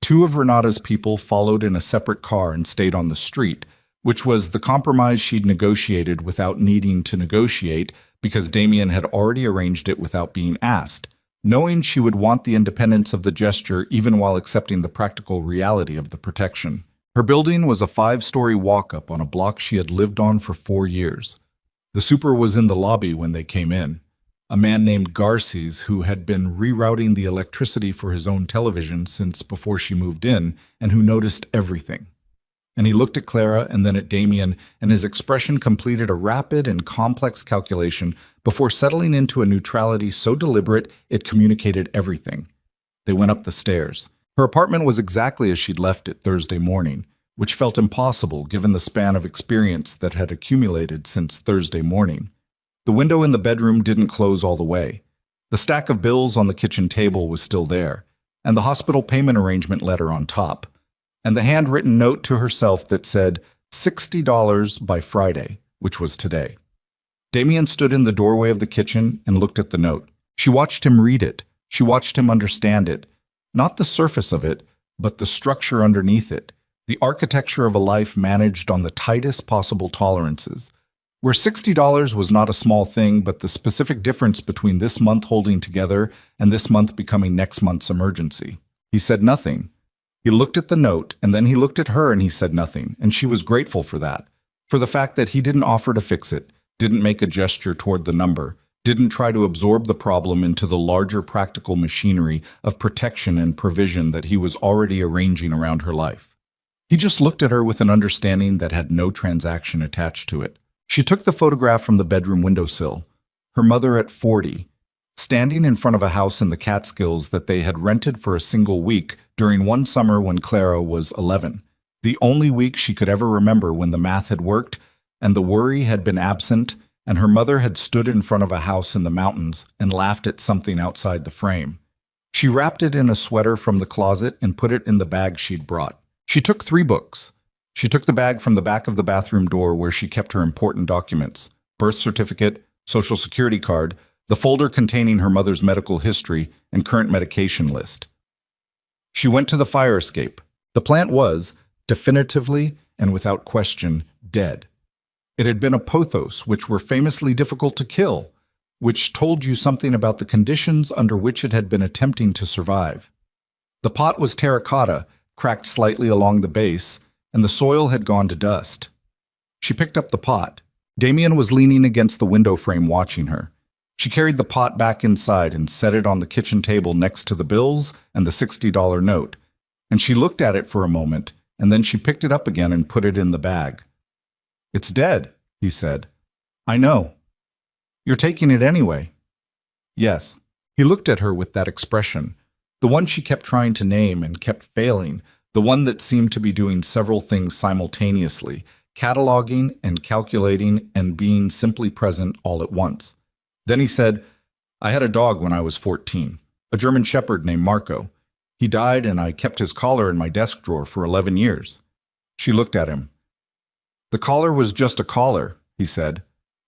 2 of Renata's people followed in a separate car and stayed on the street, which was the compromise she'd negotiated without needing to negotiate because Damien had already arranged it without being asked, knowing she would want the independence of the gesture even while accepting the practical reality of the protection. Her building was a 5-story walk-up on a block she had lived on for 4 years. The super was in the lobby when they came in. A man named Garces, who had been rerouting the electricity for his own television since before she moved in, and who noticed everything. And he looked at Clara and then at Damien, and his expression completed a rapid and complex calculation before settling into a neutrality so deliberate it communicated everything. They went up the stairs. Her apartment was exactly as she'd left it Thursday morning, which felt impossible given the span of experience that had accumulated since Thursday morning. The window in the bedroom didn't close all the way. The stack of bills on the kitchen table was still there, and the hospital payment arrangement letter on top, and the handwritten note to herself that said $60 by Friday, which was today. Damien stood in the doorway of the kitchen and looked at the note. She watched him read it. She watched him understand it. Not the surface of it, but the structure underneath it, the architecture of a life managed on the tightest possible tolerances, where $60 was not a small thing, but the specific difference between this month holding together and this month becoming next month's emergency. He said nothing. He looked at the note, and then he looked at her and he said nothing, and she was grateful for that, for the fact that he didn't offer to fix it, didn't make a gesture toward the number, didn't try to absorb the problem into the larger practical machinery of protection and provision that he was already arranging around her life. He just looked at her with an understanding that had no transaction attached to it. She took the photograph from the bedroom windowsill, her mother at 40, standing in front of a house in the Catskills that they had rented for a single week during one summer when Clara was 11, the only week she could ever remember when the math had worked and the worry had been absent, and her mother had stood in front of a house in the mountains and laughed at something outside the frame. She wrapped it in a sweater from the closet and put it in the bag she'd brought. She took 3 books. She took the bag from the back of the bathroom door where she kept her important documents, birth certificate, social security card, the folder containing her mother's medical history and current medication list. She went to the fire escape. The plant was, definitively and without question, dead. It had been a pothos, which were famously difficult to kill, which told you something about the conditions under which it had been attempting to survive. The pot was terracotta, cracked slightly along the base, and the soil had gone to dust. She picked up the pot. Damien was leaning against the window frame watching her. She carried the pot back inside and set it on the kitchen table next to the bills and the $60 note, and she looked at it for a moment, and then she picked it up again and put it in the bag. It's dead, he said. I know. You're taking it anyway. Yes. He looked at her with that expression, the one she kept trying to name and kept failing, the one that seemed to be doing several things simultaneously, cataloging and calculating and being simply present all at once. Then he said, I had a dog when I was 14, a German shepherd named Marco. He died and I kept his collar in my desk drawer for 11 years. She looked at him. The collar was just a collar, he said,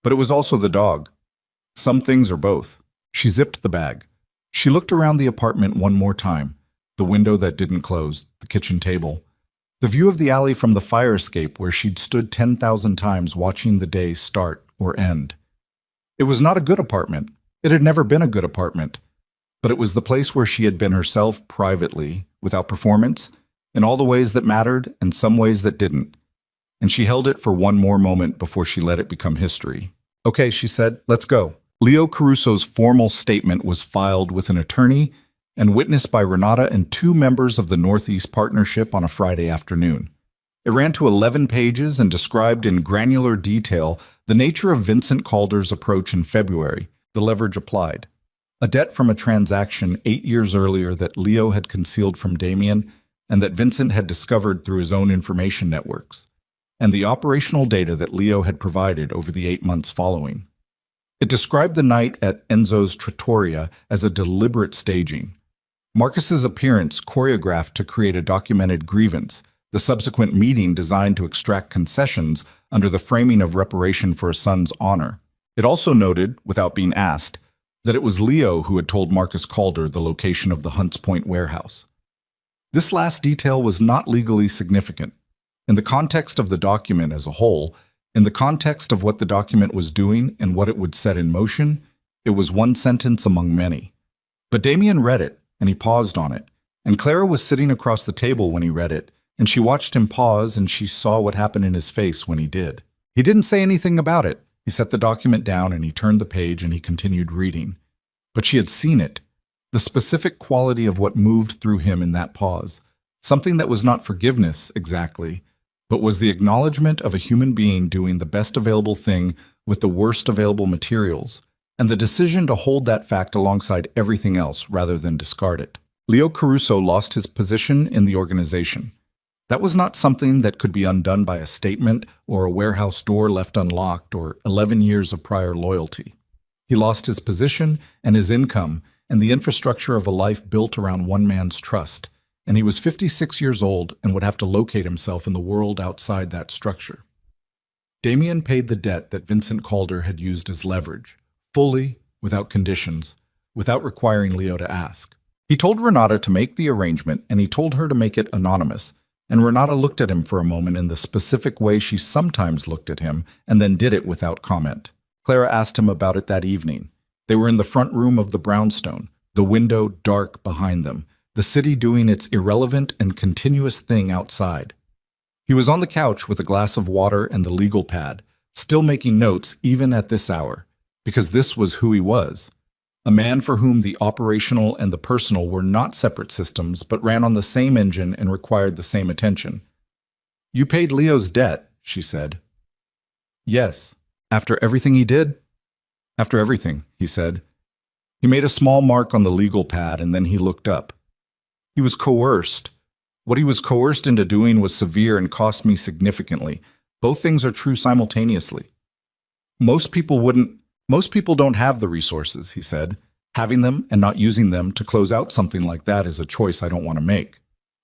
but it was also the dog. Some things are both. She zipped the bag. She looked around the apartment one more time. The window that didn't close, the kitchen table. The view of the alley from the fire escape where she'd stood 10,000 times watching the day start or end. It was not a good apartment. It had never been a good apartment. But it was the place where she had been herself privately, without performance, in all the ways that mattered and some ways that didn't. And she held it for one more moment before she let it become history. Okay, she said, let's go. Leo Caruso's formal statement was filed with an attorney and witnessed by Renata and 2 members of the Northeast Partnership on a Friday afternoon. It ran to 11 pages and described in granular detail the nature of Vincent Calder's approach in February, the leverage applied. A debt from a transaction 8 years earlier that Leo had concealed from Damien and that Vincent had discovered through his own information networks, and the operational data that Leo had provided over the 8 months following. It described the night at Enzo's Trattoria as a deliberate staging. Marcus's appearance choreographed to create a documented grievance, the subsequent meeting designed to extract concessions under the framing of reparation for a son's honor. It also noted, without being asked, that it was Leo who had told Marcus Calder the location of the Hunts Point warehouse. This last detail was not legally significant. In the context of the document as a whole, in the context of what the document was doing and what it would set in motion, it was one sentence among many. But Damien read it, and he paused on it, and Clara was sitting across the table when he read it, and she watched him pause and she saw what happened in his face when he did. He didn't say anything about it. He set the document down and he turned the page and he continued reading. But she had seen it, the specific quality of what moved through him in that pause, something that was not forgiveness exactly, but was the acknowledgement of a human being doing the best available thing with the worst available materials, and the decision to hold that fact alongside everything else rather than discard it. Leo Caruso lost his position in the organization. That was not something that could be undone by a statement or a warehouse door left unlocked or 11 years of prior loyalty. He lost his position and his income and the infrastructure of a life built around one man's trust, and he was 56 years old and would have to locate himself in the world outside that structure. Damien paid the debt that Vincent Calder had used as leverage, fully, without conditions, without requiring Leo to ask. He told Renata to make the arrangement, and he told her to make it anonymous, and Renata looked at him for a moment in the specific way she sometimes looked at him, and then did it without comment. Clara asked him about it that evening. They were in the front room of the brownstone, the window dark behind them, the city doing its irrelevant and continuous thing outside. He was on the couch with a glass of water and the legal pad, still making notes even at this hour, because this was who he was. A man for whom the operational and the personal were not separate systems, but ran on the same engine and required the same attention. "You paid Leo's debt," she said. "Yes. After everything he did?" "After everything," he said. He made a small mark on the legal pad and then he looked up. "He was coerced. What he was coerced into doing was severe and cost me significantly. Both things are true simultaneously. Most people don't have the resources," he said. "Having them and not using them to close out something like that is a choice I don't want to make."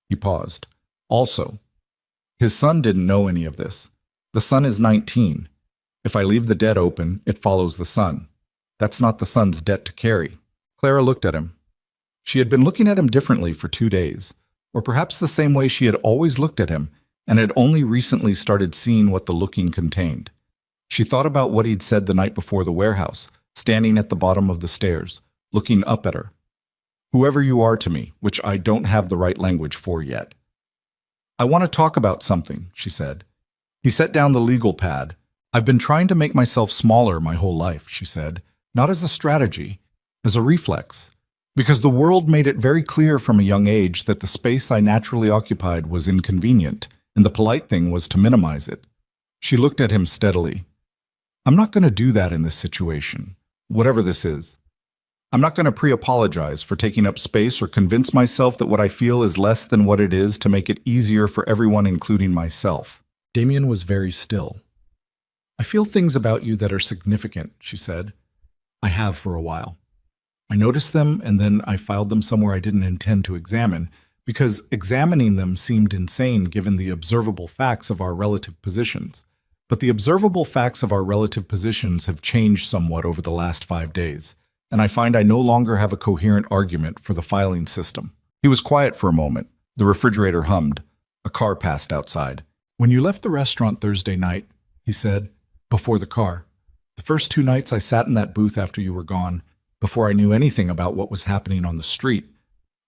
He paused. "Also, his son didn't know any of this. The son is 19. If I leave the debt open, it follows the son. That's not the son's debt to carry." Clara looked at him. She had been looking at him differently for 2 days, or perhaps the same way she had always looked at him, and had only recently started seeing what the looking contained. She thought about what he'd said the night before the warehouse, standing at the bottom of the stairs, looking up at her. "Whoever you are to me, which I don't have the right language for yet." "I want to talk about something," she said. He set down the legal pad. "I've been trying to make myself smaller my whole life," she said, "not as a strategy, as a reflex. Because the world made it very clear from a young age that the space I naturally occupied was inconvenient, and the polite thing was to minimize it." She looked at him steadily. "I'm not going to do that in this situation, whatever this is. I'm not going to pre-apologize for taking up space or convince myself that what I feel is less than what it is to make it easier for everyone, including myself." Damien was very still. "I feel things about you that are significant," she said. "I have for a while. I noticed them and then I filed them somewhere I didn't intend to examine, because examining them seemed insane given the observable facts of our relative positions. But the observable facts of our relative positions have changed somewhat over the last 5 days, and I find I no longer have a coherent argument for the filing system. He was quiet for a moment. The refrigerator hummed. A car passed outside. "When you left the restaurant Thursday night," he said, "before the car. The first 2 nights I sat in that booth after you were gone, before I knew anything about what was happening on the street.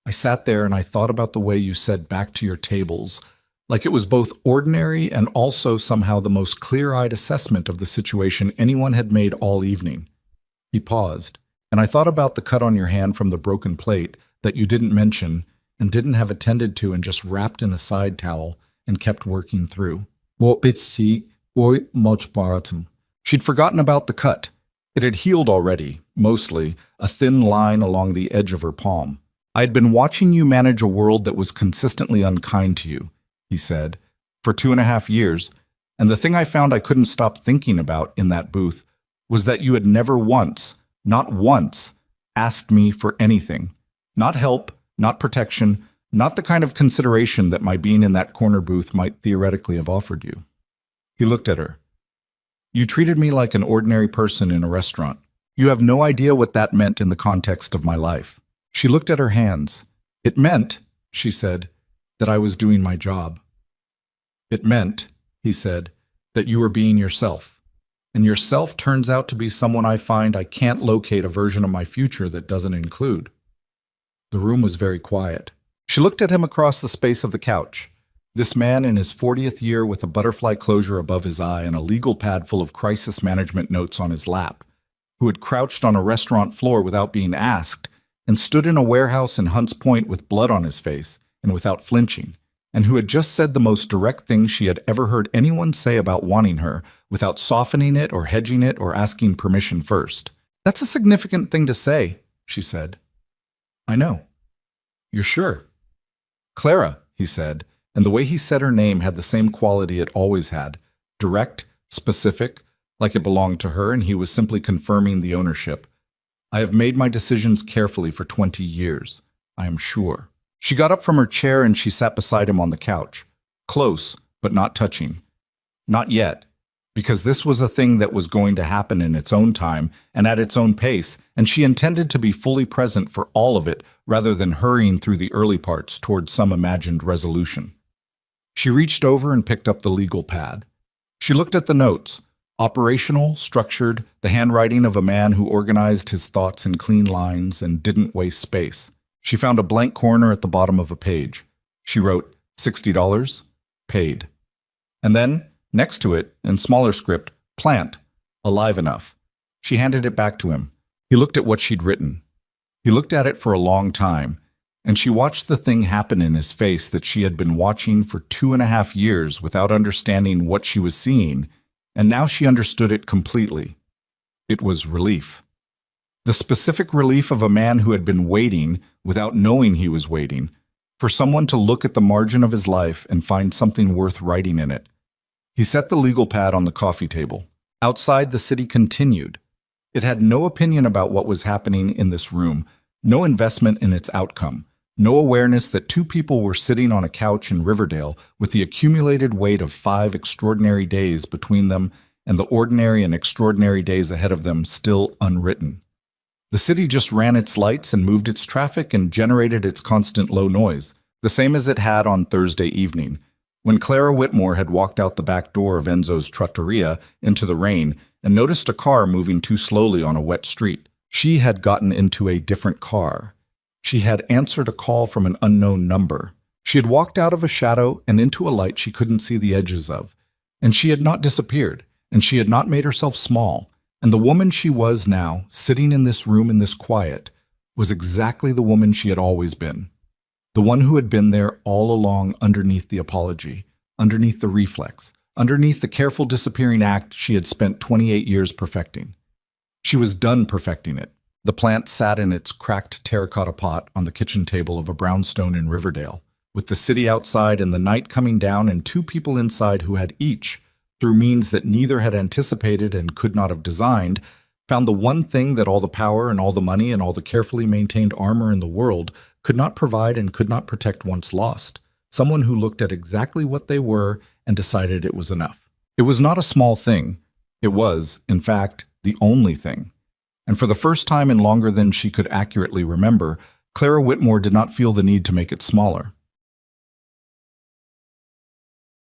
I sat there and I thought about the way you said back to your tables, like it was both ordinary and also somehow the most clear-eyed assessment of the situation anyone had made all evening." He paused, and I thought about the cut on your hand from the broken plate that you didn't mention and didn't have attended to and just wrapped in a side towel and kept working through. She'd forgotten about the cut. It had healed already, mostly, a thin line along the edge of her palm. "I had been watching you manage a world that was consistently unkind to you," he said, "for 2.5 years, and the thing I found I couldn't stop thinking about in that booth was that you had never once, not once, asked me for anything. Not help, not protection, not the kind of consideration that my being in that corner booth might theoretically have offered you." He looked at her. "You treated me like an ordinary person in a restaurant. You have no idea what that meant in the context of my life." She looked at her hands. "It meant," she said, "that I was doing my job. It meant," he said, "that you were being yourself. And yourself turns out to be someone I find I can't locate a version of my future that doesn't include." The room was very quiet. She looked at him across the space of the couch. This man in his 40th year with a butterfly closure above his eye and a legal pad full of crisis management notes on his lap, who had crouched on a restaurant floor without being asked, and stood in a warehouse in Hunts Point with blood on his face and without flinching, and who had just said the most direct thing she had ever heard anyone say about wanting her, without softening it or hedging it or asking permission first. "That's a significant thing to say," she said. "I know. You're sure?" "Clara," he said, and the way he said her name had the same quality it always had, direct, specific, like it belonged to her and he was simply confirming the ownership. "I have made my decisions carefully for 20 years. I am sure." She got up from her chair and she sat beside him on the couch, close, but not touching. Not yet, because this was a thing that was going to happen in its own time and at its own pace, and she intended to be fully present for all of it rather than hurrying through the early parts towards some imagined resolution. She reached over and picked up the legal pad. She looked at the notes, operational, structured, the handwriting of a man who organized his thoughts in clean lines and didn't waste space. She found a blank corner at the bottom of a page. She wrote, $60, paid. And then, next to it, in smaller script, plant, alive enough. She handed it back to him. He looked at what she'd written. He looked at it for a long time, and she watched the thing happen in his face that she had been watching for 2.5 years without understanding what she was seeing, and now she understood it completely. It was relief. The specific relief of a man who had been waiting, without knowing he was waiting, for someone to look at the margin of his life and find something worth writing in it. He set the legal pad on the coffee table. Outside, the city continued. It had no opinion about what was happening in this room, no investment in its outcome, no awareness that 2 people were sitting on a couch in Riverdale with the accumulated weight of 5 extraordinary days between them and the ordinary and extraordinary days ahead of them still unwritten. The city just ran its lights and moved its traffic and generated its constant low noise, the same as it had on Thursday evening, when Clara Whitmore had walked out the back door of Enzo's trattoria into the rain and noticed a car moving too slowly on a wet street. She had gotten into a different car. She had answered a call from an unknown number. She had walked out of a shadow and into a light she couldn't see the edges of. And she had not disappeared, and she had not made herself small. And the woman she was now, sitting in this room in this quiet, was exactly the woman she had always been. The one who had been there all along underneath the apology, underneath the reflex, underneath the careful disappearing act she had spent 28 years perfecting. She was done perfecting it. The plant sat in its cracked terracotta pot on the kitchen table of a brownstone in Riverdale, with the city outside and the night coming down and 2 people inside who had each, through means that neither had anticipated and could not have designed, found the one thing that all the power and all the money and all the carefully maintained armor in the world could not provide and could not protect once lost. Someone who looked at exactly what they were and decided it was enough. It was not a small thing. It was, in fact, the only thing. And for the first time in longer than she could accurately remember, Clara Whitmore did not feel the need to make it smaller.